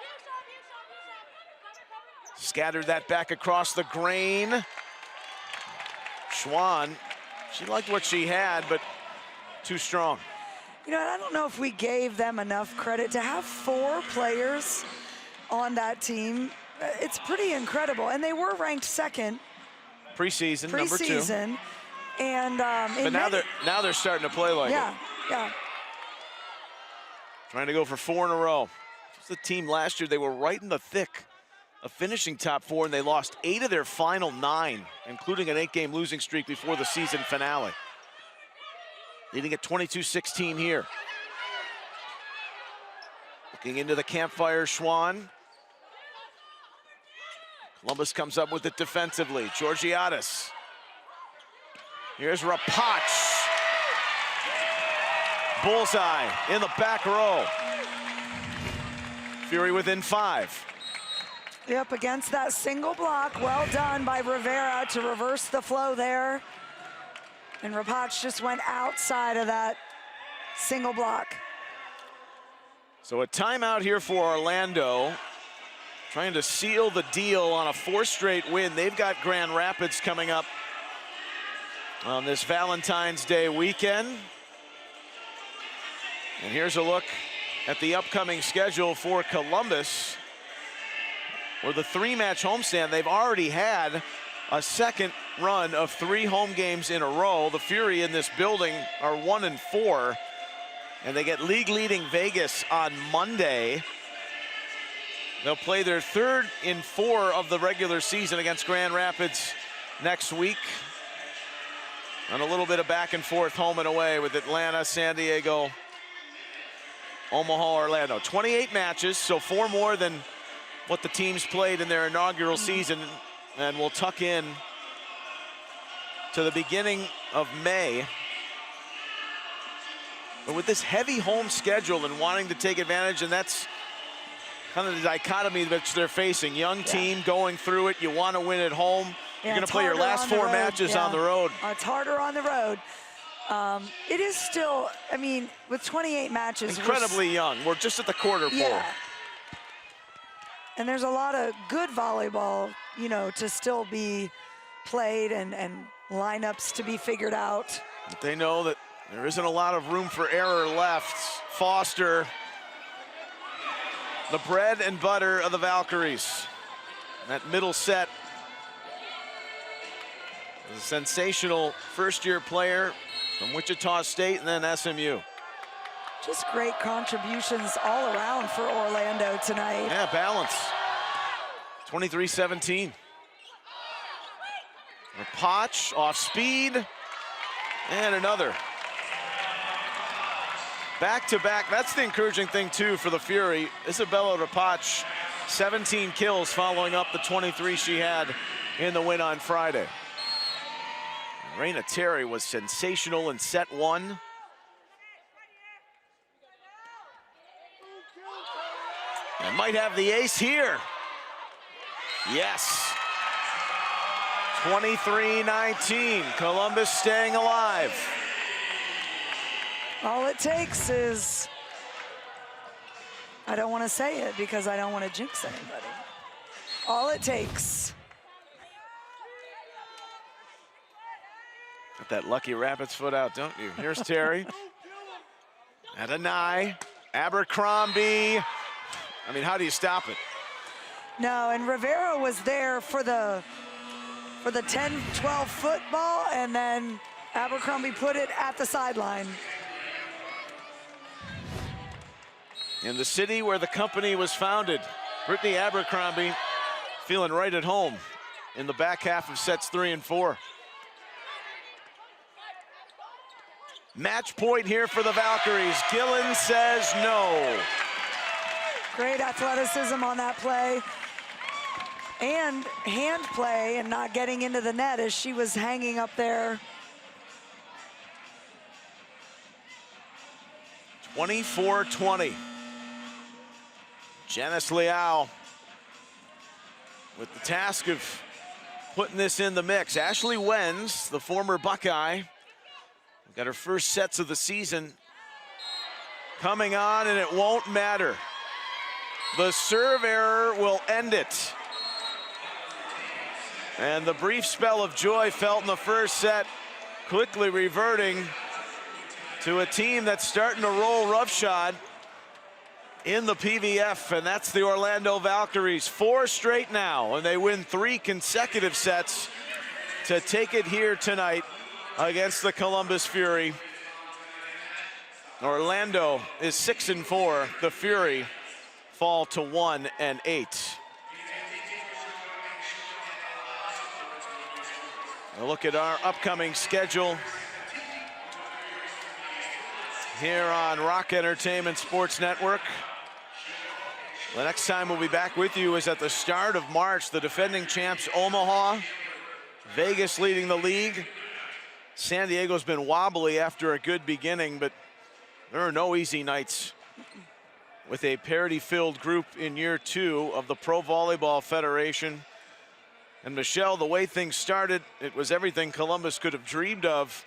Speaker 1: scattered that back across the grain. Schwann, she liked what she had, but too strong.
Speaker 2: You know, I don't know if we gave them enough credit to have 4 players on that team. It's pretty incredible, and they were ranked 2nd
Speaker 1: preseason, number 2.
Speaker 2: And
Speaker 1: but now they're starting to play like it.
Speaker 2: Yeah.
Speaker 1: Trying to go for 4 in a row. This was the team last year. They were right in the thick of finishing top 4, and they lost 8 of their final 9, including an 8-game losing streak before the season finale. Leading at 22-16 here. Looking into the campfire, Schwann. Columbus comes up with it defensively. Georgiadis. Here's Rapach. Bullseye in the back row. Fury within 5.
Speaker 2: Yep, against that single block. Well done by Rivera to reverse the flow there. And Rapach just went outside of that single block.
Speaker 1: So a timeout here for Orlando. Trying to seal the deal on a 4th straight win. They've got Grand Rapids coming up on this Valentine's Day weekend. And here's a look at the upcoming schedule for Columbus. With the 3-match homestand, they've already had a second run of 3 home games in a row. The Fury in this building are 1-4, and they get league-leading Vegas on Monday. They'll play their 3rd in 4 of the regular season against Grand Rapids next week. And a little bit of back and forth home and away with Atlanta, San Diego, Omaha, Orlando. 28 matches, so 4 more than what the teams played in their inaugural season, and we'll tuck in to the beginning of May. But with this heavy home schedule and wanting to take advantage, and that's kind of the dichotomy that they're facing. Young team going through it, you want to win at home. You're going to play your last 4 matches on the road.
Speaker 2: It's harder on the road. It is still, I mean, with 28 matches.
Speaker 1: Incredibly young. We're just at the quarter pole.
Speaker 2: And there's a lot of good volleyball, you know, to still be played and lineups to be figured out.
Speaker 1: But they know that there isn't a lot of room for error left. Foster, the bread and butter of the Valkyries. That middle set, a sensational first-year player from Wichita State and then SMU.
Speaker 2: Just great contributions all around for Orlando tonight.
Speaker 1: Yeah, balance. 23-17. Rapach off speed, and another. Back-to-back, that's the encouraging thing too for the Fury. Isabella Rapach, 17 kills following up the 23 she had in the win on Friday. Raina Terry was sensational in set 1. And might have the ace here. Yes. 23-19, Columbus staying alive.
Speaker 2: All it takes is, I don't want to say it because I don't want to jinx anybody. All it takes.
Speaker 1: Got that lucky rabbit's foot out, don't you? Here's Terry. At a nigh. Abercrombie. I mean, how do you stop it?
Speaker 2: No, and Rivera was there for the 10-12 football, and then Abercrombie put it at the sideline.
Speaker 1: In the city where the company was founded, Brittany Abercrombie feeling right at home in the back half of sets 3 and 4. Match point here for the Valkyries. Gillen says no.
Speaker 2: Great athleticism on that play. And hand play and not getting into the net as she was hanging up there.
Speaker 1: 24-20. Janice Liao with the task of putting this in the mix. Ashley Wenz, the former Buckeye, got her first sets of the season coming on, and it won't matter. The serve error will end it. And the brief spell of joy felt in the first set quickly reverting to a team that's starting to roll roughshod in the PVF, and that's the Orlando Valkyries. 4 straight now, and they win 3 consecutive sets to take it here tonight against the Columbus Fury. Orlando is 6 and 4. The Fury fall to 1 and 8. A look at our upcoming schedule here on Rock Entertainment Sports Network. The next time we'll be back with you is at the start of March. The defending champs, Omaha. Vegas leading the league. San Diego's been wobbly after a good beginning, but there are no easy nights with a parity-filled group in year 2 of the Pro Volleyball Federation. And Michelle, the way things started, it was everything Columbus could have dreamed of.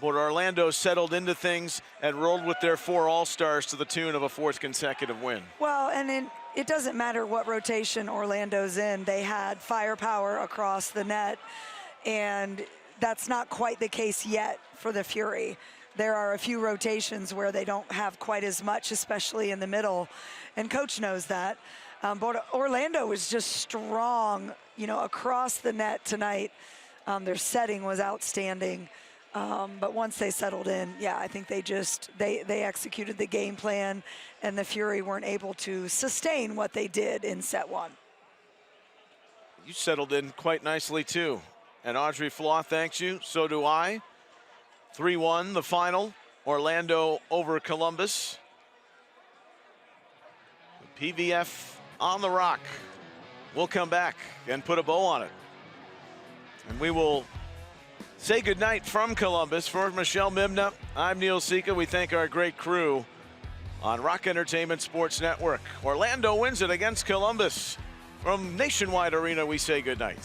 Speaker 1: But Orlando settled into things and rolled with their 4 All-Stars to the tune of a 4th consecutive win.
Speaker 2: Well, and it doesn't matter what rotation Orlando's in. They had firepower across the net, and that's not quite the case yet for the Fury. There are a few rotations where they don't have quite as much, especially in the middle, and coach knows that. But Orlando was just strong, you know, across the net tonight. Their setting was outstanding. But once they settled in, yeah, I think they executed the game plan, and the Fury weren't able to sustain what they did in set 1.
Speaker 1: You settled in quite nicely too. And Audrey Flaw thanks you, so do I. 3-1 the final, Orlando over Columbus. PVF on the rock. We'll come back and put a bow on it. And we will say goodnight from Columbus. For Michelle Mimna, I'm Neil Sika. We thank our great crew on Rock Entertainment Sports Network. Orlando wins it against Columbus. From Nationwide Arena, we say goodnight.